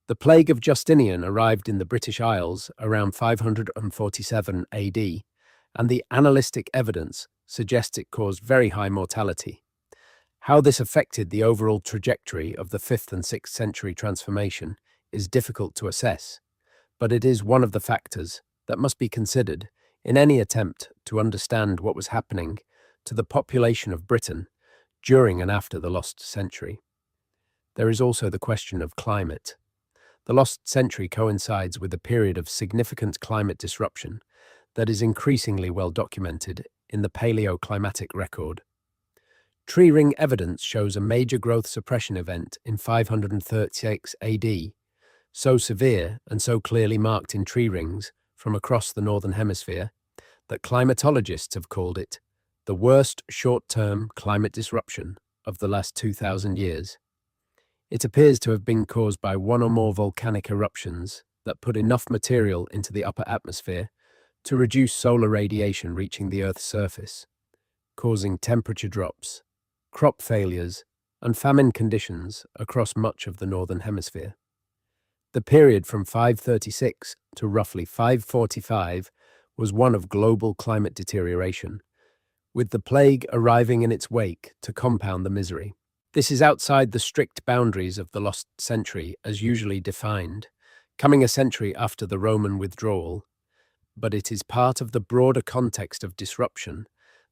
The Plague of Justinian arrived in the British Isles around 547 AD, and the annalistic evidence suggests it caused very high mortality. How this affected the overall trajectory of the 5th and 6th century transformation is difficult to assess, but it is one of the factors that must be considered in any attempt to understand what was happening to the population of Britain during and after the lost century. There is also the question of climate. The lost century coincides with a period of significant climate disruption that is increasingly well documented in the paleoclimatic record. Tree ring evidence shows a major growth suppression event in 536 AD, so severe and so clearly marked in tree rings from across the Northern Hemisphere that climatologists have called it the worst short-term climate disruption of the last 2,000 years. It appears to have been caused by one or more volcanic eruptions that put enough material into the upper atmosphere to reduce solar radiation reaching the Earth's surface, causing temperature drops, crop failures, and famine conditions across much of the Northern Hemisphere. The period from 536 to roughly 545 was one of global climate deterioration, with the plague arriving in its wake to compound the misery. This is outside the strict boundaries of the lost century as usually defined, coming a century after the Roman withdrawal, but it is part of the broader context of disruption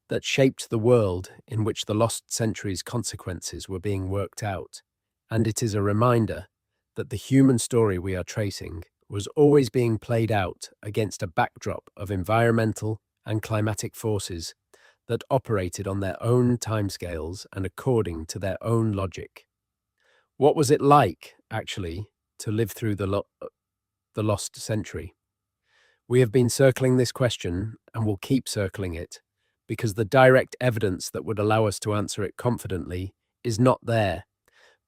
that shaped the world in which the lost century's consequences were being worked out, and it is a reminder that the human story we are tracing was always being played out against a backdrop of environmental and climatic forces that operated on their own timescales and according to their own logic. What was it like, actually, to live through the lost century? We have been circling this question and will keep circling it, because the direct evidence that would allow us to answer it confidently is not there,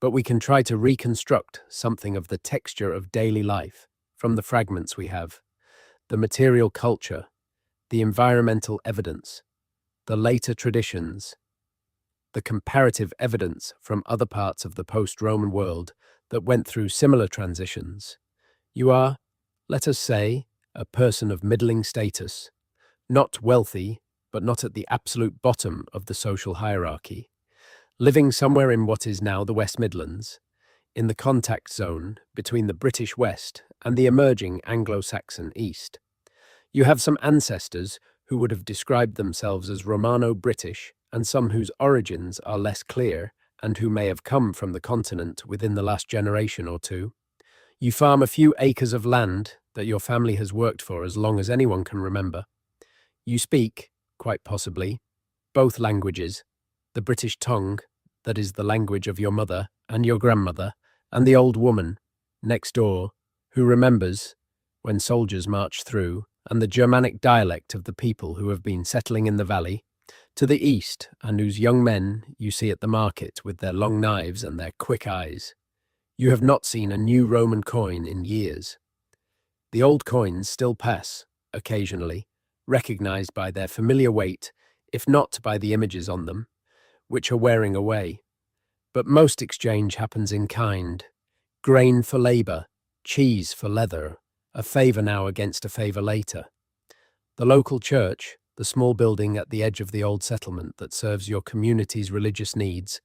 but we can try to reconstruct something of the texture of daily life from the fragments we have, the material culture, the environmental evidence, the later traditions, the comparative evidence from other parts of the post-Roman world that went through similar transitions. You are, let us say, a person of middling status, not wealthy, but not at the absolute bottom of the social hierarchy, living somewhere in what is now the West Midlands, in the contact zone between the British West and the emerging Anglo-Saxon East. You have some ancestors who would have described themselves as Romano-British, and some whose origins are less clear and who may have come from the continent within the last generation or two. You farm a few acres of land that your family has worked for as long as anyone can remember. You speak, quite possibly, both languages, the British tongue that is the language of your mother and your grandmother and the old woman next door who remembers when soldiers marched through, and the Germanic dialect of the people who have been settling in the valley to the east, and whose young men you see at the market with their long knives and their quick eyes. You have not seen a new Roman coin in years. The old coins still pass, occasionally, recognized by their familiar weight, if not by the images on them, which are wearing away. But most exchange happens in kind. Grain for labor, cheese for leather, a favor now against a favor later. The local church, the small building at the edge of the old settlement that serves your community's religious needs,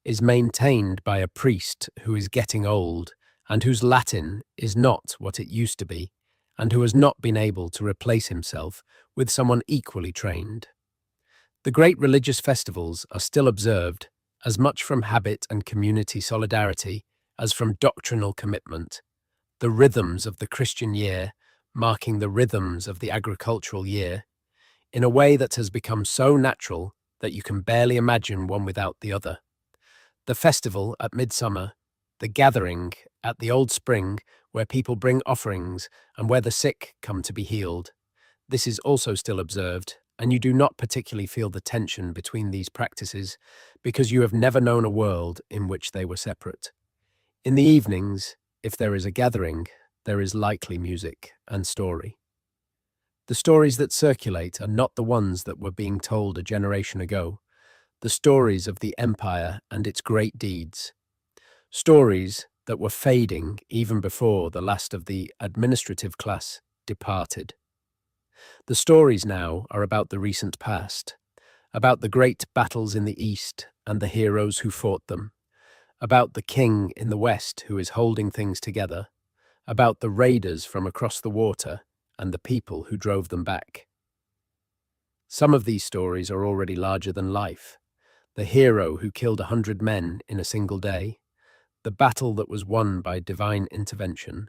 is maintained by a priest who is getting old and whose Latin is not what it used to be, and who has not been able to replace himself with someone equally trained. The great religious festivals are still observed, as much from habit and community solidarity as from doctrinal commitment. The rhythms of the Christian year marking the rhythms of the agricultural year, in a way that has become so natural that you can barely imagine one without the other. The festival at midsummer, the gathering at the old spring where people bring offerings and where the sick come to be healed. This is also still observed, and you do not particularly feel the tension between these practices because you have never known a world in which they were separate. In the evenings, if there is a gathering, there is likely music and story. The stories that circulate are not the ones that were being told a generation ago, the stories of the empire and its great deeds, stories that were fading even before the last of the administrative class departed. The stories now are about the recent past, about the great battles in the East and the heroes who fought them, about the king in the West who is holding things together, about the raiders from across the water and the people who drove them back. Some of these stories are already larger than life. The hero who killed 100 men in a single day, the battle that was won by divine intervention,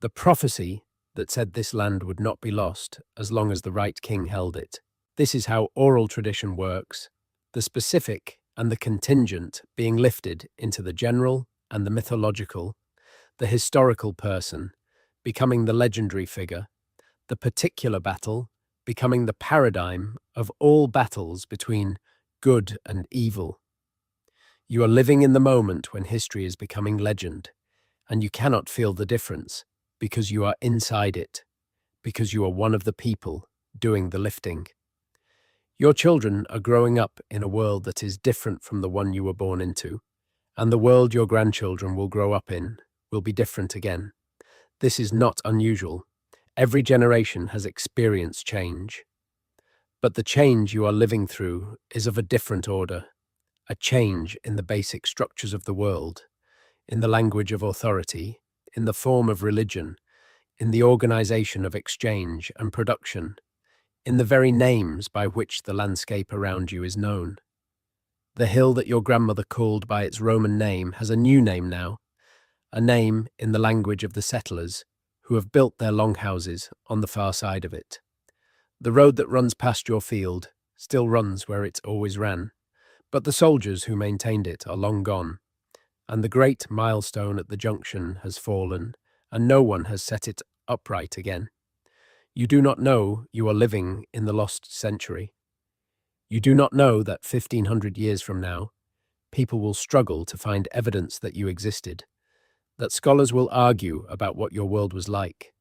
the prophecy that said this land would not be lost as long as the right king held it. This is how oral tradition works, the specific and the contingent being lifted into the general and the mythological, the historical person becoming the legendary figure, the particular battle becoming the paradigm of all battles between good and evil. You are living in the moment when history is becoming legend, and you cannot feel the difference because you are inside it, because you are one of the people doing the lifting. Your children are growing up in a world that is different from the one you were born into, and the world your grandchildren will grow up in will be different again. This is not unusual. Every generation has experienced change. But the change you are living through is of a different order, a change in the basic structures of the world, in the language of authority, in the form of religion, in the organization of exchange and production, in the very names by which the landscape around you is known. The hill that your grandmother called by its Roman name has a new name now, a name in the language of the settlers who have built their longhouses on the far side of it. The road that runs past your field still runs where it always ran, but the soldiers who maintained it are long gone, and the great milestone at the junction has fallen, and no one has set it upright again. You do not know you are living in the lost century. You do not know that 1500 years from now, people will struggle to find evidence that you existed, that scholars will argue about what your world was like,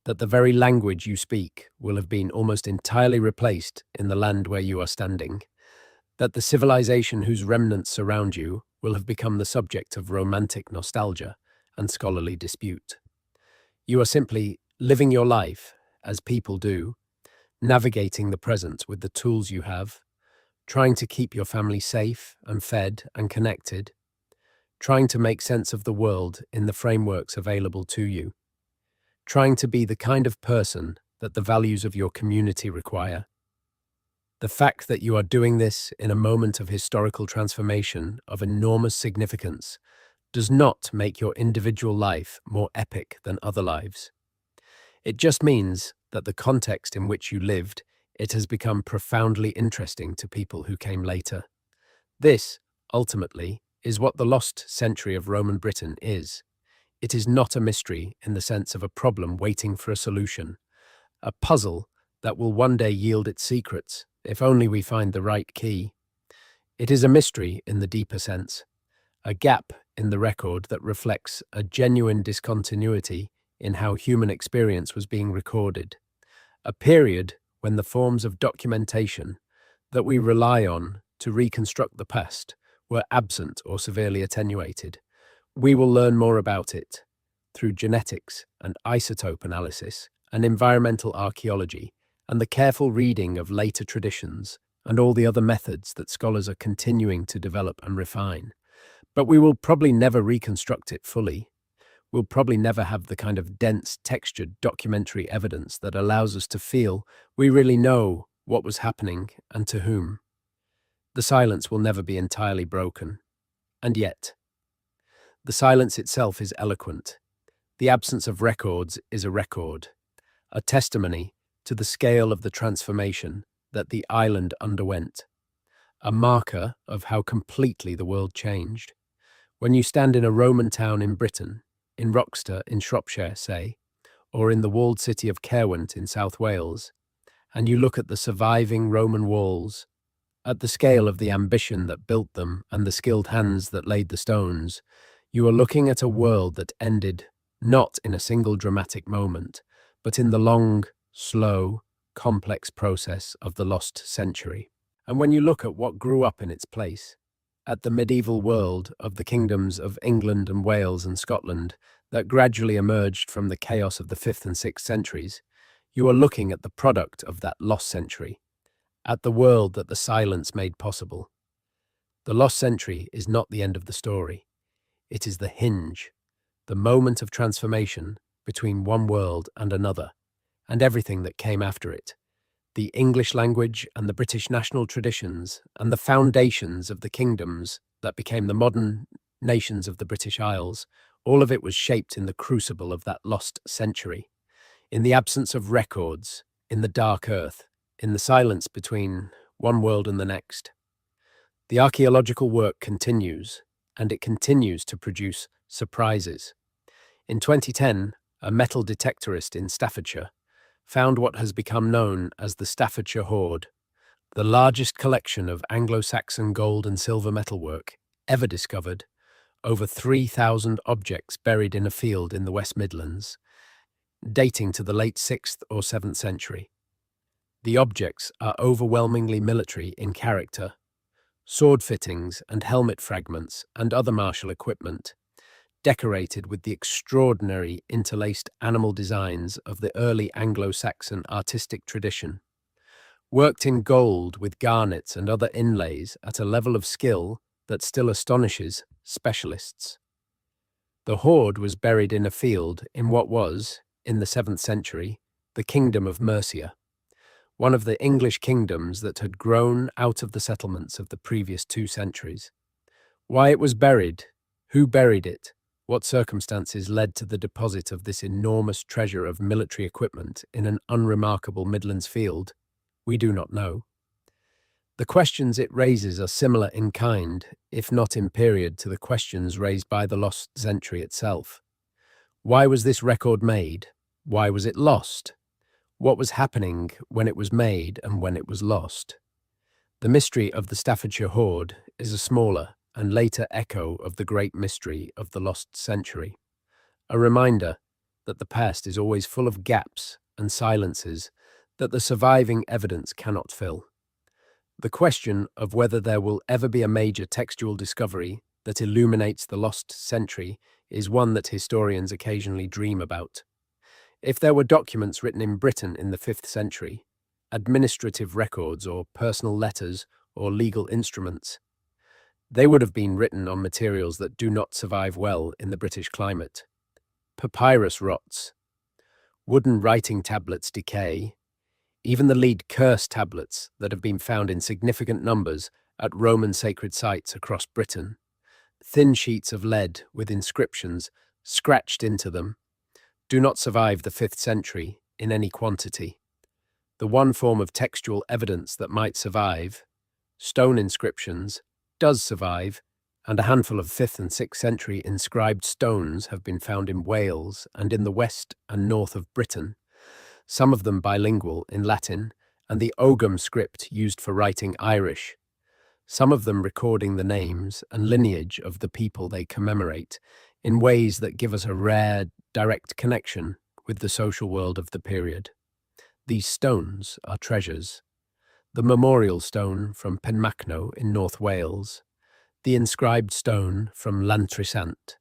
that the very language you speak will have been almost entirely replaced in the land where you are standing, that the civilization whose remnants surround you will have become the subject of romantic nostalgia and scholarly dispute. You are simply living your life as people do, navigating the present with the tools you have, trying to keep your family safe and fed and connected, trying to make sense of the world in the frameworks available to you, trying to be the kind of person that the values of your community require. The fact that you are doing this in a moment of historical transformation of enormous significance does not make your individual life more epic than other lives. It just means that the context in which you lived, it has become profoundly interesting to people who came later. This, ultimately, is what the lost century of Roman Britain is. It is not a mystery in the sense of a problem waiting for a solution, a puzzle that will one day yield its secrets, if only we find the right key. It is a mystery in the deeper sense, a gap in the record that reflects a genuine discontinuity in how human experience was being recorded, a period when the forms of documentation that we rely on to reconstruct the past were absent or severely attenuated. We will learn more about it through genetics and isotope analysis and environmental archaeology and the careful reading of later traditions and all the other methods that scholars are continuing to develop and refine. But we will probably never reconstruct it fully. We'll probably never have the kind of dense, textured documentary evidence that allows us to feel we really know what was happening and to whom. The silence will never be entirely broken. And yet, the silence itself is eloquent. The absence of records is a record, a testimony to the scale of the transformation that the island underwent, a marker of how completely the world changed. When you stand in a Roman town in Britain, in Roxton in Shropshire, say, or in the walled city of Caerwent in South Wales, and you look at the surviving Roman walls, at the scale of the ambition that built them and the skilled hands that laid the stones, you are looking at a world that ended not in a single dramatic moment, but in the long, slow, complex process of the lost century. And when you look at what grew up in its place, at the medieval world of the kingdoms of England and Wales and Scotland that gradually emerged from the chaos of the 5th and 6th centuries, you are looking at the product of that lost century, at the world that the silence made possible. The lost century is not the end of the story. It is the hinge, the moment of transformation between one world and another, and everything that came after it. The English language and the British national traditions and the foundations of the kingdoms that became the modern nations of the British Isles, all of it was shaped in the crucible of that lost century, in the absence of records, in the dark earth, in the silence between one world and the next. The archaeological work continues, and it continues to produce surprises. In 2010, a metal detectorist in Staffordshire found what has become known as the Staffordshire Hoard, the largest collection of Anglo-Saxon gold and silver metalwork ever discovered, over 3,000 objects buried in a field in the West Midlands, dating to the late 6th or 7th century. The objects are overwhelmingly military in character: sword fittings and helmet fragments and other martial equipment, decorated with the extraordinary interlaced animal designs of the early Anglo-Saxon artistic tradition, worked in gold with garnets and other inlays at a level of skill that still astonishes specialists. The hoard was buried in a field in what was, in the 7th century, the Kingdom of Mercia, one of the English kingdoms that had grown out of the settlements of the previous 2 centuries. Why it was buried, who buried it, what circumstances led to the deposit of this enormous treasure of military equipment in an unremarkable Midlands field, we do not know. The questions it raises are similar in kind, if not in period, to the questions raised by the lost century itself. Why was this record made? Why was it lost? What was happening when it was made and when it was lost? The mystery of the Staffordshire Hoard is a smaller and later echo of the great mystery of the lost century, a reminder that the past is always full of gaps and silences that the surviving evidence cannot fill. The question of whether there will ever be a major textual discovery that illuminates the lost century is one that historians occasionally dream about. If there were documents written in Britain in the 5th century, administrative records or personal letters or legal instruments, they would have been written on materials that do not survive well in the British climate. Papyrus rots, wooden writing tablets decay, even the lead curse tablets that have been found in significant numbers at Roman sacred sites across Britain, thin sheets of lead with inscriptions scratched into them, do not survive the 5th century in any quantity. The one form of textual evidence that might survive, stone inscriptions, does survive, and a handful of 5th and 6th century inscribed stones have been found in Wales and in the west and north of Britain, some of them bilingual in Latin and the Ogham script used for writing Irish, some of them recording the names and lineage of the people they commemorate in ways that give us a rare, direct connection with the social world of the period. These stones are treasures. The memorial stone from Penmachno in North Wales, the inscribed stone from Llantrisant,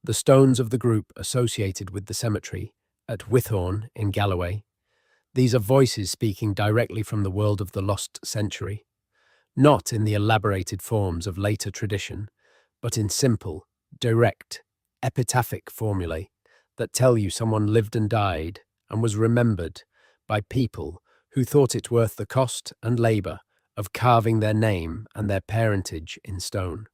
the stones of the group associated with the cemetery at Wythorn in Galloway. These are voices speaking directly from the world of the lost century, not in the elaborated forms of later tradition, but in simple, direct, epitaphic formulae that tell you someone lived and died and was remembered by people who thought it worth the cost and labour of carving their name and their parentage in stone.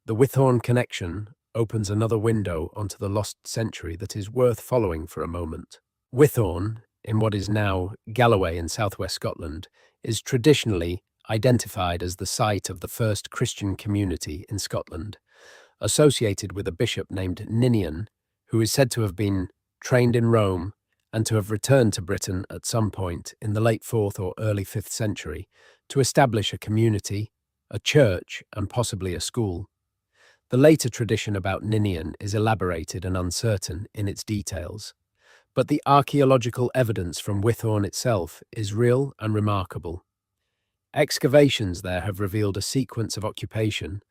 The Wythorn connection opens another window onto the lost century that is worth following for a moment. Wythorn, in what is now Galloway in southwest Scotland, is traditionally identified as the site of the first Christian community in Scotland, associated with a bishop named Ninian, who is said to have been trained in Rome and to have returned to Britain at some point in the late 4th or early 5th century to establish a community, a church, and possibly a school. The later tradition about Ninian is elaborated and uncertain in its details, but the archaeological evidence from Wythorn itself is real and remarkable. Excavations there have revealed a sequence of occupation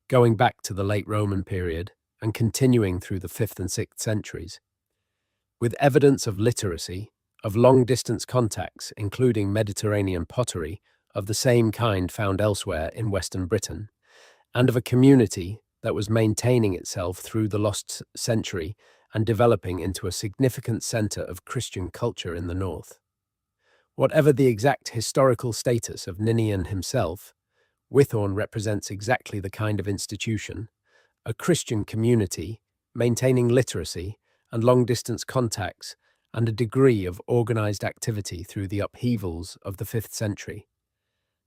going back to the late Roman period and continuing through the 5th and 6th centuries, with evidence of literacy, of long-distance contacts, including Mediterranean pottery of the same kind found elsewhere in Western Britain, and of a community that was maintaining itself through the lost century and developing into a significant centre of Christian culture in the north. Whatever the exact historical status of Ninian himself, Wythorn represents exactly the kind of institution, a Christian community maintaining literacy and long-distance contacts and a degree of organised activity through the upheavals of the 5th century.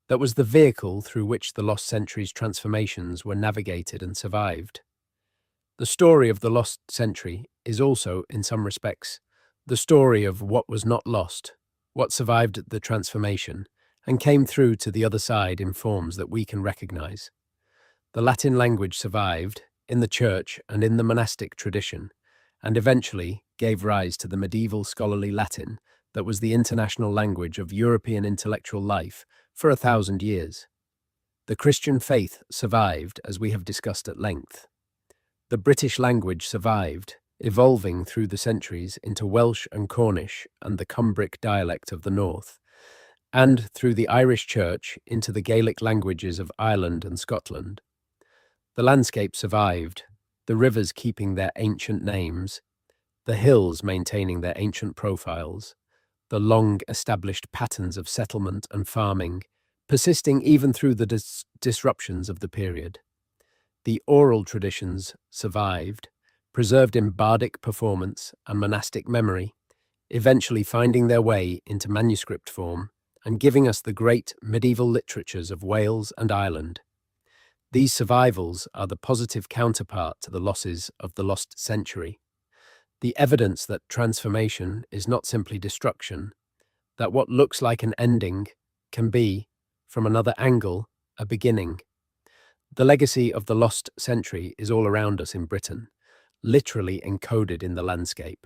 That was the vehicle through which the lost century's transformations were navigated and survived. The story of the lost century is also, in some respects, the story of what was not lost, what survived the transformation, and came through to the other side in forms that we can recognise. The Latin language survived, in the church and in the monastic tradition, and eventually gave rise to the medieval scholarly Latin that was the international language of European intellectual life for 1,000 years. The Christian faith survived, as we have discussed at length. The British language survived, evolving through the centuries into Welsh and Cornish and the Cumbric dialect of the north, and through the Irish Church into the Gaelic languages of Ireland and Scotland. The landscape survived, the rivers keeping their ancient names, the hills maintaining their ancient profiles, the long-established patterns of settlement and farming, persisting even through the disruptions of the period. The oral traditions survived, preserved in bardic performance and monastic memory, eventually finding their way into manuscript form and giving us the great medieval literatures of Wales and Ireland. These survivals are the positive counterpart to the losses of the lost century, the evidence that transformation is not simply destruction, that what looks like an ending can be, from another angle, a beginning. The legacy of the lost century is all around us in Britain, literally encoded in the landscape.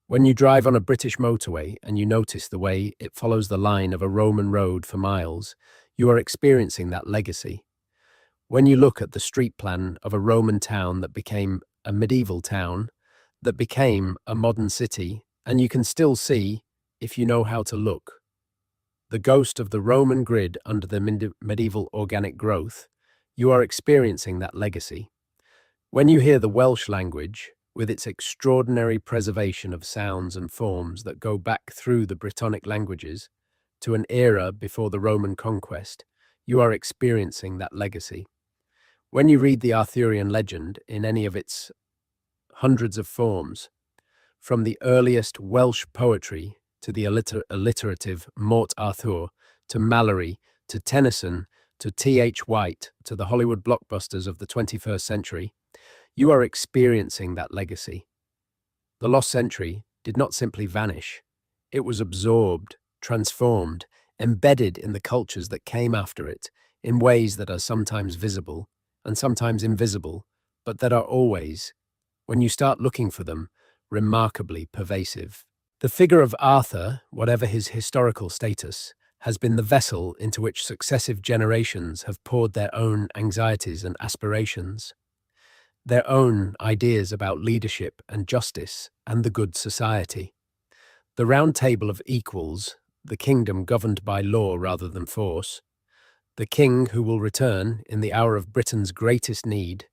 When you drive on a British motorway and you notice the way it follows the line of a Roman road for miles, you are experiencing that legacy. When you look at the street plan of a Roman town that became a medieval town, that became a modern city, and you can still see, if you know how to look, the ghost of the Roman grid under the medieval organic growth, you are experiencing that legacy. When you hear the Welsh language, with its extraordinary preservation of sounds and forms that go back through the Brittonic languages to an era before the Roman conquest, you are experiencing that legacy. When you read the Arthurian legend in any of its hundreds of forms, from the earliest Welsh poetry to the alliterative Mort Arthur, to Malory, to Tennyson, to T.H. White, to the Hollywood blockbusters of the 21st century, you are experiencing that legacy. The lost century did not simply vanish. It was absorbed, transformed, embedded in the cultures that came after it in ways that are sometimes visible and sometimes invisible, but that are always, when you start looking for them, remarkably pervasive. The figure of Arthur, whatever his historical status, has been the vessel into which successive generations have poured their own anxieties and aspirations, their own ideas about leadership and justice and the good society. The round table of equals, the kingdom governed by law rather than force, the king who will return in the hour of Britain's greatest need,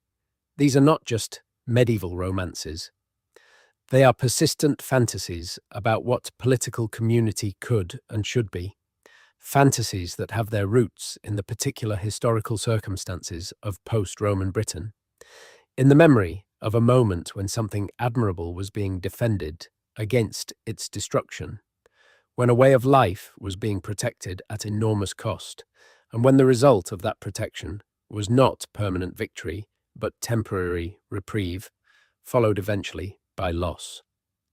these are not just medieval romances. They are persistent fantasies about what political community could and should be, fantasies that have their roots in the particular historical circumstances of post-Roman Britain, in the memory of a moment when something admirable was being defended against its destruction, when a way of life was being protected at enormous cost, and when the result of that protection was not permanent victory, but temporary reprieve, followed eventually by loss.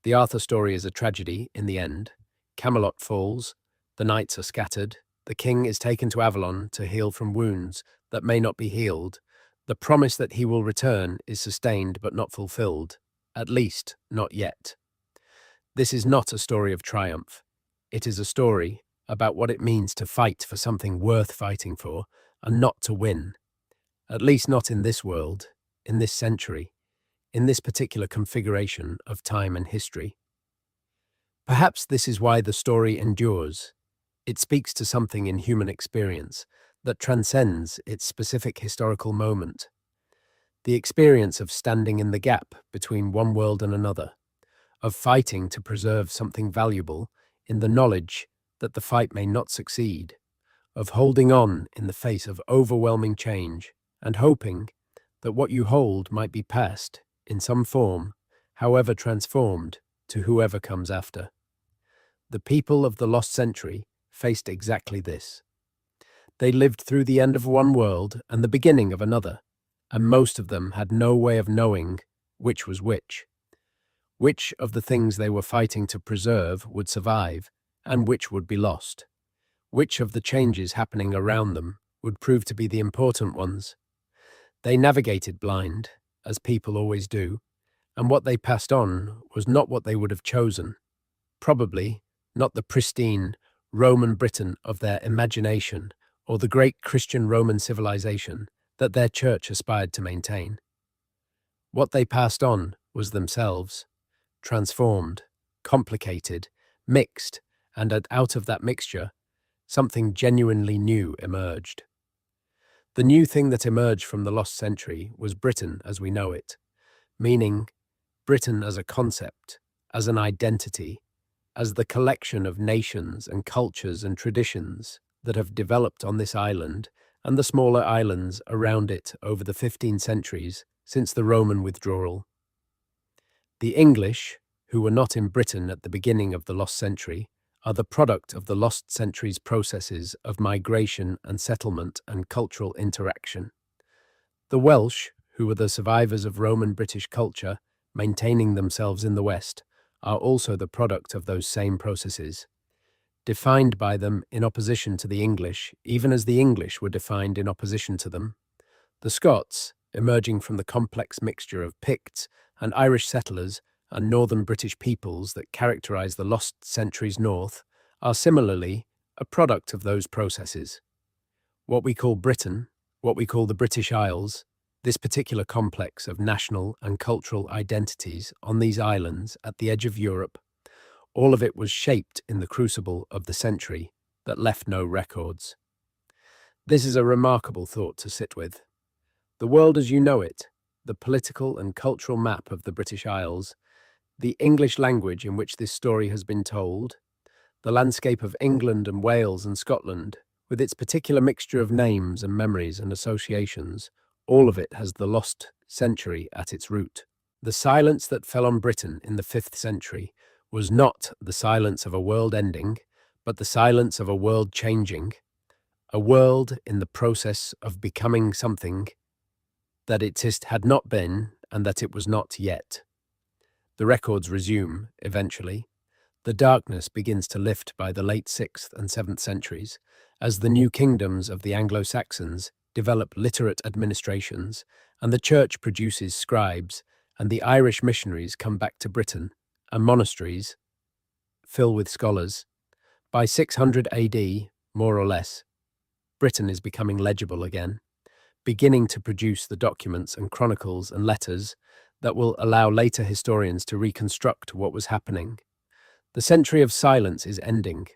The Arthur story is a tragedy in the end. Camelot falls, the knights are scattered, the king is taken to Avalon to heal from wounds that may not be healed. The promise that he will return is sustained but not fulfilled, at least not yet. This is not a story of triumph. It is a story about what it means to fight for something worth fighting for and not to win. At least not in this world, in this century, in this particular configuration of time and history. Perhaps this is why the story endures. It speaks to something in human experience that transcends its specific historical moment. The experience of standing in the gap between one world and another, of fighting to preserve something valuable in the knowledge that the fight may not succeed, of holding on in the face of overwhelming change and hoping that what you hold might be passed in some form, however transformed, to whoever comes after. The people of the lost century faced exactly this. They lived through the end of one world and the beginning of another, and most of them had no way of knowing which was which of the things they were fighting to preserve would survive, and which would be lost, which of the changes happening around them would prove to be the important ones. They navigated blind, as people always do, and what they passed on was not what they would have chosen, probably not the pristine Roman Britain of their imagination or the great Christian Roman civilization that their church aspired to maintain. What they passed on was themselves, transformed, complicated, mixed, and out of that mixture, something genuinely new emerged. The new thing that emerged from the lost century was Britain as we know it, meaning Britain as a concept, as an identity, as the collection of nations and cultures and traditions that have developed on this island and the smaller islands around it over the 15 centuries since the Roman withdrawal. The English, who were not in Britain at the beginning of the lost century, are the product of the lost century's processes of migration and settlement and cultural interaction. The Welsh, who were the survivors of Roman British culture, maintaining themselves in the West, are also the product of those same processes, defined by them in opposition to the English, even as the English were defined in opposition to them. The Scots, emerging from the complex mixture of Picts and Irish settlers and northern British peoples that characterize the lost centuries north, are similarly a product of those processes. What we call Britain, what we call the British Isles, this particular complex of national and cultural identities on these islands at the edge of Europe, all of it was shaped in the crucible of the century that left no records. This is a remarkable thought to sit with. The world as you know it, the political and cultural map of the British Isles, the English language in which this story has been told, the landscape of England and Wales and Scotland, with its particular mixture of names and memories and associations, all of it has the lost century at its root. The silence that fell on Britain in the 5th century was not the silence of a world ending, but the silence of a world changing, a world in the process of becoming something that it had not been and that it was not yet. The records resume, eventually. The darkness begins to lift by the late 6th and 7th centuries as the new kingdoms of the Anglo-Saxons develop literate administrations and the church produces scribes and the Irish missionaries come back to Britain and monasteries fill with scholars. By 600 AD, more or less, Britain is becoming legible again, beginning to produce the documents and chronicles and letters that will allow later historians to reconstruct what was happening. The century of silence is ending,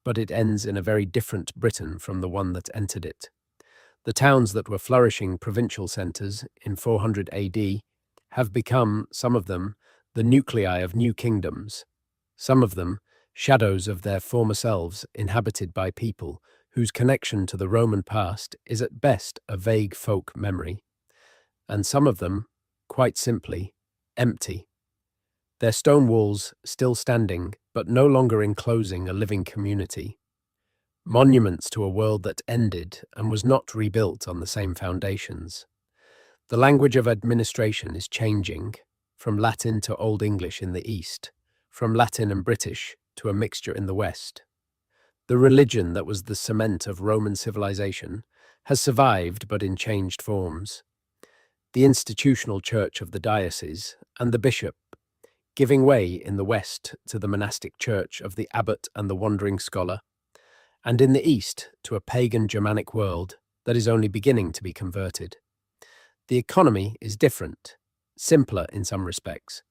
but it ends in a very different Britain from the one that entered it. The towns that were flourishing provincial centres in 400 AD have become, some of them, the nuclei of new kingdoms, some of them shadows of their former selves inhabited by people whose connection to the Roman past is at best a vague folk memory, and some of them, quite simply, empty. Their stone walls still standing, but no longer enclosing a living community. Monuments to a world that ended and was not rebuilt on the same foundations. The language of administration is changing, from Latin to Old English in the East, from Latin and British to a mixture in the West. The religion that was the cement of Roman civilization has survived but in changed forms. The institutional church of the diocese and the bishop giving way in the West to the monastic church of the abbot and the wandering scholar, and in the East to a pagan Germanic world that is only beginning to be converted. The economy is different, simpler in some respects,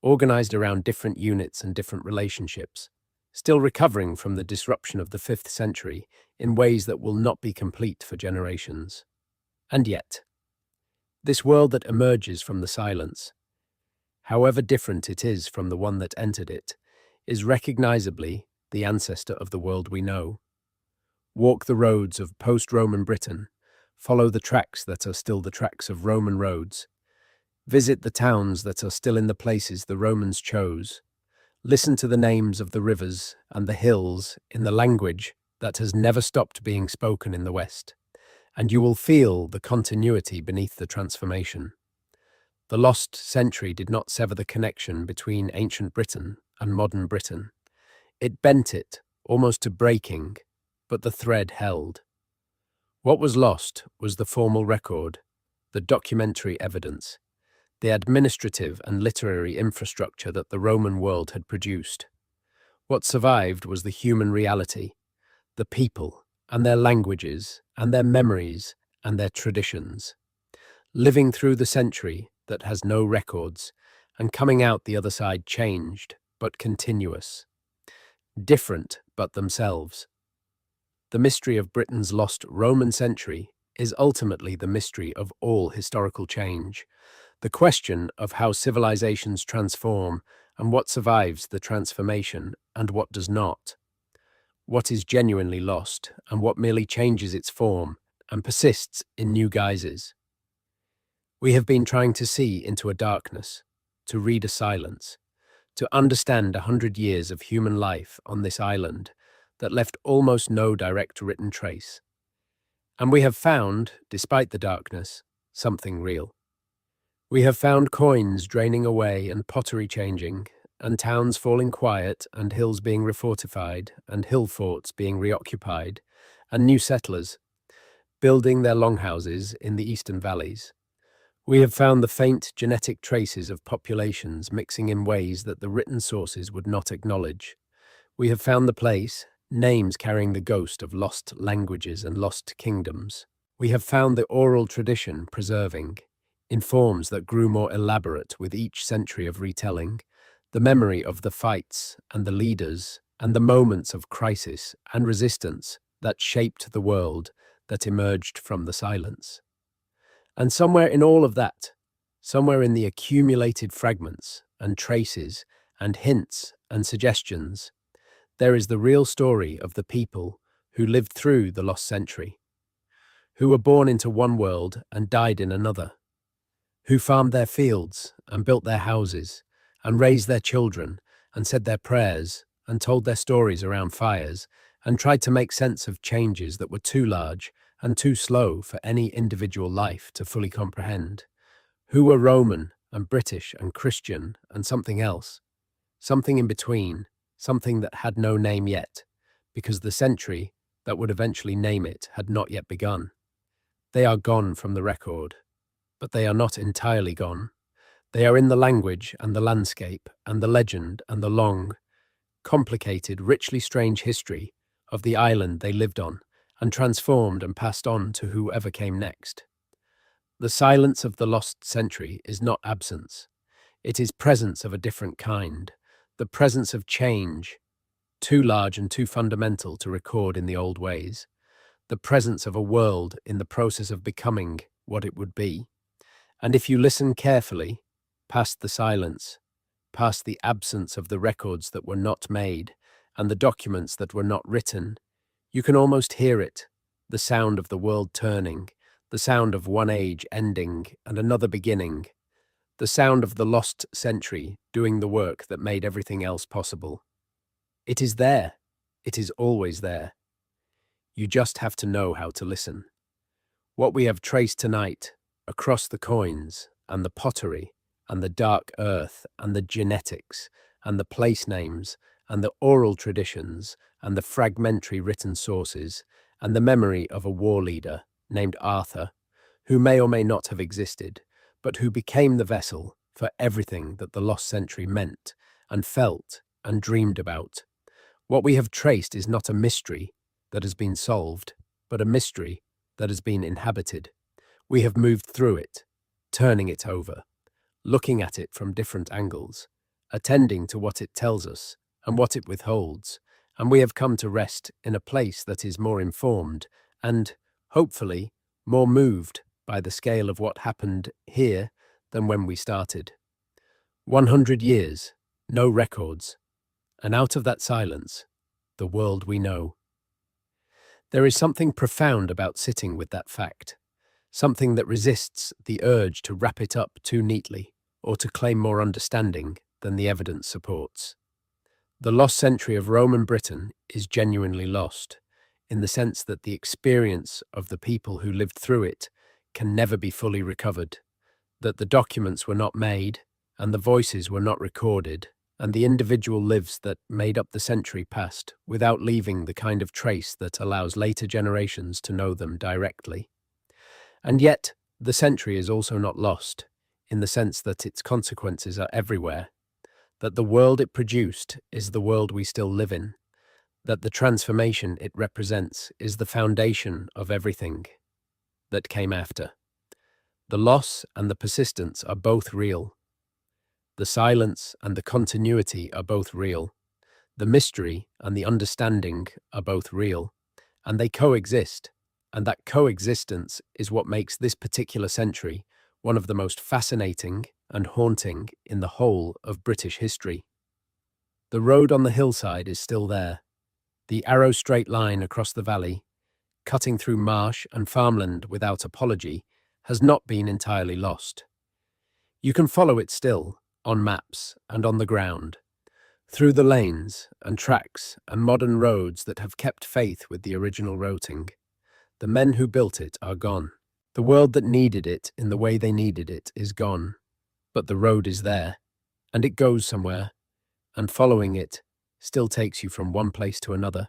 organized around different units and different relationships, still recovering from the disruption of the 5th century in ways that will not be complete for generations. And yet, this world that emerges from the silence, however different it is from the one that entered it, is recognizably the ancestor of the world we know. Walk the roads of post-Roman Britain, follow the tracks that are still the tracks of Roman roads, visit the towns that are still in the places the Romans chose, listen to the names of the rivers and the hills in the language that has never stopped being spoken in the West, and you will feel the continuity beneath the transformation. The lost century did not sever the connection between ancient Britain and modern Britain. It bent it, almost to breaking, but the thread held. What was lost was the formal record, the documentary evidence, the administrative and literary infrastructure that the Roman world had produced. What survived was the human reality, the people and their languages and their memories and their traditions, living through the century that has no records and coming out the other side changed but continuous, different but themselves. The mystery of Britain's lost Roman century is ultimately the mystery of all historical change, the question of how civilizations transform and what survives the transformation and what does not, what is genuinely lost and what merely changes its form and persists in new guises. We have been trying to see into a darkness, to read a silence, to understand 100 years of human life on this island that left almost no direct written trace. And we have found, despite the darkness, something real. We have found coins draining away and pottery changing, and towns falling quiet and hills being refortified and hill forts being reoccupied, and new settlers building their longhouses in the eastern valleys. We have found the faint genetic traces of populations mixing in ways that the written sources would not acknowledge. We have found the place, names carrying the ghost of lost languages and lost kingdoms. We have found the oral tradition preserving, in forms that grew more elaborate with each century of retelling, the memory of the fights and the leaders and the moments of crisis and resistance that shaped the world that emerged from the silence. And somewhere in all of that, somewhere in the accumulated fragments and traces and hints and suggestions, there is the real story of the people who lived through the lost century, who were born into one world and died in another, who farmed their fields and built their houses and raised their children and said their prayers and told their stories around fires and tried to make sense of changes that were too large and too slow for any individual life to fully comprehend. Who were Roman and British and Christian and something else, something in between, something that had no name yet, because the century that would eventually name it had not yet begun. They are gone from the record, but they are not entirely gone. They are in the language and the landscape and the legend and the long, complicated, richly strange history of the island they lived on and transformed and passed on to whoever came next. The silence of the lost century is not absence. It is presence of a different kind, the presence of change, too large and too fundamental to record in the old ways, the presence of a world in the process of becoming what it would be. And if you listen carefully, past the silence, past the absence of the records that were not made and the documents that were not written, you can almost hear it, the sound of the world turning, the sound of one age ending and another beginning, the sound of the lost century doing the work that made everything else possible. It is there. It is always there. You just have to know how to listen. What we have traced tonight, across the coins and the pottery and the dark earth and the genetics and the place names and the oral traditions and the fragmentary written sources and the memory of a war leader named Arthur, who may or may not have existed, but who became the vessel for everything that the lost century meant and felt and dreamed about. What we have traced is not a mystery that has been solved, but a mystery that has been inhabited. We have moved through it, turning it over, looking at it from different angles, attending to what it tells us and what it withholds, and we have come to rest in a place that is more informed and, hopefully, more moved by the scale of what happened here than when we started. 100 years, no records, and out of that silence, the world we know. There is something profound about sitting with that fact, something that resists the urge to wrap it up too neatly or to claim more understanding than the evidence supports. The lost century of Roman Britain is genuinely lost, in the sense that the experience of the people who lived through it can never be fully recovered, that the documents were not made, and the voices were not recorded, and the individual lives that made up the century passed without leaving the kind of trace that allows later generations to know them directly. And yet, the century is also not lost, in the sense that its consequences are everywhere, that the world it produced is the world we still live in, that the transformation it represents is the foundation of everything that came after. The loss and the persistence are both real. The silence and the continuity are both real. The mystery and the understanding are both real, and they coexist, and that coexistence is what makes this particular century one of the most fascinating and haunting in the whole of British history. The road on the hillside is still there, the arrow straight line across the valley, cutting through marsh and farmland without apology, has not been entirely lost. You can follow it still, on maps and on the ground, through the lanes and tracks and modern roads that have kept faith with the original routing. The men who built it are gone. The world that needed it in the way they needed it is gone. But the road is there, and it goes somewhere, and following it still takes you from one place to another,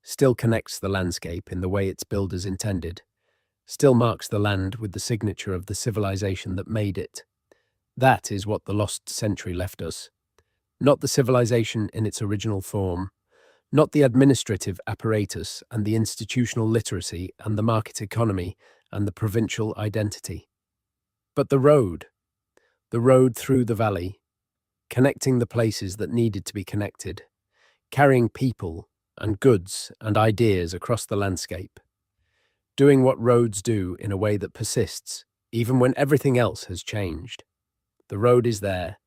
still connects the landscape in the way its builders intended, still marks the land with the signature of the civilization that made it. That is what the lost century left us. Not the civilization in its original form, not the administrative apparatus and the institutional literacy and the market economy and the provincial identity, but the road through the valley, connecting the places that needed to be connected, carrying people and goods and ideas across the landscape, doing what roads do in a way that persists, even when everything else has changed. The road is there.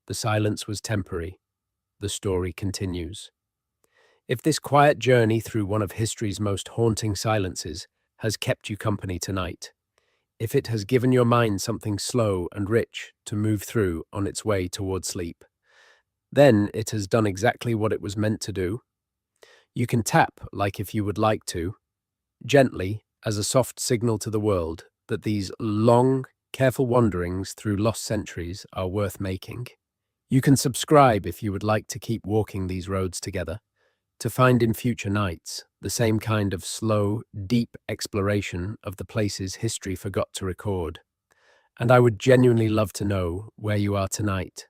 The silence was temporary. The story continues. If this quiet journey through one of history's most haunting silences has kept you company tonight, if it has given your mind something slow and rich to move through on its way toward sleep, then it has done exactly what it was meant to do. You can tap like if you would like to, gently as a soft signal to the world that these long, careful wanderings through lost centuries are worth making. You can subscribe if you would like to keep walking these roads together, to find in future nights the same kind of slow, deep exploration of the places history forgot to record. And I would genuinely love to know where you are tonight,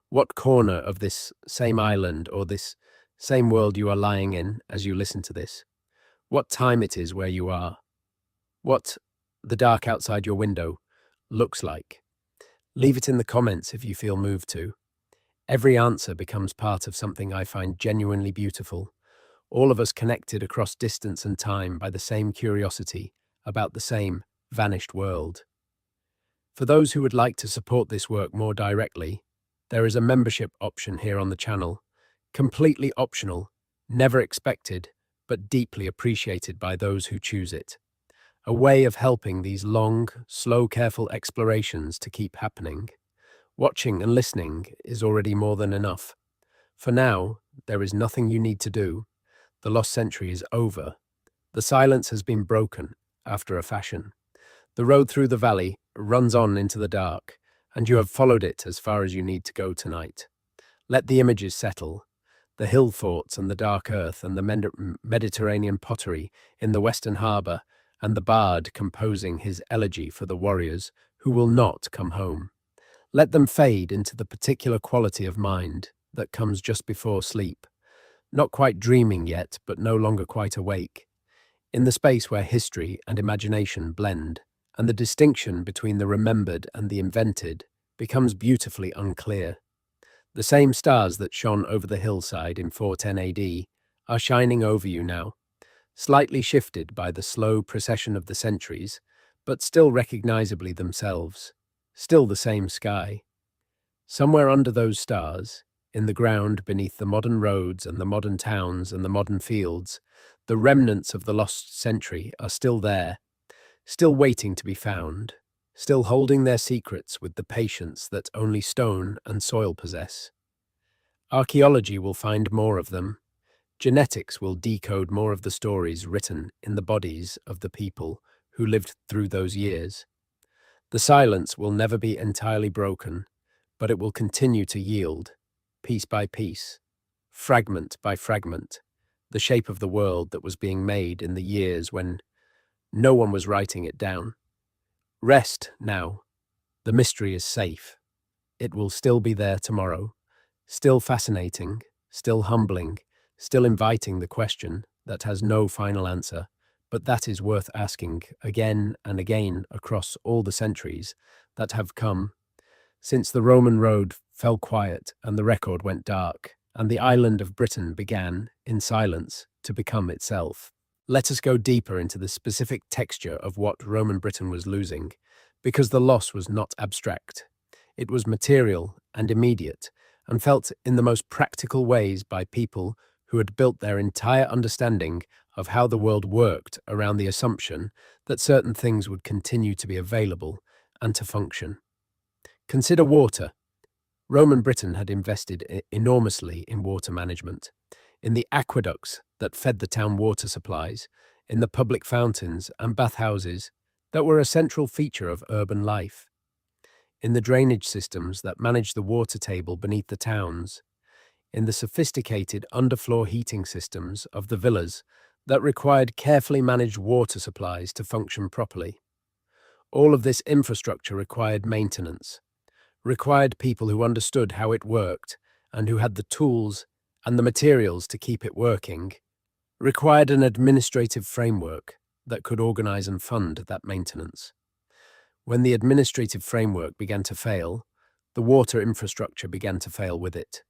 what corner of this same island or this same world you are lying in as you listen to this, what time it is where you are, what the dark outside your window looks like. Leave it in the comments if you feel moved to. Every answer becomes part of something I find genuinely beautiful, all of us connected across distance and time by the same curiosity about the same vanished world. For those who would like to support this work more directly, there is a membership option here on the channel, completely optional, never expected, but deeply appreciated by those who choose it. A way of helping these long, slow, careful explorations to keep happening. Watching and listening is already more than enough. For now, there is nothing you need to do. The lost century is over. The silence has been broken, after a fashion. The road through the valley runs on into the dark, and you have followed it as far as you need to go tonight. Let the images settle. The hill forts and the dark earth and the Mediterranean pottery in the western harbour and the bard composing his elegy for the warriors who will not come home. Let them fade into the particular quality of mind that comes just before sleep, not quite dreaming yet, but no longer quite awake, in the space where history and imagination blend, and the distinction between the remembered and the invented becomes beautifully unclear. The same stars that shone over the hillside in 410 AD are shining over you now, slightly shifted by the slow procession of the centuries, but still recognizably themselves, still the same sky. Somewhere under those stars, in the ground beneath the modern roads and the modern towns and the modern fields, the remnants of the lost century are still there, still waiting to be found, still holding their secrets with the patience that only stone and soil possess. Archaeology will find more of them. Genetics will decode more of the stories written in the bodies of the people who lived through those years. The silence will never be entirely broken, but it will continue to yield, piece by piece, fragment by fragment, the shape of the world that was being made in the years when no one was writing it down. Rest now. The mystery is safe. It will still be there tomorrow, still fascinating, still humbling, still inviting the question that has no final answer, but that is worth asking again and again across all the centuries that have come since the Roman road fell quiet and the record went dark, and the island of Britain began, in silence, to become itself. Let us go deeper into the specific texture of what Roman Britain was losing, because the loss was not abstract. It was material and immediate, and felt in the most practical ways by people who had built their entire understanding of how the world worked around the assumption that certain things would continue to be available and to function. Consider water. Roman Britain had invested enormously in water management, in the aqueducts that fed the town water supplies, in the public fountains and bathhouses that were a central feature of urban life, in the drainage systems that managed the water table beneath the towns, in the sophisticated underfloor heating systems of the villas that required carefully managed water supplies to function properly. All of this infrastructure required maintenance, required people who understood how it worked and who had the tools and the materials to keep it working, required an administrative framework that could organize and fund that maintenance. When the administrative framework began to fail, the water infrastructure began to fail with it.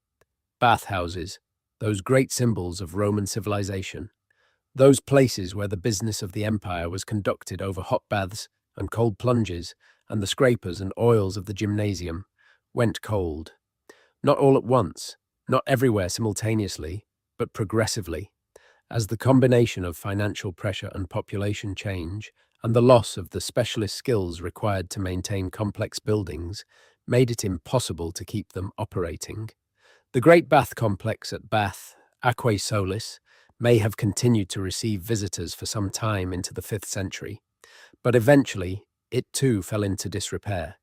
Bathhouses, those great symbols of Roman civilization, those places where the business of the empire was conducted over hot baths and cold plunges, and the scrapers and oils of the gymnasium, went cold. Not all at once, not everywhere simultaneously, but progressively, as the combination of financial pressure and population change, and the loss of the specialist skills required to maintain complex buildings, made it impossible to keep them operating. The Great Bath Complex at Bath, Aquae Solis, may have continued to receive visitors for some time into the 5th century, but eventually it too fell into disrepair.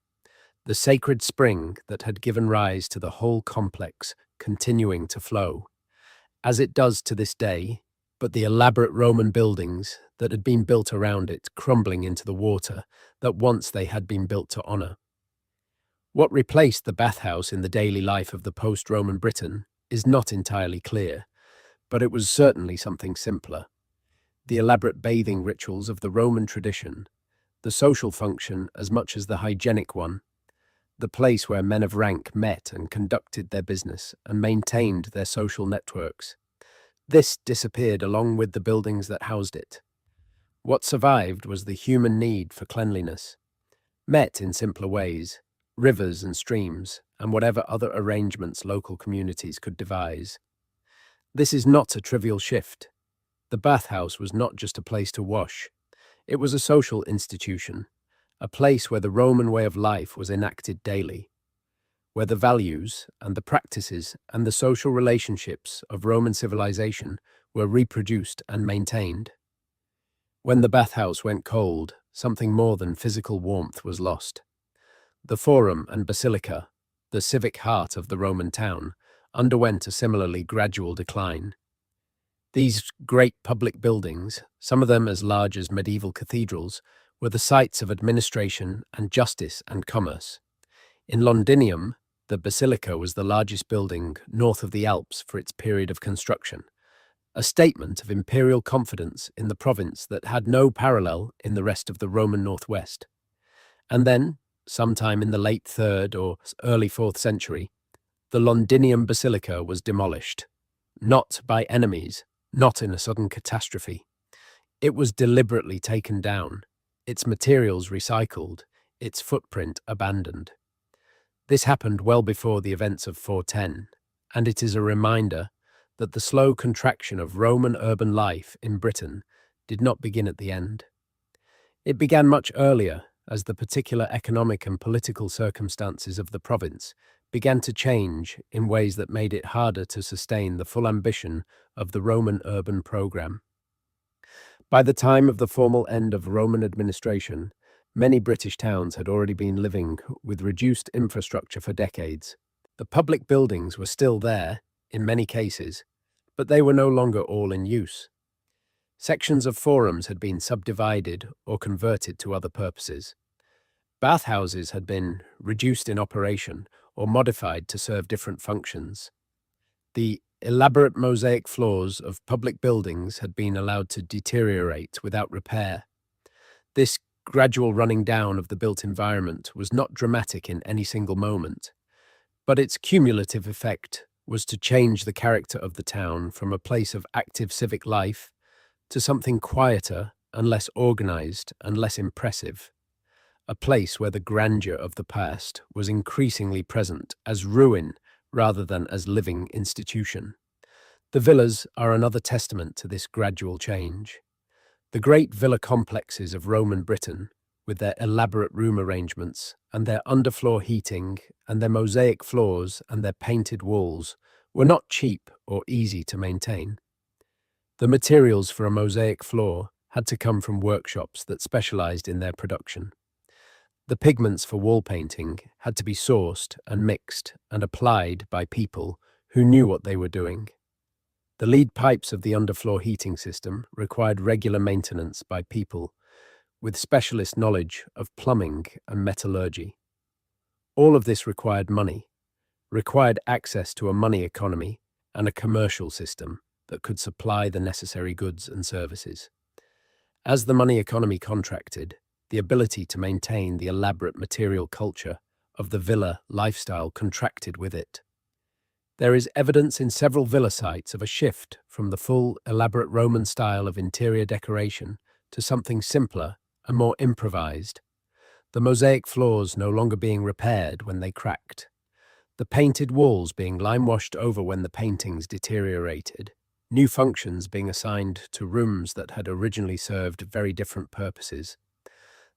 The sacred spring that had given rise to the whole complex continuing to flow, as it does to this day, but the elaborate Roman buildings that had been built around it crumbling into the water that once they had been built to honour. What replaced the bathhouse in the daily life of the post-Roman Britain is not entirely clear, but it was certainly something simpler. The elaborate bathing rituals of the Roman tradition, the social function as much as the hygienic one, the place where men of rank met and conducted their business and maintained their social networks. This disappeared along with the buildings that housed it. What survived was the human need for cleanliness, met in simpler ways, rivers and streams, and whatever other arrangements local communities could devise. This is not a trivial shift. The bathhouse was not just a place to wash. It was a social institution, a place where the Roman way of life was enacted daily, where the values and the practices and the social relationships of Roman civilization were reproduced and maintained. When the bathhouse went cold, something more than physical warmth was lost. The Forum and Basilica, the civic heart of the Roman town, underwent a similarly gradual decline. These great public buildings, some of them as large as medieval cathedrals, were the sites of administration and justice and commerce. In Londinium, the basilica was the largest building north of the Alps for its period of construction, a statement of imperial confidence in the province that had no parallel in the rest of the Roman northwest. And then, sometime in the late 3rd or early 4th century, the Londinium basilica was demolished, not by enemies, not in a sudden catastrophe. It was deliberately taken down, its materials recycled, its footprint abandoned. This happened well before the events of 410, and it is a reminder that the slow contraction of Roman urban life in Britain did not begin at the end. It began much earlier, as the particular economic and political circumstances of the province began to change in ways that made it harder to sustain the full ambition of the Roman urban program. By the time of the formal end of Roman administration, many British towns had already been living with reduced infrastructure for decades. The public buildings were still there, in many cases, but they were no longer all in use. Sections of forums had been subdivided or converted to other purposes. Bathhouses had been reduced in operation or modified to serve different functions. The elaborate mosaic floors of public buildings had been allowed to deteriorate without repair. This gradual running down of the built environment was not dramatic in any single moment, but its cumulative effect was to change the character of the town from a place of active civic life to something quieter and less organized and less impressive, a place where the grandeur of the past was increasingly present as ruin rather than as living institution. The villas are another testament to this gradual change. The great villa complexes of Roman Britain, with their elaborate room arrangements and their underfloor heating and their mosaic floors and their painted walls, were not cheap or easy to maintain. The materials for a mosaic floor had to come from workshops that specialized in their production. The pigments for wall painting had to be sourced and mixed and applied by people who knew what they were doing. The lead pipes of the underfloor heating system required regular maintenance by people with specialist knowledge of plumbing and metallurgy. All of this required money, required access to a money economy and a commercial system that could supply the necessary goods and services. As the money economy contracted, the ability to maintain the elaborate material culture of the villa lifestyle contracted with it. There is evidence in several villa sites of a shift from the full, elaborate Roman style of interior decoration to something simpler and more improvised, the mosaic floors no longer being repaired when they cracked, the painted walls being lime-washed over when the paintings deteriorated, new functions being assigned to rooms that had originally served very different purposes.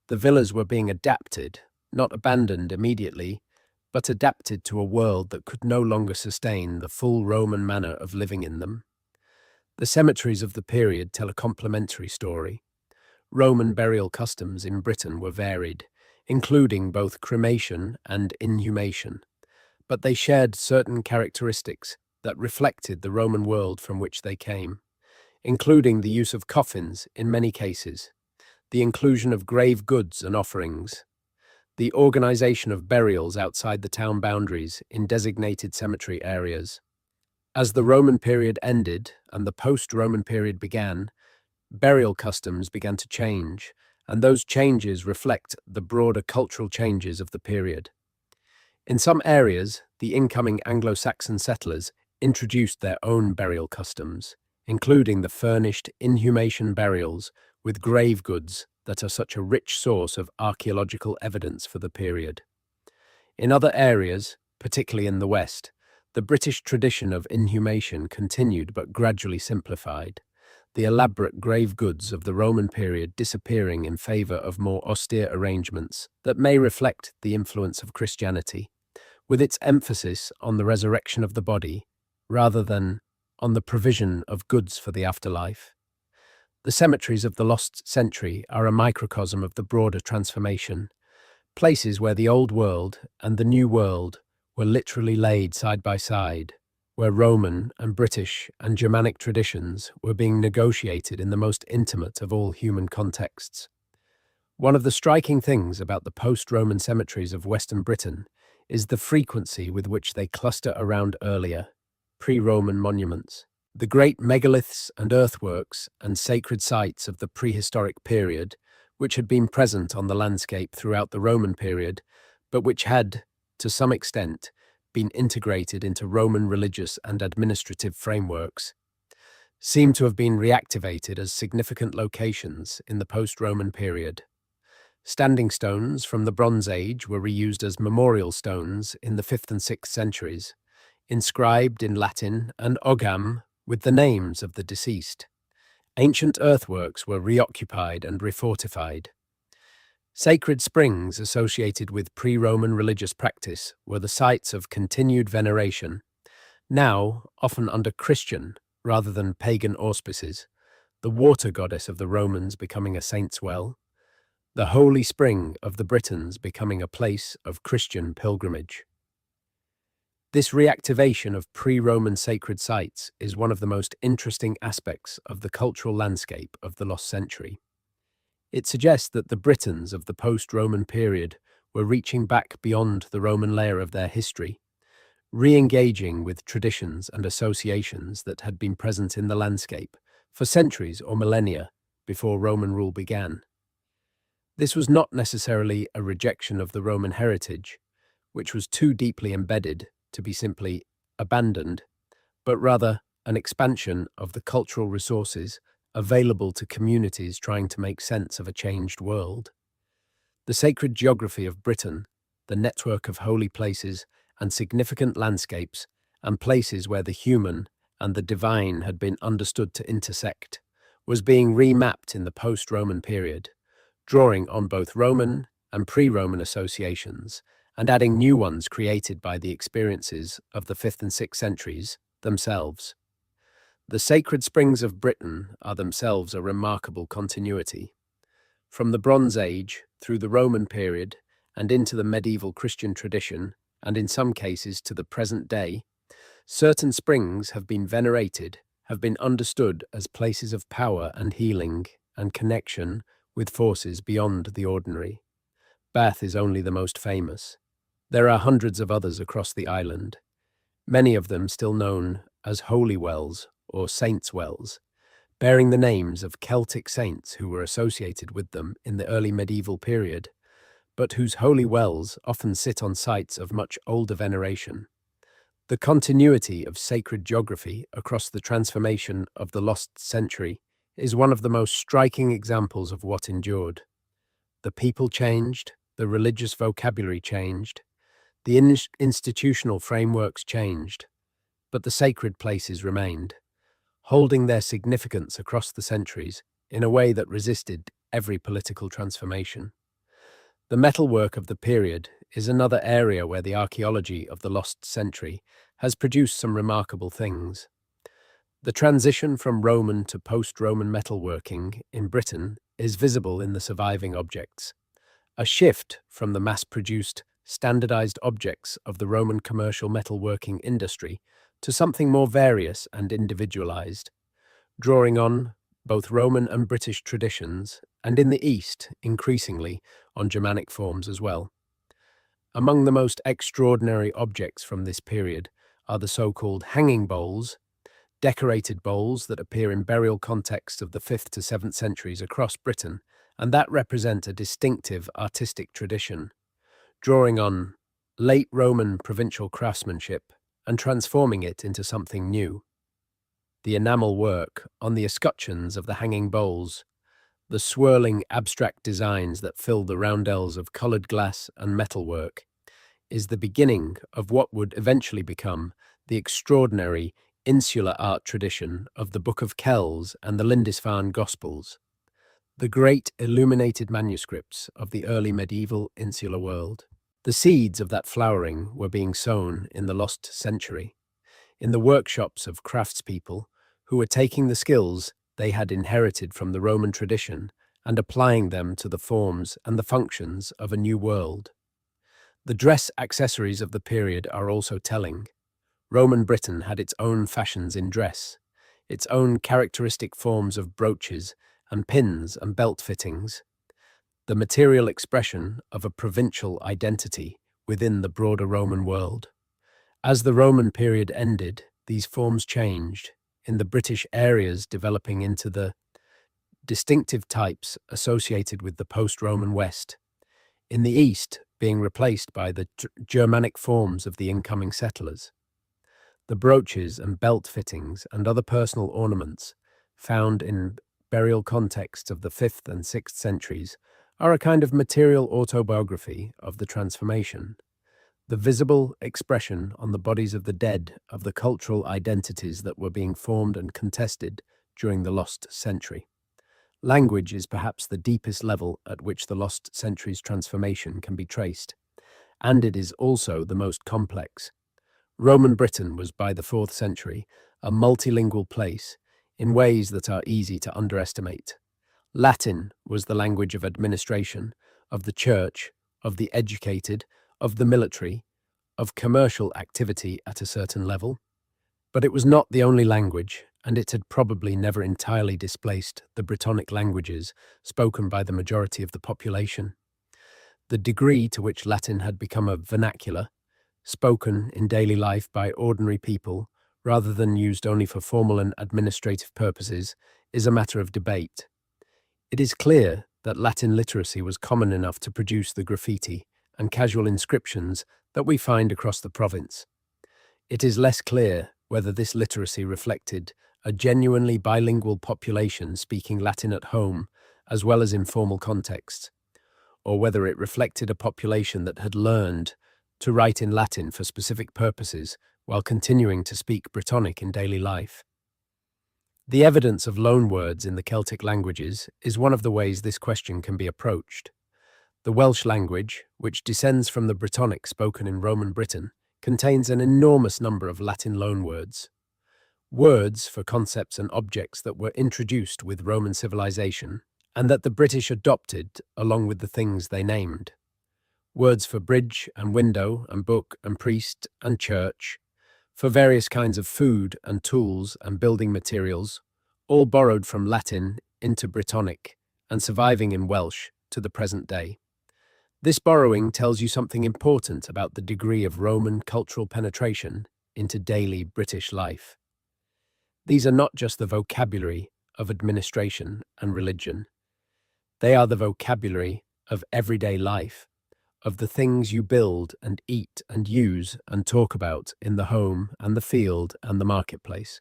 The villas were being adapted, not abandoned immediately, but adapted to a world that could no longer sustain the full Roman manner of living in them. The cemeteries of the period tell a complementary story. Roman burial customs in Britain were varied, including both cremation and inhumation, but they shared certain characteristics that reflected the Roman world from which they came, including the use of coffins in many cases, the inclusion of grave goods and offerings, the organization of burials outside the town boundaries in designated cemetery areas. As the Roman period ended and the post-Roman period began, burial customs began to change, and those changes reflect the broader cultural changes of the period. In some areas, the incoming Anglo-Saxon settlers introduced their own burial customs, including the furnished inhumation burials with grave goods that are such a rich source of archaeological evidence for the period. In other areas, particularly in the West, the British tradition of inhumation continued but gradually simplified, the elaborate grave goods of the Roman period disappearing in favor of more austere arrangements that may reflect the influence of Christianity, with its emphasis on the resurrection of the body rather than on the provision of goods for the afterlife. The cemeteries of the lost century are a microcosm of the broader transformation, places where the old world and the new world were literally laid side by side, where Roman and British and Germanic traditions were being negotiated in the most intimate of all human contexts. One of the striking things about the post-Roman cemeteries of Western Britain is the frequency with which they cluster around earlier, pre-Roman monuments. The great megaliths and earthworks and sacred sites of the prehistoric period, which had been present on the landscape throughout the Roman period, but which had, to some extent, been integrated into Roman religious and administrative frameworks, seem to have been reactivated as significant locations in the post-Roman period. Standing stones from the Bronze Age were reused as memorial stones in the 5th and 6th centuries, inscribed in Latin and Ogham with the names of the deceased. Ancient earthworks were reoccupied and refortified. Sacred springs associated with pre-Roman religious practice were the sites of continued veneration, now often under Christian rather than pagan auspices, the water goddess of the Romans becoming a saint's well, the holy spring of the Britons becoming a place of Christian pilgrimage. This reactivation of pre-Roman sacred sites is one of the most interesting aspects of the cultural landscape of the lost century. It suggests that the Britons of the post-Roman period were reaching back beyond the Roman layer of their history, re-engaging with traditions and associations that had been present in the landscape for centuries or millennia before Roman rule began. This was not necessarily a rejection of the Roman heritage, which was too deeply embedded to be simply abandoned, but rather an expansion of the cultural resources available to communities trying to make sense of a changed world. The sacred geography of Britain, the network of holy places and significant landscapes and places where the human and the divine had been understood to intersect, was being remapped in the post-Roman period, drawing on both Roman and pre-Roman associations and adding new ones created by the experiences of the 5th and 6th centuries themselves. The sacred springs of Britain are themselves a remarkable continuity. From the Bronze Age through the Roman period and into the medieval Christian tradition, and in some cases to the present day, certain springs have been venerated, have been understood as places of power and healing and connection with forces beyond the ordinary. Bath is only the most famous. There are hundreds of others across the island, many of them still known as holy wells or saints' wells, bearing the names of Celtic saints who were associated with them in the early medieval period, but whose holy wells often sit on sites of much older veneration. The continuity of sacred geography across the transformation of the lost century is one of the most striking examples of what endured. The people changed, the religious vocabulary changed, the institutional frameworks changed, but the sacred places remained, holding their significance across the centuries in a way that resisted every political transformation. The metalwork of the period is another area where the archaeology of the lost century has produced some remarkable things. The transition from Roman to post-Roman metalworking in Britain is visible in the surviving objects. A shift from the mass-produced, standardized objects of the Roman commercial metalworking industry to something more various and individualized, drawing on both Roman and British traditions, and in the East, increasingly, on Germanic forms as well. Among the most extraordinary objects from this period are the so-called hanging bowls, decorated bowls that appear in burial contexts of the 5th to 7th centuries across Britain, and that represent a distinctive artistic tradition, drawing on late Roman provincial craftsmanship and transforming it into something new. The enamel work on the escutcheons of the hanging bowls, the swirling abstract designs that fill the roundels of coloured glass and metalwork, is the beginning of what would eventually become the extraordinary insular art tradition of the Book of Kells and the Lindisfarne Gospels, the great illuminated manuscripts of the early medieval insular world. The seeds of that flowering were being sown in the lost century, in the workshops of craftspeople who were taking the skills they had inherited from the Roman tradition and applying them to the forms and the functions of a new world. The dress accessories of the period are also telling. Roman Britain had its own fashions in dress, its own characteristic forms of brooches and pins and belt fittings, the material expression of a provincial identity within the broader Roman world. As the Roman period ended, these forms changed, in the British areas developing into the distinctive types associated with the post-Roman West, in the East being replaced by the Germanic forms of the incoming settlers. The brooches and belt fittings and other personal ornaments found in burial contexts of the 5th and 6th centuries are a kind of material autobiography of the transformation, the visible expression on the bodies of the dead of the cultural identities that were being formed and contested during the lost century. Language is perhaps the deepest level at which the lost century's transformation can be traced, and it is also the most complex. Roman Britain was by the 4th century a multilingual place in ways that are easy to underestimate. Latin was the language of administration, of the church, of the educated, of the military, of commercial activity at a certain level. But it was not the only language, and it had probably never entirely displaced the Brittonic languages spoken by the majority of the population. The degree to which Latin had become a vernacular, spoken in daily life by ordinary people, rather than used only for formal and administrative purposes, is a matter of debate. It is clear that Latin literacy was common enough to produce the graffiti and casual inscriptions that we find across the province. It is less clear whether this literacy reflected a genuinely bilingual population speaking Latin at home as well as in formal contexts, or whether it reflected a population that had learned to write in Latin for specific purposes while continuing to speak Brittonic in daily life. The evidence of loanwords in the Celtic languages is one of the ways this question can be approached. The Welsh language, which descends from the Brittonic spoken in Roman Britain, contains an enormous number of Latin loanwords. Words for concepts and objects that were introduced with Roman civilization and that the British adopted along with the things they named. Words for bridge and window and book and priest and church, for various kinds of food and tools and building materials, all borrowed from Latin into Brittonic and surviving in Welsh to the present day. This borrowing tells you something important about the degree of Roman cultural penetration into daily British life. These are not just the vocabulary of administration and religion. They are the vocabulary of everyday life, of the things you build and eat and use and talk about in the home and the field and the marketplace.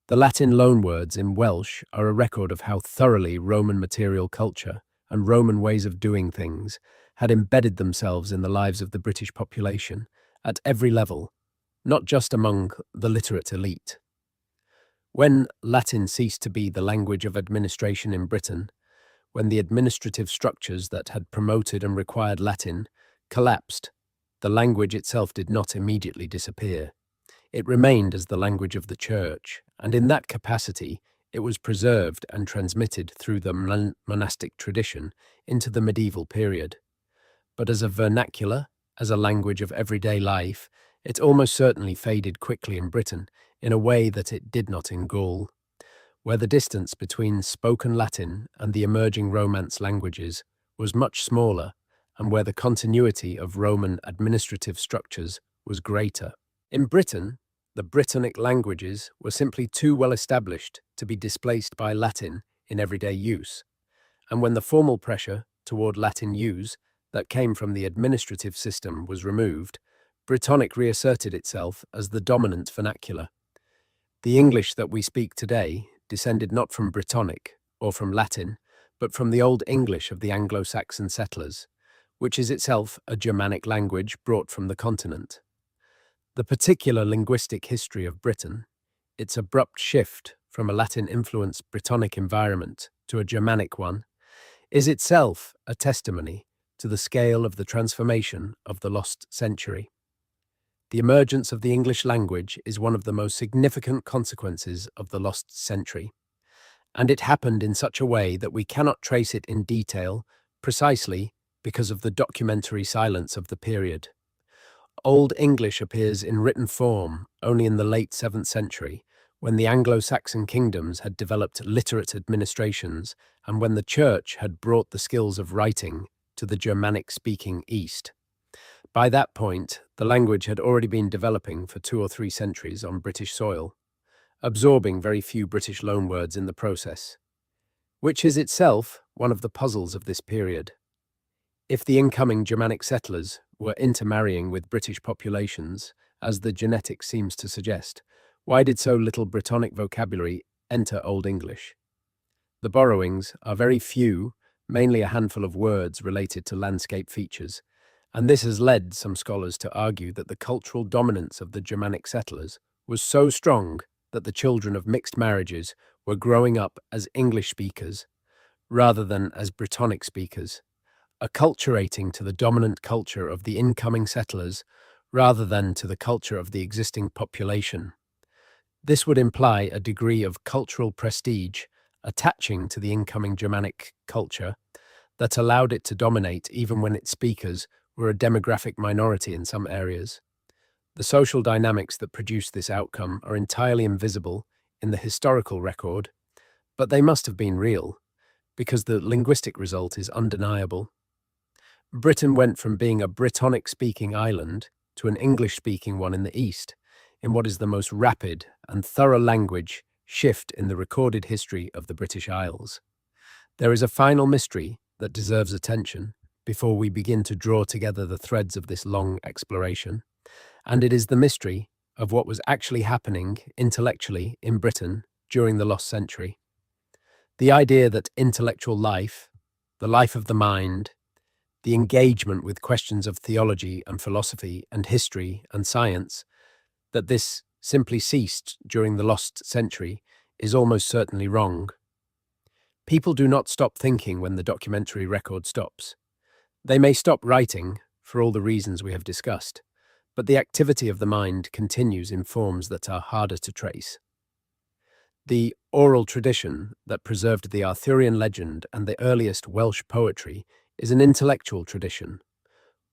The Latin loanwords in Welsh are a record of how thoroughly Roman material culture and Roman ways of doing things had embedded themselves in the lives of the British population at every level, not just among the literate elite. When Latin ceased to be the language of administration in Britain, when the administrative structures that had promoted and required Latin collapsed, the language itself did not immediately disappear. It remained as the language of the church, and in that capacity, it was preserved and transmitted through the monastic tradition into the medieval period. But as a vernacular, as a language of everyday life, it almost certainly faded quickly in Britain in a way that it did not in Gaul, where the distance between spoken Latin and the emerging Romance languages was much smaller and where the continuity of Roman administrative structures was greater. In Britain, the Brittonic languages were simply too well established to be displaced by Latin in everyday use, and when the formal pressure toward Latin use that came from the administrative system was removed, Brittonic reasserted itself as the dominant vernacular. The English that we speak today descended not from Brittonic or from Latin, but from the Old English of the Anglo-Saxon settlers, which is itself a Germanic language brought from the continent. The particular linguistic history of Britain, its abrupt shift from a Latin-influenced Brittonic environment to a Germanic one, is itself a testimony to the scale of the transformation of the lost century. The emergence of the English language is one of the most significant consequences of the lost century, and it happened in such a way that we cannot trace it in detail precisely because of the documentary silence of the period. Old English appears in written form only in the late 7th century, when the Anglo-Saxon kingdoms had developed literate administrations and when the Church had brought the skills of writing to the Germanic-speaking East. By that point, the language had already been developing for 2 or 3 centuries on British soil, absorbing very few British loanwords in the process, which is itself one of the puzzles of this period. If the incoming Germanic settlers were intermarrying with British populations, as the genetics seems to suggest, why did so little Brittonic vocabulary enter Old English? The borrowings are very few, mainly a handful of words related to landscape features, and this has led some scholars to argue that the cultural dominance of the Germanic settlers was so strong that the children of mixed marriages were growing up as English speakers rather than as Brittonic speakers, acculturating to the dominant culture of the incoming settlers rather than to the culture of the existing population. This would imply a degree of cultural prestige attaching to the incoming Germanic culture that allowed it to dominate even when its speakers were a demographic minority in some areas. The social dynamics that produced this outcome are entirely invisible in the historical record, but they must have been real, because the linguistic result is undeniable. Britain went from being a Brittonic-speaking island to an English-speaking one in the East, in what is the most rapid and thorough language shift in the recorded history of the British Isles. There is a final mystery that deserves attention before we begin to draw together the threads of this long exploration, and it is the mystery of what was actually happening intellectually in Britain during the lost century. The idea that intellectual life, the life of the mind, the engagement with questions of theology and philosophy and history and science, that this simply ceased during the lost century is almost certainly wrong. People do not stop thinking when the documentary record stops. They may stop writing, for all the reasons we have discussed, but the activity of the mind continues in forms that are harder to trace. The oral tradition that preserved the Arthurian legend and the earliest Welsh poetry is an intellectual tradition,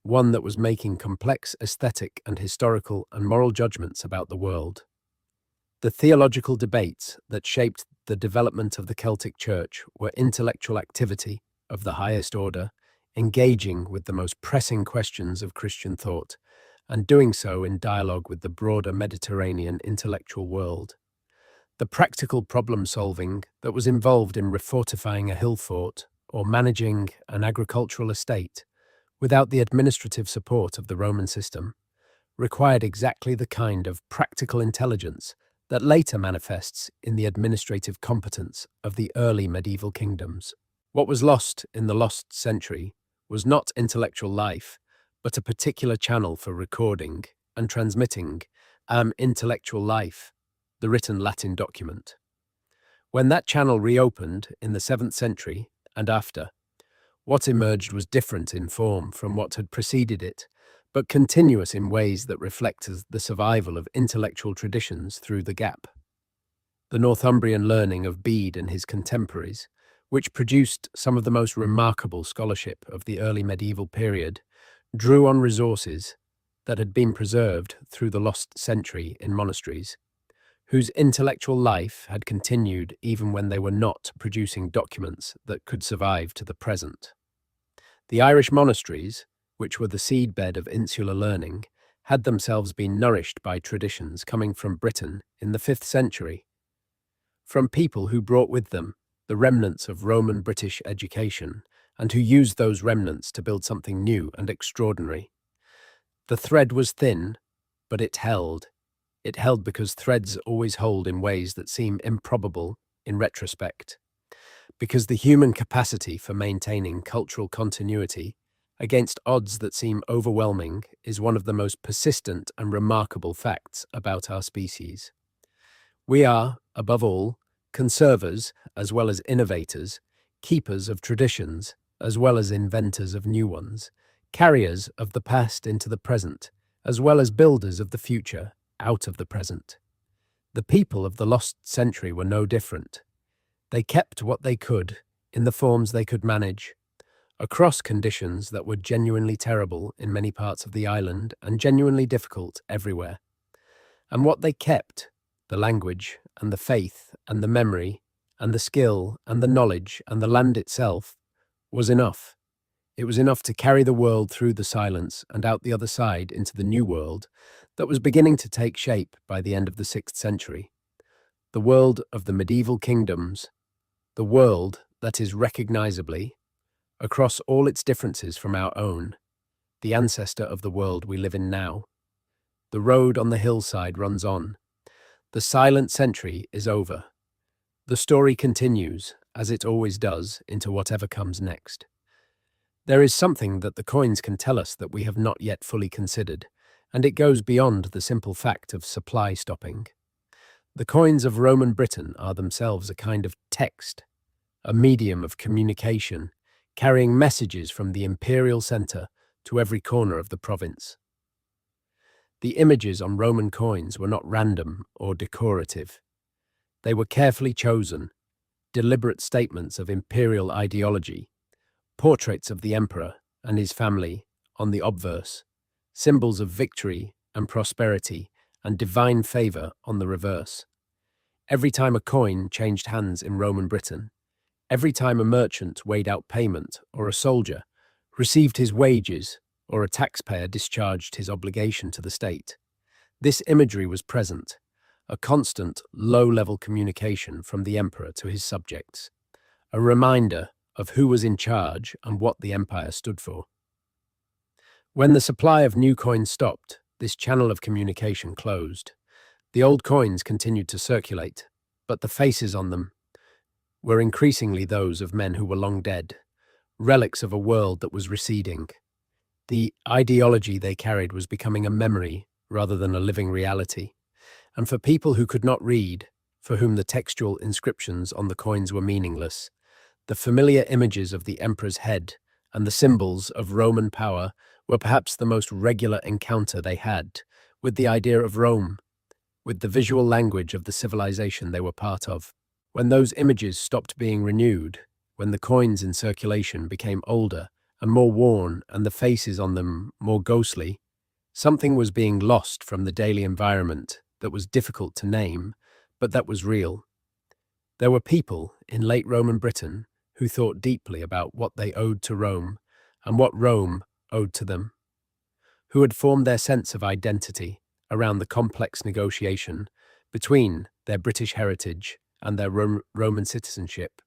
one that was making complex aesthetic and historical and moral judgments about the world. The theological debates that shaped the development of the Celtic Church were intellectual activity of the highest order, engaging with the most pressing questions of Christian thought, and doing so in dialogue with the broader Mediterranean intellectual world. The practical problem-solving that was involved in refortifying a hill fort or managing an agricultural estate without the administrative support of the Roman system required exactly the kind of practical intelligence that later manifests in the administrative competence of the early medieval kingdoms. What was lost in the lost century was not intellectual life, but a particular channel for recording and transmitting intellectual life, the written Latin document. When that channel reopened in the 7th century and after, what emerged was different in form from what had preceded it, but continuous in ways that reflect as the survival of intellectual traditions through the gap. The Northumbrian learning of Bede and his contemporaries, which produced some of the most remarkable scholarship of the early medieval period, drew on resources that had been preserved through the lost century in monasteries, whose intellectual life had continued even when they were not producing documents that could survive to the present. The Irish monasteries, which were the seedbed of insular learning, had themselves been nourished by traditions coming from Britain in the 5th century, from people who brought with them the remnants of Roman British education and who used those remnants to build something new and extraordinary. The thread was thin, but it held. It held because threads always hold in ways that seem improbable in retrospect, because the human capacity for maintaining cultural continuity against odds that seem overwhelming is one of the most persistent and remarkable facts about our species. We are, above all, conservers as well as innovators, keepers of traditions as well as inventors of new ones, carriers of the past into the present, as well as builders of the future out of the present. The people of the lost century were no different. They kept what they could in the forms they could manage, across conditions that were genuinely terrible in many parts of the island and genuinely difficult everywhere. And what they kept, the language and the faith and the memory and the skill and the knowledge and the land itself, was enough. It was enough to carry the world through the silence and out the other side into the new world that was beginning to take shape by the end of the 6th century. The world of the medieval kingdoms, the world that is recognizably, across all its differences from our own, the ancestor of the world we live in now. The road on the hillside runs on. The silent century is over. The story continues, as it always does, into whatever comes next. There is something that the coins can tell us that we have not yet fully considered, and it goes beyond the simple fact of supply stopping. The coins of Roman Britain are themselves a kind of text, a medium of communication, carrying messages from the imperial centre to every corner of the province. The images on Roman coins were not random or decorative. They were carefully chosen, deliberate statements of imperial ideology, portraits of the emperor and his family on the obverse, symbols of victory and prosperity and divine favour on the reverse. Every time a coin changed hands in Roman Britain, every time a merchant weighed out payment or a soldier received his wages or a taxpayer discharged his obligation to the state, this imagery was present, a constant, low-level communication from the emperor to his subjects, a reminder of who was in charge and what the empire stood for. When the supply of new coins stopped, this channel of communication closed. The old coins continued to circulate, but the faces on them were increasingly those of men who were long dead, relics of a world that was receding. The ideology they carried was becoming a memory rather than a living reality. And for people who could not read, for whom the textual inscriptions on the coins were meaningless, the familiar images of the emperor's head and the symbols of Roman power were perhaps the most regular encounter they had with the idea of Rome, with the visual language of the civilization they were part of. When those images stopped being renewed, when the coins in circulation became older and more worn and the faces on them more ghostly, something was being lost from the daily environment that was difficult to name, but that was real. There were people in late Roman Britain who thought deeply about what they owed to Rome and what Rome owed to them, who had formed their sense of identity around the complex negotiation between their British heritage and their Roman citizenship,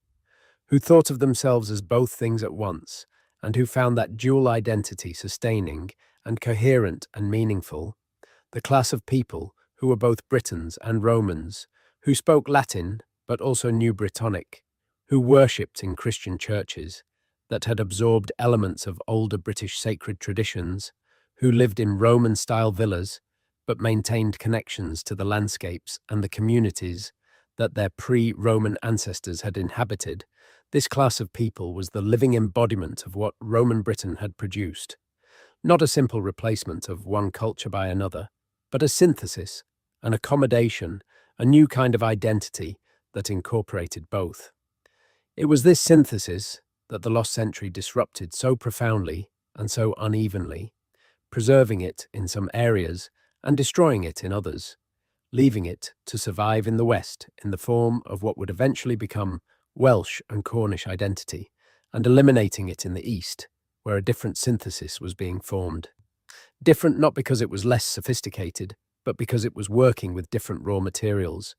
who thought of themselves as both things at once, and who found that dual identity sustaining and coherent and meaningful, the class of people who were both Britons and Romans, who spoke Latin but also knew Brittonic, who worshipped in Christian churches that had absorbed elements of older British sacred traditions, who lived in Roman-style villas but maintained connections to the landscapes and the communities that their pre-Roman ancestors had inhabited. This class of people was the living embodiment of what Roman Britain had produced. not a simple replacement of one culture by another, but a synthesis, an accommodation, a new kind of identity that incorporated both. It was this synthesis that the lost century disrupted so profoundly and so unevenly, preserving it in some areas and destroying it in others, leaving it to survive in the West in the form of what would eventually become Welsh and Cornish identity, and eliminating it in the East, where a different synthesis was being formed. Different not because it was less sophisticated, but because it was working with different raw materials,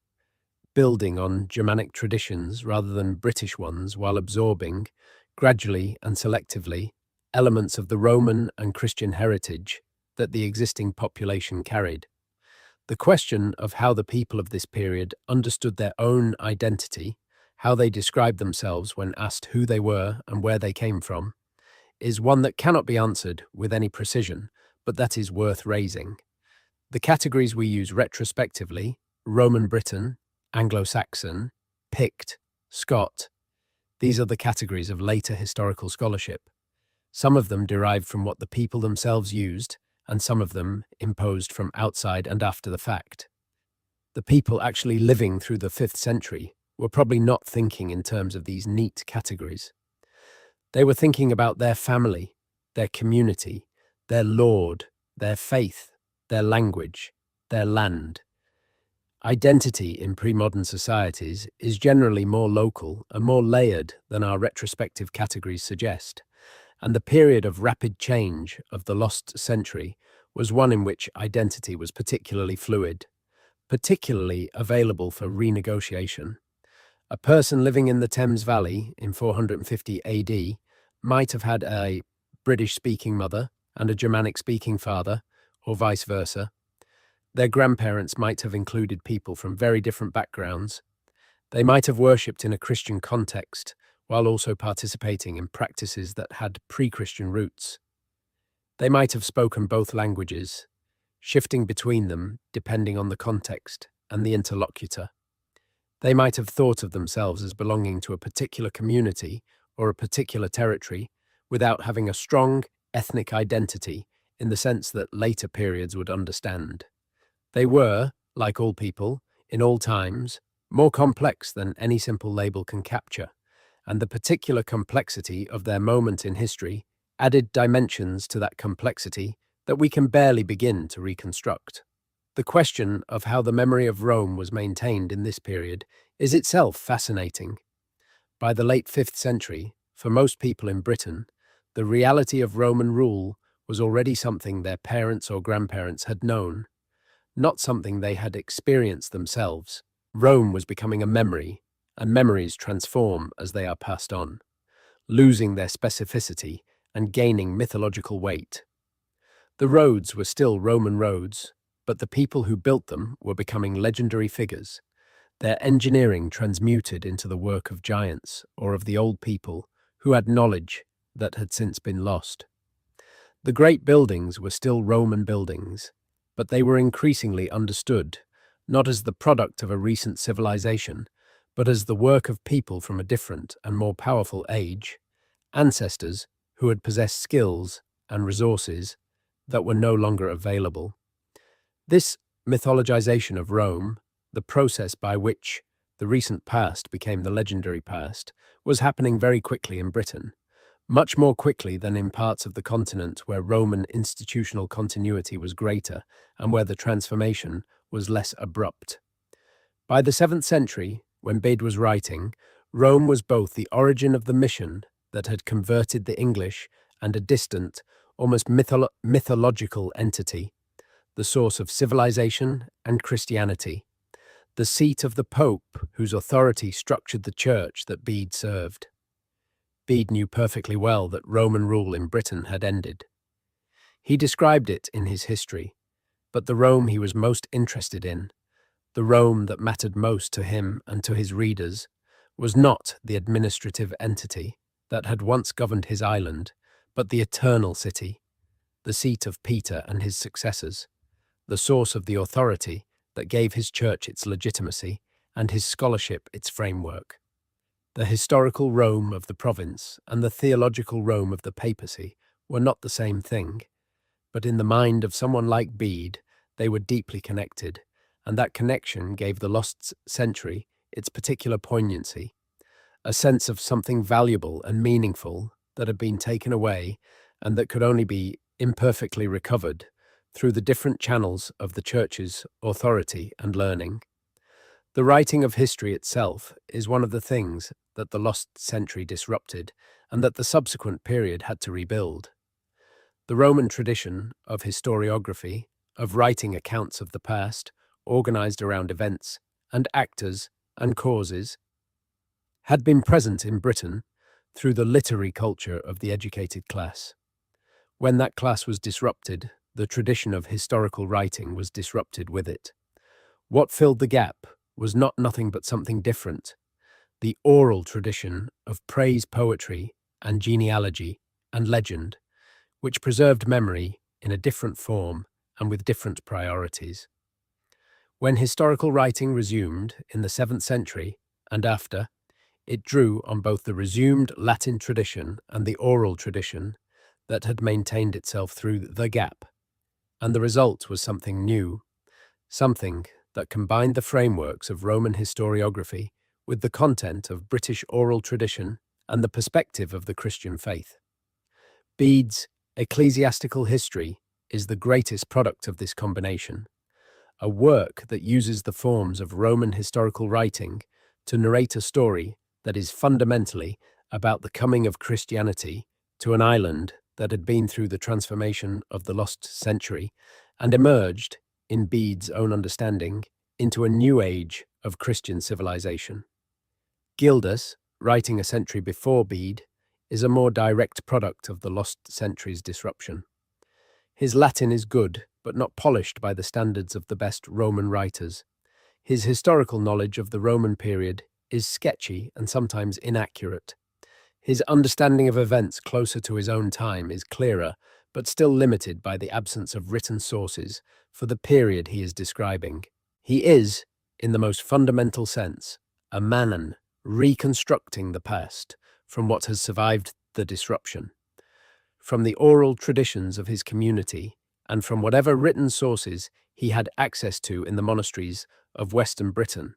building on Germanic traditions rather than British ones while absorbing, gradually and selectively, elements of the Roman and Christian heritage that the existing population carried. The question of how the people of this period understood their own identity, how they described themselves when asked who they were and where they came from, is one that cannot be answered with any precision, but that is worth raising. The categories we use retrospectively, Roman Britain, Anglo-Saxon, Pict, Scot, these are the categories of later historical scholarship. Some of them derived from what the people themselves used, and some of them imposed from outside and after the fact. The people actually living through the 5th century were probably not thinking in terms of these neat categories. They were thinking about their family, their community, their lord, their faith, their language, their land. Identity in pre-modern societies is generally more local and more layered than our retrospective categories suggest, and the period of rapid change of the lost century was one in which identity was particularly fluid, particularly available for renegotiation. A person living in the Thames Valley in 450 AD might have had a British-speaking mother and a Germanic-speaking father, or vice versa. Their grandparents might have included people from very different backgrounds. They might have worshipped in a Christian context, while also participating in practices that had pre-Christian roots. They might have spoken both languages, shifting between them depending on the context and the interlocutor. They might have thought of themselves as belonging to a particular community or a particular territory without having a strong ethnic identity in the sense that later periods would understand. They were, like all people, in all times, more complex than any simple label can capture, and the particular complexity of their moment in history added dimensions to that complexity that we can barely begin to reconstruct. The question of how the memory of Rome was maintained in this period is itself fascinating. By the late 5th century, for most people in Britain, the reality of Roman rule was already something their parents or grandparents had known, not something they had experienced themselves. Rome was becoming a memory, and memories transform as they are passed on, losing their specificity and gaining mythological weight. The roads were still Roman roads, but the people who built them were becoming legendary figures, their engineering transmuted into the work of giants or of the old people who had knowledge that had since been lost. The great buildings were still Roman buildings, but they were increasingly understood, not as the product of a recent civilization, but as the work of people from a different and more powerful age, ancestors who had possessed skills and resources that were no longer available. This mythologization of Rome, the process by which the recent past became the legendary past, was happening very quickly in Britain, much more quickly than in parts of the continent where Roman institutional continuity was greater and where the transformation was less abrupt. By the 7th century, when Bede was writing, Rome was both the origin of the mission that had converted the English and a distant, almost mythological entity, the source of civilization and Christianity, the seat of the Pope whose authority structured the church that Bede served. Bede knew perfectly well that Roman rule in Britain had ended. He described it in his history, but the Rome he was most interested in, the Rome that mattered most to him and to his readers, was not the administrative entity that had once governed his island, but the eternal city, the seat of Peter and his successors, the source of the authority that gave his church its legitimacy and his scholarship its framework. The historical Rome of the province and the theological Rome of the papacy were not the same thing, but in the mind of someone like Bede, they were deeply connected, and that connection gave the lost century its particular poignancy, a sense of something valuable and meaningful that had been taken away and that could only be imperfectly recovered through the different channels of the Church's authority and learning. The writing of history itself is one of the things that the lost century disrupted and that the subsequent period had to rebuild. The Roman tradition of historiography, of writing accounts of the past, organized around events and actors and causes, had been present in Britain through the literary culture of the educated class. When that class was disrupted, the tradition of historical writing was disrupted with it. What filled the gap was not nothing but something different, the oral tradition of praise poetry and genealogy and legend, which preserved memory in a different form and with different priorities. When historical writing resumed in the 7th century and after, it drew on both the resumed Latin tradition and the oral tradition that had maintained itself through the gap, and the result was something new, something that combined the frameworks of Roman historiography with the content of British oral tradition and the perspective of the Christian faith. Bede's Ecclesiastical History is the greatest product of this combination, a work that uses the forms of Roman historical writing to narrate a story that is fundamentally about the coming of Christianity to an island that had been through the transformation of the lost century and emerged, in Bede's own understanding, into a new age of Christian civilization. Gildas, writing a century before Bede, is a more direct product of the lost century's disruption. His Latin is good, but not polished by the standards of the best Roman writers. His historical knowledge of the Roman period is sketchy and sometimes inaccurate. His understanding of events closer to his own time is clearer, but still limited by the absence of written sources for the period he is describing. He is, in the most fundamental sense, a man reconstructing the past from what has survived the disruption, from the oral traditions of his community, and from whatever written sources he had access to in the monasteries of Western Britain,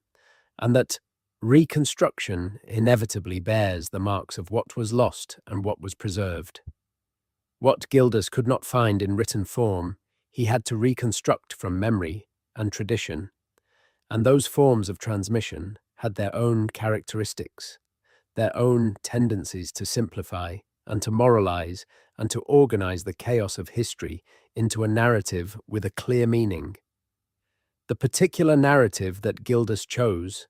and that reconstruction inevitably bears the marks of what was lost and what was preserved. What Gildas could not find in written form, he had to reconstruct from memory and tradition, and those forms of transmission had their own characteristics, their own tendencies to simplify and to moralize and to organize the chaos of history into a narrative with a clear meaning. The particular narrative that Gildas chose,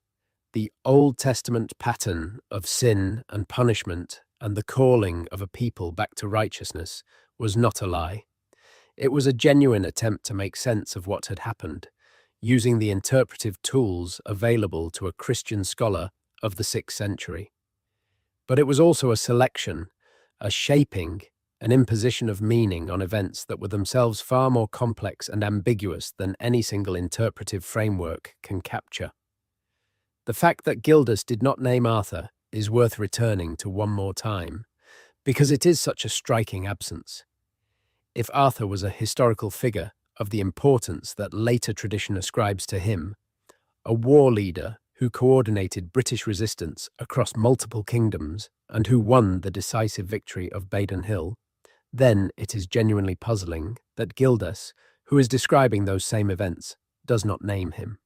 the Old Testament pattern of sin and punishment and the calling of a people back to righteousness, was not a lie. It was a genuine attempt to make sense of what had happened, using the interpretive tools available to a Christian scholar of the 6th century. But it was also a selection, a shaping, an imposition of meaning on events that were themselves far more complex and ambiguous than any single interpretive framework can capture. The fact that Gildas did not name Arthur is worth returning to one more time, because it is such a striking absence. If Arthur was a historical figure of the importance that later tradition ascribes to him, a war leader who coordinated British resistance across multiple kingdoms and who won the decisive victory of Baden Hill, then it is genuinely puzzling that Gildas, who is describing those same events, does not name him.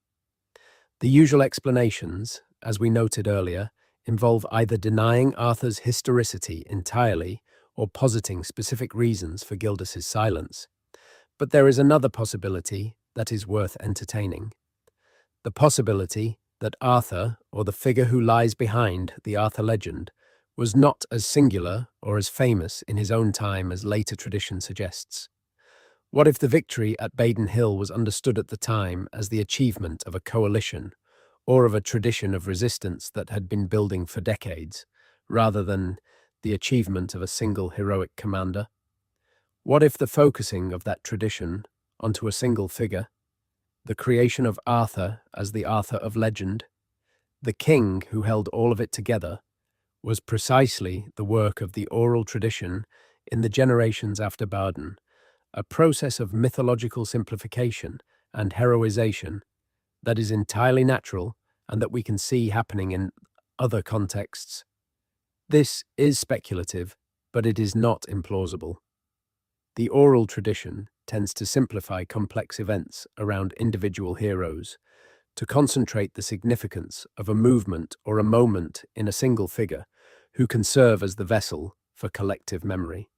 The usual explanations, as we noted earlier, involve either denying Arthur's historicity entirely or positing specific reasons for Gildas's silence. But there is another possibility that is worth entertaining. The possibility that Arthur, or the figure who lies behind the Arthur legend, was not as singular or as famous in his own time as later tradition suggests. What if the victory at Baden Hill was understood at the time as the achievement of a coalition or of a tradition of resistance that had been building for decades, rather than the achievement of a single heroic commander? What if the focusing of that tradition onto a single figure, the creation of Arthur as the Arthur of legend, the king who held all of it together, was precisely the work of the oral tradition in the generations after Baden, a process of mythological simplification and heroization that is entirely natural and that we can see happening in other contexts. This is speculative, but it is not implausible. The oral tradition tends to simplify complex events around individual heroes, to concentrate the significance of a movement or a moment in a single figure who can serve as the vessel for collective memory.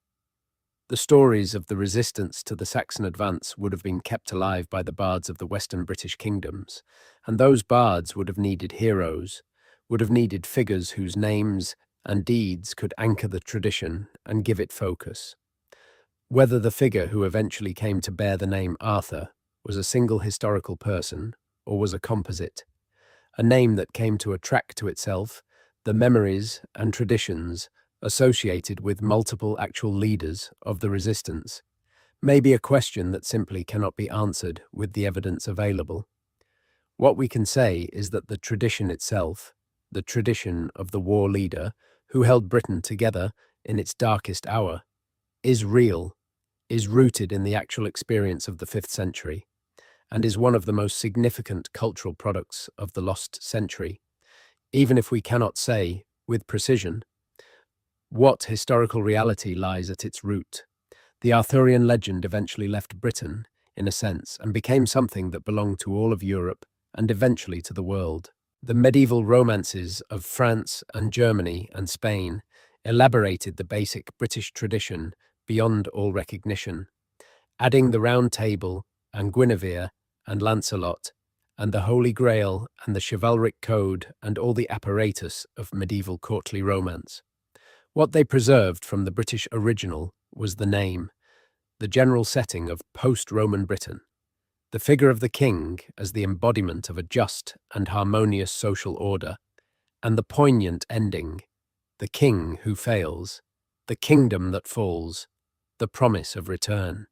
The stories of the resistance to the Saxon advance would have been kept alive by the bards of the Western British kingdoms, and those bards would have needed heroes, would have needed figures whose names and deeds could anchor the tradition and give it focus. Whether the figure who eventually came to bear the name Arthur was a single historical person or was a composite, a name that came to attract to itself the memories and traditions associated with multiple actual leaders of the resistance, may be a question that simply cannot be answered with the evidence available. What we can say is that the tradition itself, the tradition of the war leader who held Britain together in its darkest hour, is real, is rooted in the actual experience of the 5th century, and is one of the most significant cultural products of the lost century, even if we cannot say, with precision, what historical reality lies at its root. The Arthurian legend eventually left Britain, in a sense, and became something that belonged to all of Europe and eventually to the world. The medieval romances of France and Germany and Spain elaborated the basic British tradition beyond all recognition, adding the Round Table and Guinevere and Lancelot and the Holy Grail and the chivalric code and all the apparatus of medieval courtly romance. What they preserved from the British original was the name, the general setting of post-Roman Britain, the figure of the king as the embodiment of a just and harmonious social order, and the poignant ending, the king who fails, the kingdom that falls, the promise of return.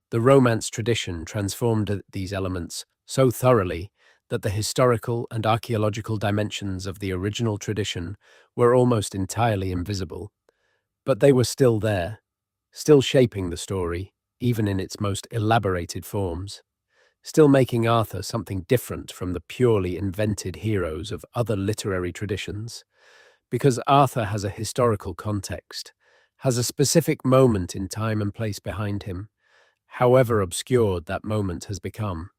The Romance tradition transformed these elements so thoroughly that the historical and archaeological dimensions of the original tradition were almost entirely invisible. But they were still there, still shaping the story, even in its most elaborated forms, still making Arthur something different from the purely invented heroes of other literary traditions. Because Arthur has a historical context, has a specific moment in time and place behind him, however obscured that moment has become.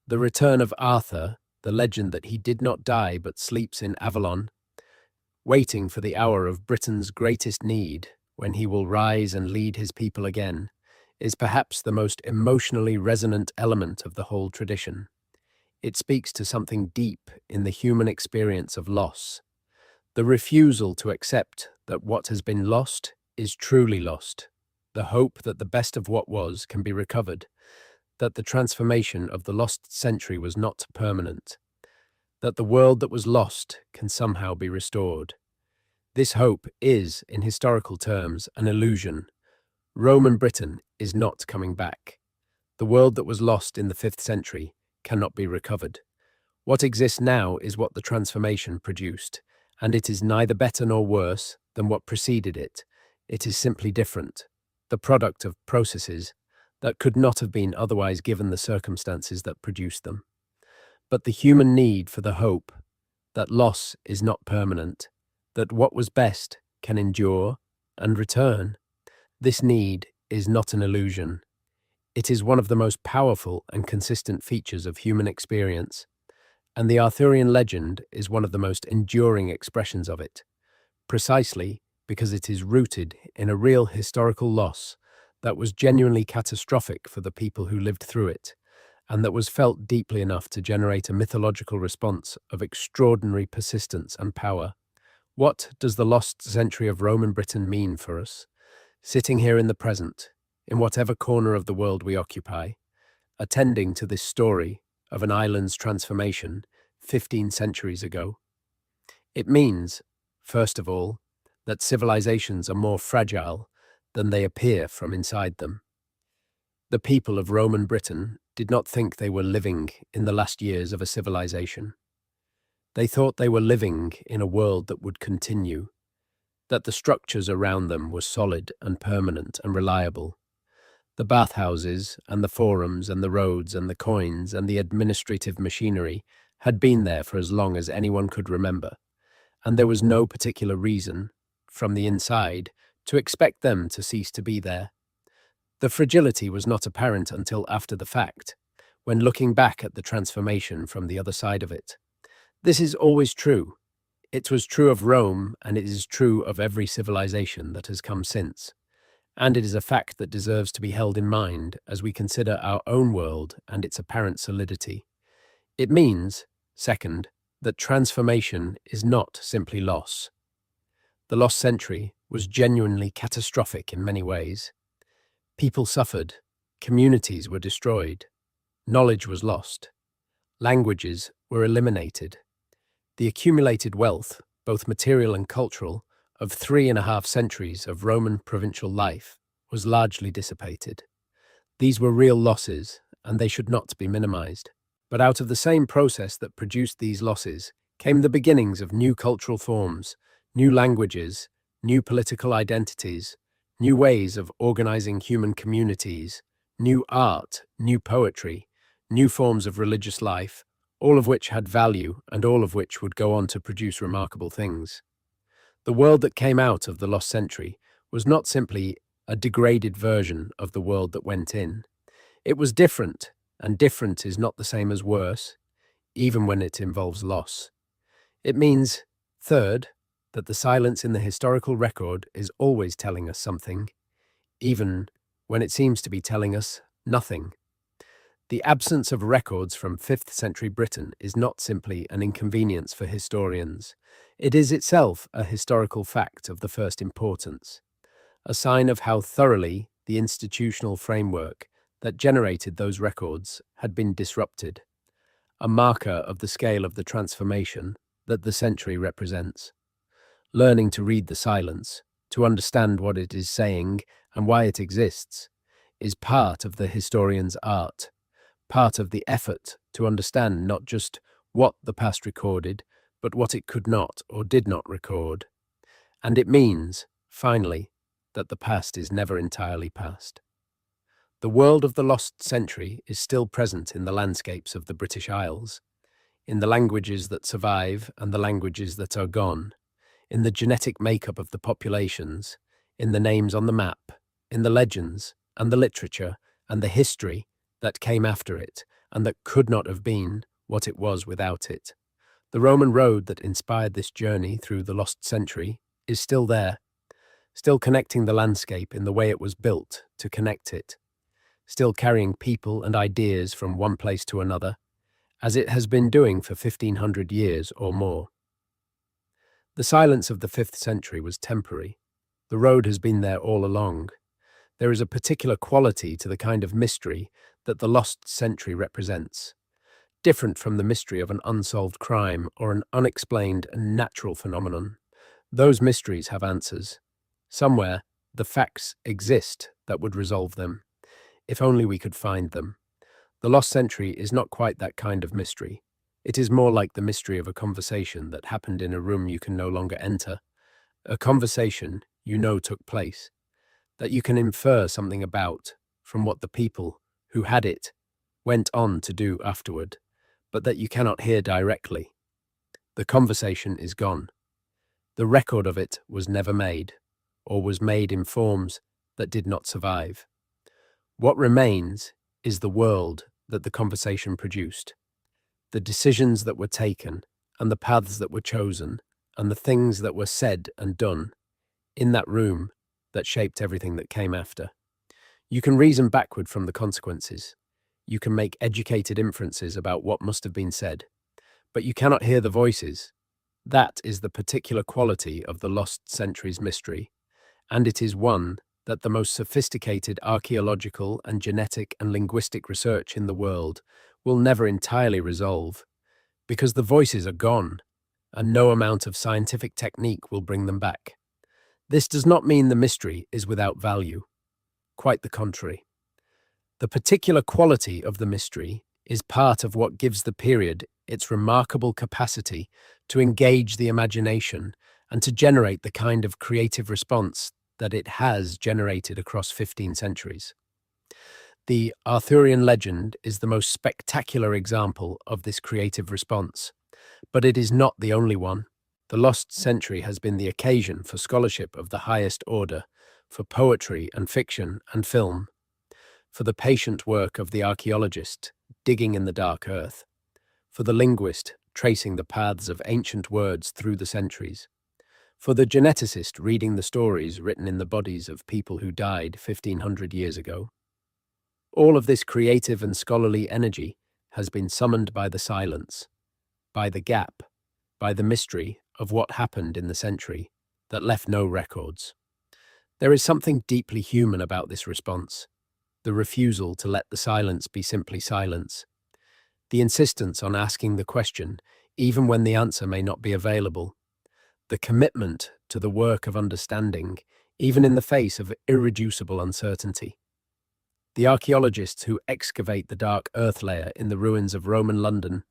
The return of Arthur, the legend that he did not die but sleeps in Avalon, waiting for the hour of Britain's greatest need, when he will rise and lead his people again, is perhaps the most emotionally resonant element of the whole tradition. It speaks to something deep in the human experience of loss, the refusal to accept that what has been lost is truly lost, the hope that the best of what was can be recovered, that the transformation of the lost century was not permanent, that the world that was lost can somehow be restored. This hope is, in historical terms, an illusion. Roman Britain is not coming back. The world that was lost in the 5th century cannot be recovered. What exists now is what the transformation produced, and it is neither better nor worse than what preceded it. It is simply different, the product of processes that could not have been otherwise given the circumstances that produced them. But the human need for the hope that loss is not permanent, that what was best can endure and return, this need is not an illusion. It is one of the most powerful and consistent features of human experience, and the Arthurian legend is one of the most enduring expressions of it, precisely because it is rooted in a real historical loss that was genuinely catastrophic for the people who lived through it, and that was felt deeply enough to generate a mythological response of extraordinary persistence and power. What does the lost century of Roman Britain mean for us? Sitting here in the present, in whatever corner of the world we occupy, attending to this story of an island's transformation 15 centuries ago. It means, first of all, that civilizations are more fragile than they appear from inside them. The people of Roman Britain did not think they were living in the last years of a civilization. They thought they were living in a world that would continue, that the structures around them were solid and permanent and reliable, The bathhouses and the forums and the roads and the coins and the administrative machinery had been there for as long as anyone could remember, and there was no particular reason, from the inside, to expect them to cease to be there. The fragility was not apparent until after the fact, when looking back at the transformation from the other side of it. This is always true. It was true of Rome, and it is true of every civilization that has come since. And it is a fact that deserves to be held in mind as we consider our own world and its apparent solidity. It means, second, that transformation is not simply loss. The lost century was genuinely catastrophic in many ways. People suffered, communities were destroyed, knowledge was lost, languages were eliminated. The accumulated wealth, both material and cultural, of 3.5 centuries of Roman provincial life was largely dissipated. These were real losses, and they should not be minimized. But out of the same process that produced these losses came the beginnings of new cultural forms, new languages, new political identities, new ways of organizing human communities, new art, new poetry, new forms of religious life, all of which had value and all of which would go on to produce remarkable things. The world that came out of the lost century was not simply a degraded version of the world that went in. It was different, and different is not the same as worse, even when it involves loss. It means, third, that the silence in the historical record is always telling us something, even when it seems to be telling us nothing. The absence of records from 5th century Britain is not simply an inconvenience for historians. It is itself a historical fact of the first importance, a sign of how thoroughly the institutional framework that generated those records had been disrupted, a marker of the scale of the transformation that the century represents. Learning to read the silence, to understand what it is saying and why it exists, is part of the historian's art, part of the effort to understand not just what the past recorded, but what it could not or did not record. And it means, finally, that the past is never entirely past. The world of the lost century is still present in the landscapes of the British Isles, in the languages that survive and the languages that are gone, in the genetic makeup of the populations, in the names on the map, in the legends and the literature and the history that came after it and that could not have been what it was without it. The Roman road that inspired this journey through the lost century is still there, still connecting the landscape in the way it was built to connect it, still carrying people and ideas from one place to another, as it has been doing for 1,500 years or more. The silence of the 5th century was temporary. The road has been there all along. There is a particular quality to the kind of mystery that the lost century represents, different from the mystery of an unsolved crime or an unexplained and natural phenomenon. Those mysteries have answers. Somewhere, the facts exist that would resolve them, if only we could find them. The lost century is not quite that kind of mystery. It is more like the mystery of a conversation that happened in a room you can no longer enter, a conversation you know took place, that you can infer something about from what the people who had it went on to do afterward, but that you cannot hear directly. The conversation is gone. The record of it was never made, or was made in forms that did not survive. What remains is the world that the conversation produced, the decisions that were taken, and the paths that were chosen, and the things that were said and done in that room that shaped everything that came after. You can reason backward from the consequences. You can make educated inferences about what must have been said, but you cannot hear the voices. That is the particular quality of the lost century's mystery, and it is one that the most sophisticated archaeological and genetic and linguistic research in the world will never entirely resolve, because the voices are gone, and no amount of scientific technique will bring them back. This does not mean the mystery is without value. Quite the contrary. The particular quality of the mystery is part of what gives the period its remarkable capacity to engage the imagination and to generate the kind of creative response that it has generated across 15 centuries. The Arthurian legend is the most spectacular example of this creative response, but it is not the only one. The lost century has been the occasion for scholarship of the highest order, for poetry and fiction and film, for the patient work of the archaeologist digging in the dark earth, for the linguist tracing the paths of ancient words through the centuries, for the geneticist reading the stories written in the bodies of people who died 1500 years ago. All of this creative and scholarly energy has been summoned by the silence, by the gap, by the mystery of what happened in the century that left no records. There is something deeply human about this response, the refusal to let the silence be simply silence, the insistence on asking the question even when the answer may not be available, the commitment to the work of understanding even in the face of irreducible uncertainty. The archaeologists who excavate the dark earth layer in the ruins of Roman London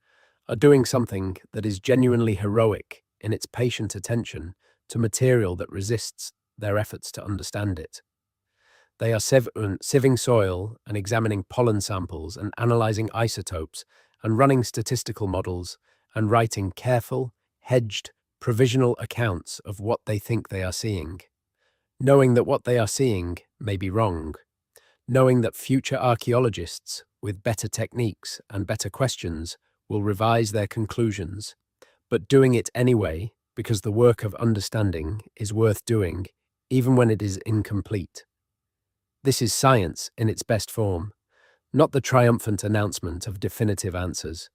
are doing something that is genuinely heroic in its patient attention to material that resists their efforts to understand it. They are sieving soil and examining pollen samples and analyzing isotopes and running statistical models and writing careful, hedged, provisional accounts of what they think they are seeing, knowing that what they are seeing may be wrong, knowing that future archaeologists with better techniques and better questions will revise their conclusions, but doing it anyway because the work of understanding is worth doing, even when it is incomplete. This is science in its best form, not the triumphant announcement of definitive answers,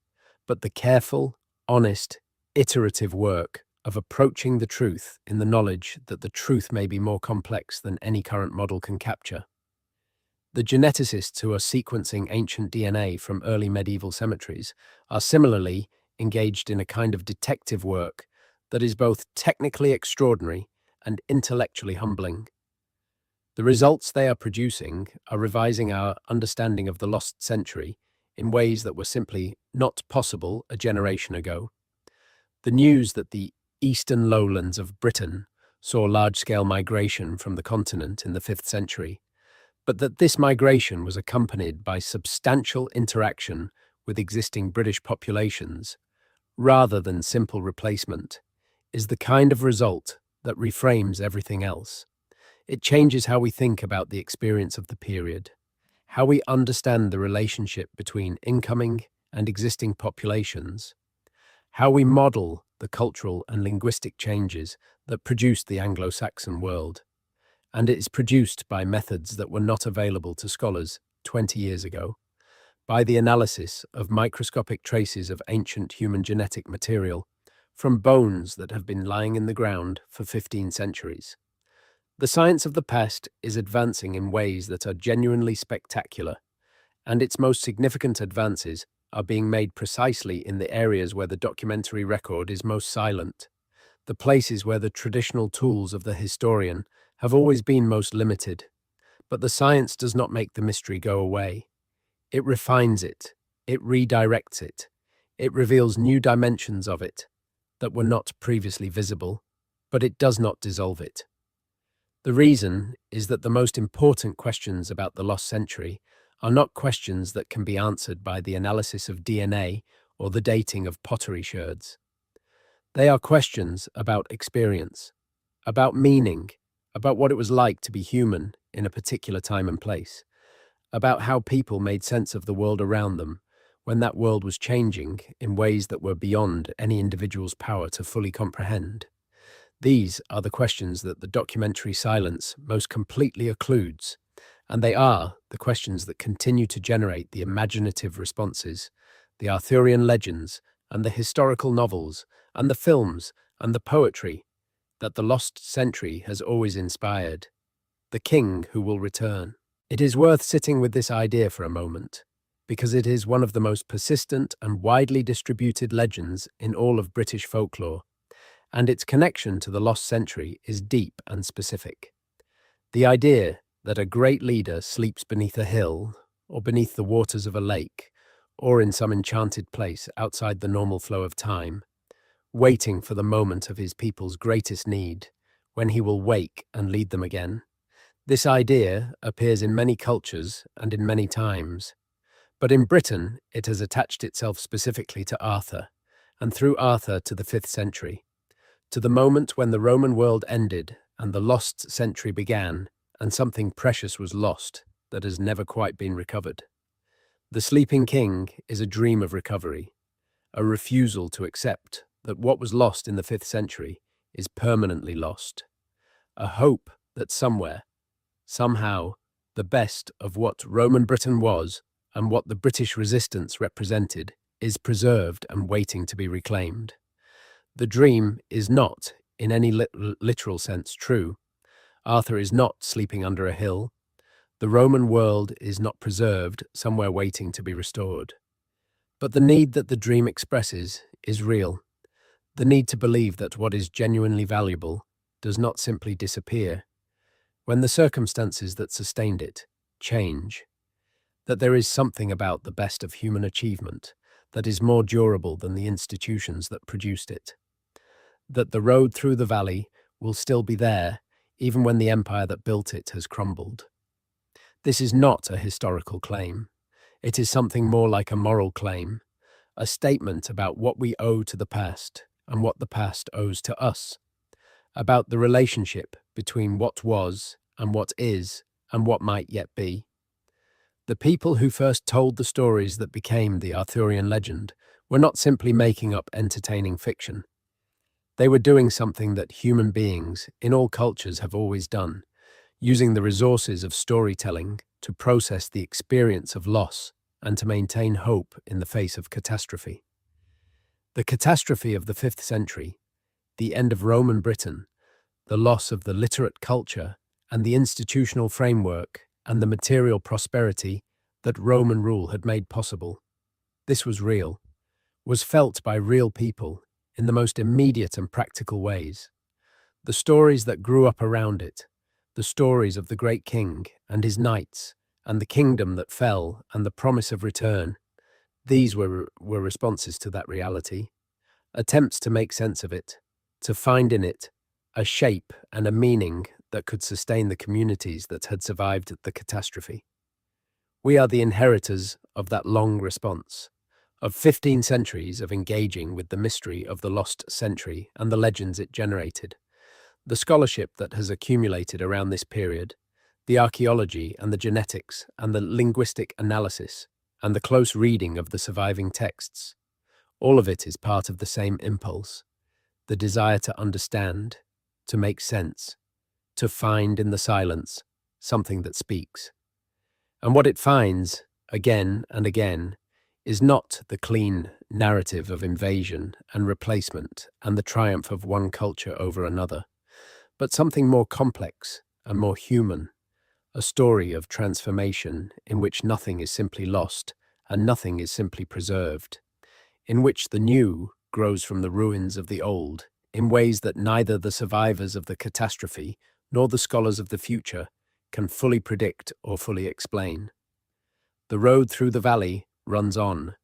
but the careful, honest, iterative work of approaching the truth in the knowledge that the truth may be more complex than any current model can capture. The geneticists who are sequencing ancient DNA from early medieval cemeteries are similarly engaged in a kind of detective work that is both technically extraordinary and intellectually humbling. The results they are producing are revising our understanding of the lost century in ways that were simply not possible a generation ago. The news that the eastern lowlands of Britain saw large-scale migration from the continent in the 5th century, but that this migration was accompanied by substantial interaction with existing British populations, rather than simple replacement, is the kind of result that reframes everything else. It changes how we think about the experience of the period, how we understand the relationship between incoming and existing populations, how we model the cultural and linguistic changes that produced the Anglo-Saxon world. And it is produced by methods that were not available to scholars 20 years ago, by the analysis of microscopic traces of ancient human genetic material from bones that have been lying in the ground for 15 centuries. The science of the past is advancing in ways that are genuinely spectacular, and its most significant advances are being made precisely in the areas where the documentary record is most silent, the places where the traditional tools of the historian have always been most limited. But the science does not make the mystery go away. It refines it, it redirects it, it reveals new dimensions of it that were not previously visible, but it does not dissolve it. The reason is that the most important questions about the lost century are not questions that can be answered by the analysis of DNA or the dating of pottery sherds. They are questions about experience, about meaning, about what it was like to be human in a particular time and place, about how people made sense of the world around them when that world was changing in ways that were beyond any individual's power to fully comprehend. These are the questions that the documentary silence most completely occludes, and they are the questions that continue to generate the imaginative responses, the Arthurian legends, and the historical novels, and the films, and the poetry that the lost century has always inspired. The king who will return. It is worth sitting with this idea for a moment, because it is one of the most persistent and widely distributed legends in all of British folklore, and its connection to the lost century is deep and specific. The idea that a great leader sleeps beneath a hill, or beneath the waters of a lake, or in some enchanted place outside the normal flow of time, waiting for the moment of his people's greatest need, when he will wake and lead them again. This idea appears in many cultures and in many times, but in Britain it has attached itself specifically to Arthur, and through Arthur to the 5th century, to the moment when the Roman world ended and the lost century began, and something precious was lost that has never quite been recovered. The Sleeping King is a dream of recovery, a refusal to accept that what was lost in the 5th century is permanently lost, a hope that somewhere, somehow, the best of what Roman Britain was and what the British resistance represented is preserved and waiting to be reclaimed. The dream is not, in any literal sense, true. Arthur is not sleeping under a hill. The Roman world is not preserved, somewhere waiting to be restored. But the need that the dream expresses is real. The need to believe that what is genuinely valuable does not simply disappear when the circumstances that sustained it change, that there is something about the best of human achievement that is more durable than the institutions that produced it, that the road through the valley will still be there even when the empire that built it has crumbled. This is not a historical claim. It is something more like a moral claim, a statement about what we owe to the past and what the past owes to us, about the relationship between what was and what is and what might yet be. The people who first told the stories that became the Arthurian legend were not simply making up entertaining fiction. They were doing something that human beings in all cultures have always done, using the resources of storytelling to process the experience of loss and to maintain hope in the face of catastrophe. The catastrophe of the 5th century, the end of Roman Britain, the loss of the literate culture and the institutional framework and the material prosperity that Roman rule had made possible. This was real, was felt by real people in the most immediate and practical ways. The stories that grew up around it, the stories of the great king and his knights, and the kingdom that fell and the promise of return, these were responses to that reality, attempts to make sense of it, to find in it a shape and a meaning that could sustain the communities that had survived the catastrophe. We are the inheritors of that long response, of 15 centuries of engaging with the mystery of the lost century and the legends it generated. The scholarship that has accumulated around this period, the archaeology and the genetics and the linguistic analysis and the close reading of the surviving texts, all of it is part of the same impulse, the desire to understand, to make sense, to find in the silence something that speaks. And what it finds, again and again, is not the clean narrative of invasion and replacement and the triumph of one culture over another, but something more complex and more human, a story of transformation in which nothing is simply lost and nothing is simply preserved, in which the new grows from the ruins of the old in ways that neither the survivors of the catastrophe nor the scholars of the future can fully predict or fully explain. The road through the valley runs on.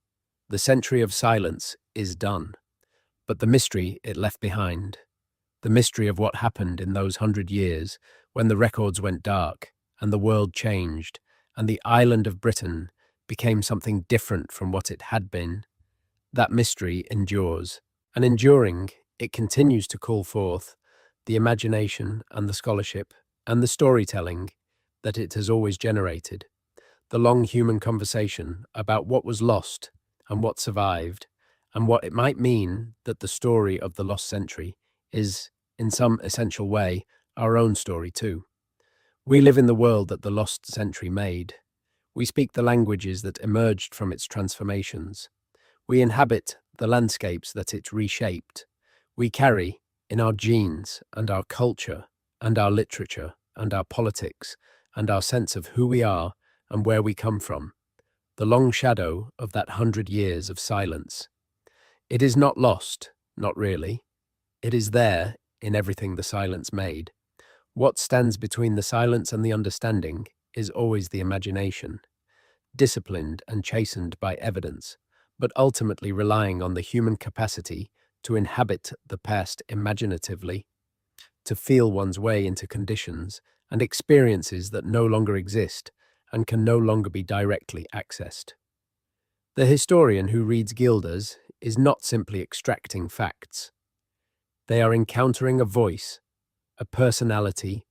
The century of silence is done, but the mystery it left behind, the mystery of what happened in those 100 years when the records went dark and the world changed and the island of Britain became something different from what it had been, that mystery endures, and enduring, it continues to call forth the imagination and the scholarship and the storytelling that it has always generated, the long human conversation about what was lost and what survived, and what it might mean that the story of the lost century is, in some essential way, our own story too. We live in the world that the lost century made. We speak the languages that emerged from its transformations. We inhabit the landscapes that it reshaped. We carry, in our genes and our culture and our literature and our politics and our sense of who we are and where we come from, the long shadow of that 100 years of silence. It is not lost, not really. It is there in everything the silence made. What stands between the silence and the understanding is always the imagination, disciplined and chastened by evidence, but ultimately relying on the human capacity to inhabit the past imaginatively, to feel one's way into conditions and experiences that no longer exist and can no longer be directly accessed. The historian who reads Gilders is not simply extracting facts. They are encountering a voice, a personality,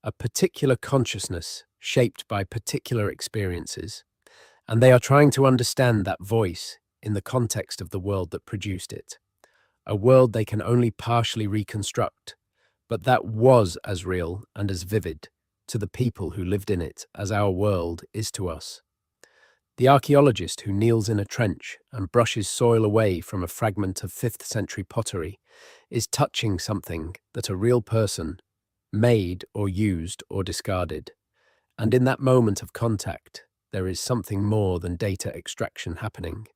a particular consciousness shaped by particular experiences, and they are trying to understand that voice in the context of the world that produced it, a world they can only partially reconstruct, but that was as real and as vivid to the people who lived in it as our world is to us. The archaeologist who kneels in a trench and brushes soil away from a fragment of 5th century pottery is touching something that a real person made or used or discarded. And in that moment of contact, there is something more than data extraction happening.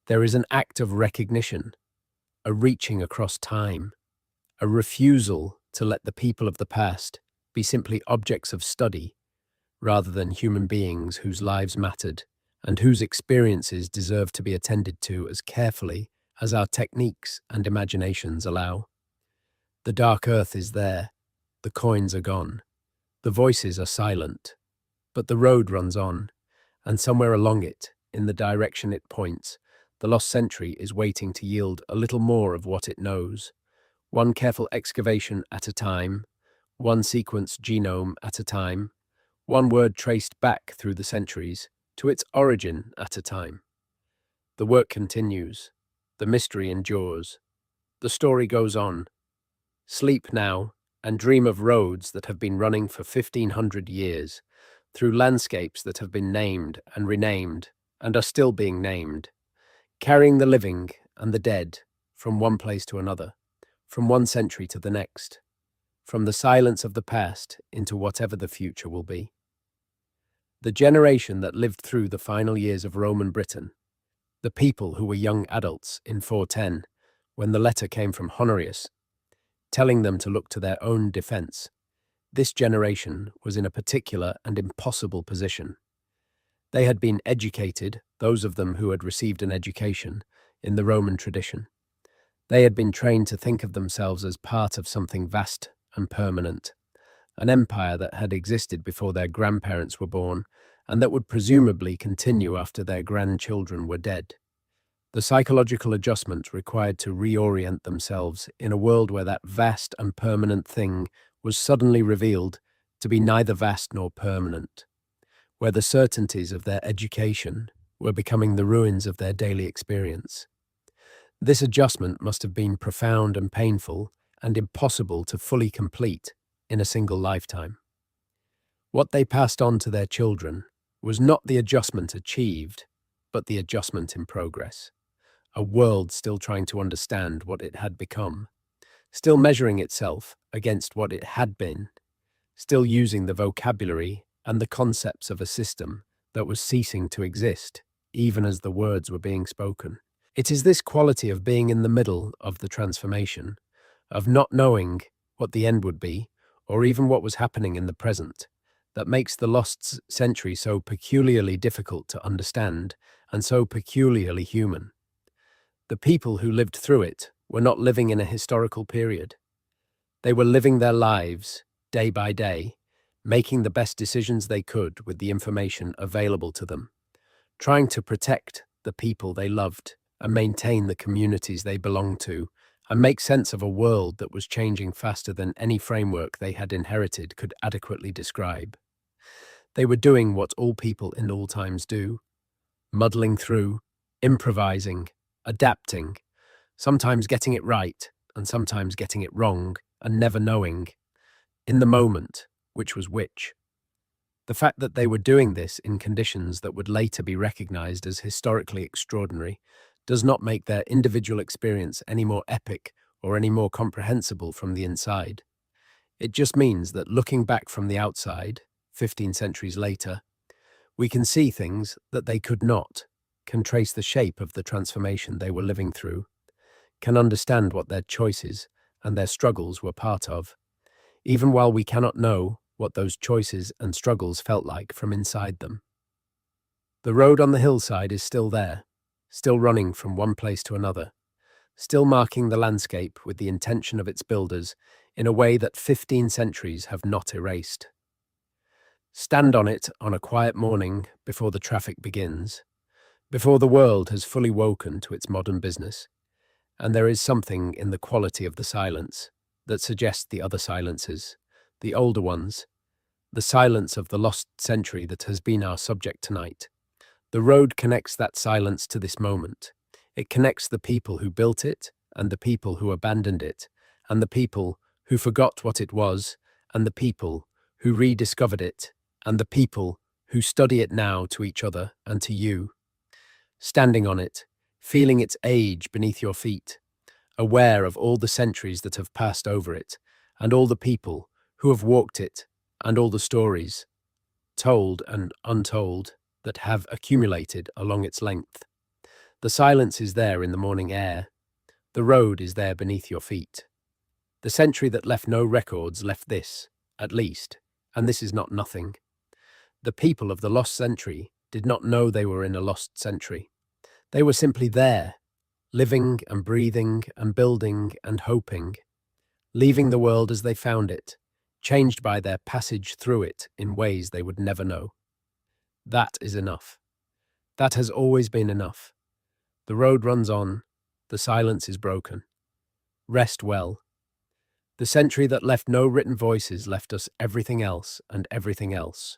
There is an act of recognition, a reaching across time, a refusal to let the people of the past be simply objects of study rather than human beings whose lives mattered and whose experiences deserve to be attended to as carefully as our techniques and imaginations allow. The dark earth is there, the coins are gone, the voices are silent, but the road runs on, and somewhere along it, in the direction it points, the lost century is waiting to yield a little more of what it knows, one careful excavation at a time, one sequenced genome at a time, one word traced back through the centuries to its origin at a time. The work continues. The mystery endures. The story goes on. Sleep now and dream of roads that have been running for 1,500 years, through landscapes that have been named and renamed and are still being named, carrying the living and the dead from one place to another, from one century to the next, from the silence of the past into whatever the future will be. The generation that lived through the final years of Roman Britain, the people who were young adults in 410, when the letter came from Honorius, telling them to look to their own defense, this generation was in a particular and impossible position. They had been educated, those of them who had received an education, in the Roman tradition. They had been trained to think of themselves as part of something vast and permanent, an empire that had existed before their grandparents were born and that would presumably continue after their grandchildren were dead. The psychological adjustment required to reorient themselves in a world where that vast and permanent thing was suddenly revealed to be neither vast nor permanent, where the certainties of their education were becoming the ruins of their daily experience. This adjustment must have been profound and painful and impossible to fully complete in a single lifetime. What they passed on to their children was not the adjustment achieved, but the adjustment in progress. A world still trying to understand what it had become, still measuring itself against what it had been, still using the vocabulary and the concepts of a system that was ceasing to exist, even as the words were being spoken. It is this quality of being in the middle of the transformation, of not knowing what the end would be, or even what was happening in the present, that makes the lost century so peculiarly difficult to understand and so peculiarly human. The people who lived through it were not living in a historical period. They were living their lives, day by day, making the best decisions they could with the information available to them, trying to protect the people they loved and maintain the communities they belonged to, and make sense of a world that was changing faster than any framework they had inherited could adequately describe. They were doing what all people in all times do, muddling through, improvising, adapting, sometimes getting it right and sometimes getting it wrong, and never knowing, in the moment, which was which. The fact that they were doing this in conditions that would later be recognized as historically extraordinary does not make their individual experience any more epic or any more comprehensible from the inside. It just means that looking back from the outside, 15 centuries later, we can see things that they could not, can trace the shape of the transformation they were living through, can understand what their choices and their struggles were part of, even while we cannot know what those choices and struggles felt like from inside them. The road on the hillside is still there, still running from one place to another, still marking the landscape with the intention of its builders in a way that 15 centuries have not erased. Stand on it on a quiet morning before the traffic begins, before the world has fully woken to its modern business, and there is something in the quality of the silence that suggests the other silences, the older ones, the silence of the lost century that has been our subject tonight. The road connects that silence to this moment. It connects the people who built it, and the people who abandoned it, and the people who forgot what it was, and the people who rediscovered it, and the people who study it now to each other and to you. Standing on it, feeling its age beneath your feet, aware of all the centuries that have passed over it, and all the people who have walked it, and all the stories, told and untold, that have accumulated along its length. The silence is there in the morning air. The road is there beneath your feet. The century that left no records left this, at least, and this is not nothing. The people of the lost century did not know they were in a lost century. They were simply there, living and breathing and building and hoping, leaving the world as they found it, changed by their passage through it in ways they would never know. That is enough. That has always been enough. The road runs on, the silence is broken. Rest well. The century that left no written voices left us everything else and everything else.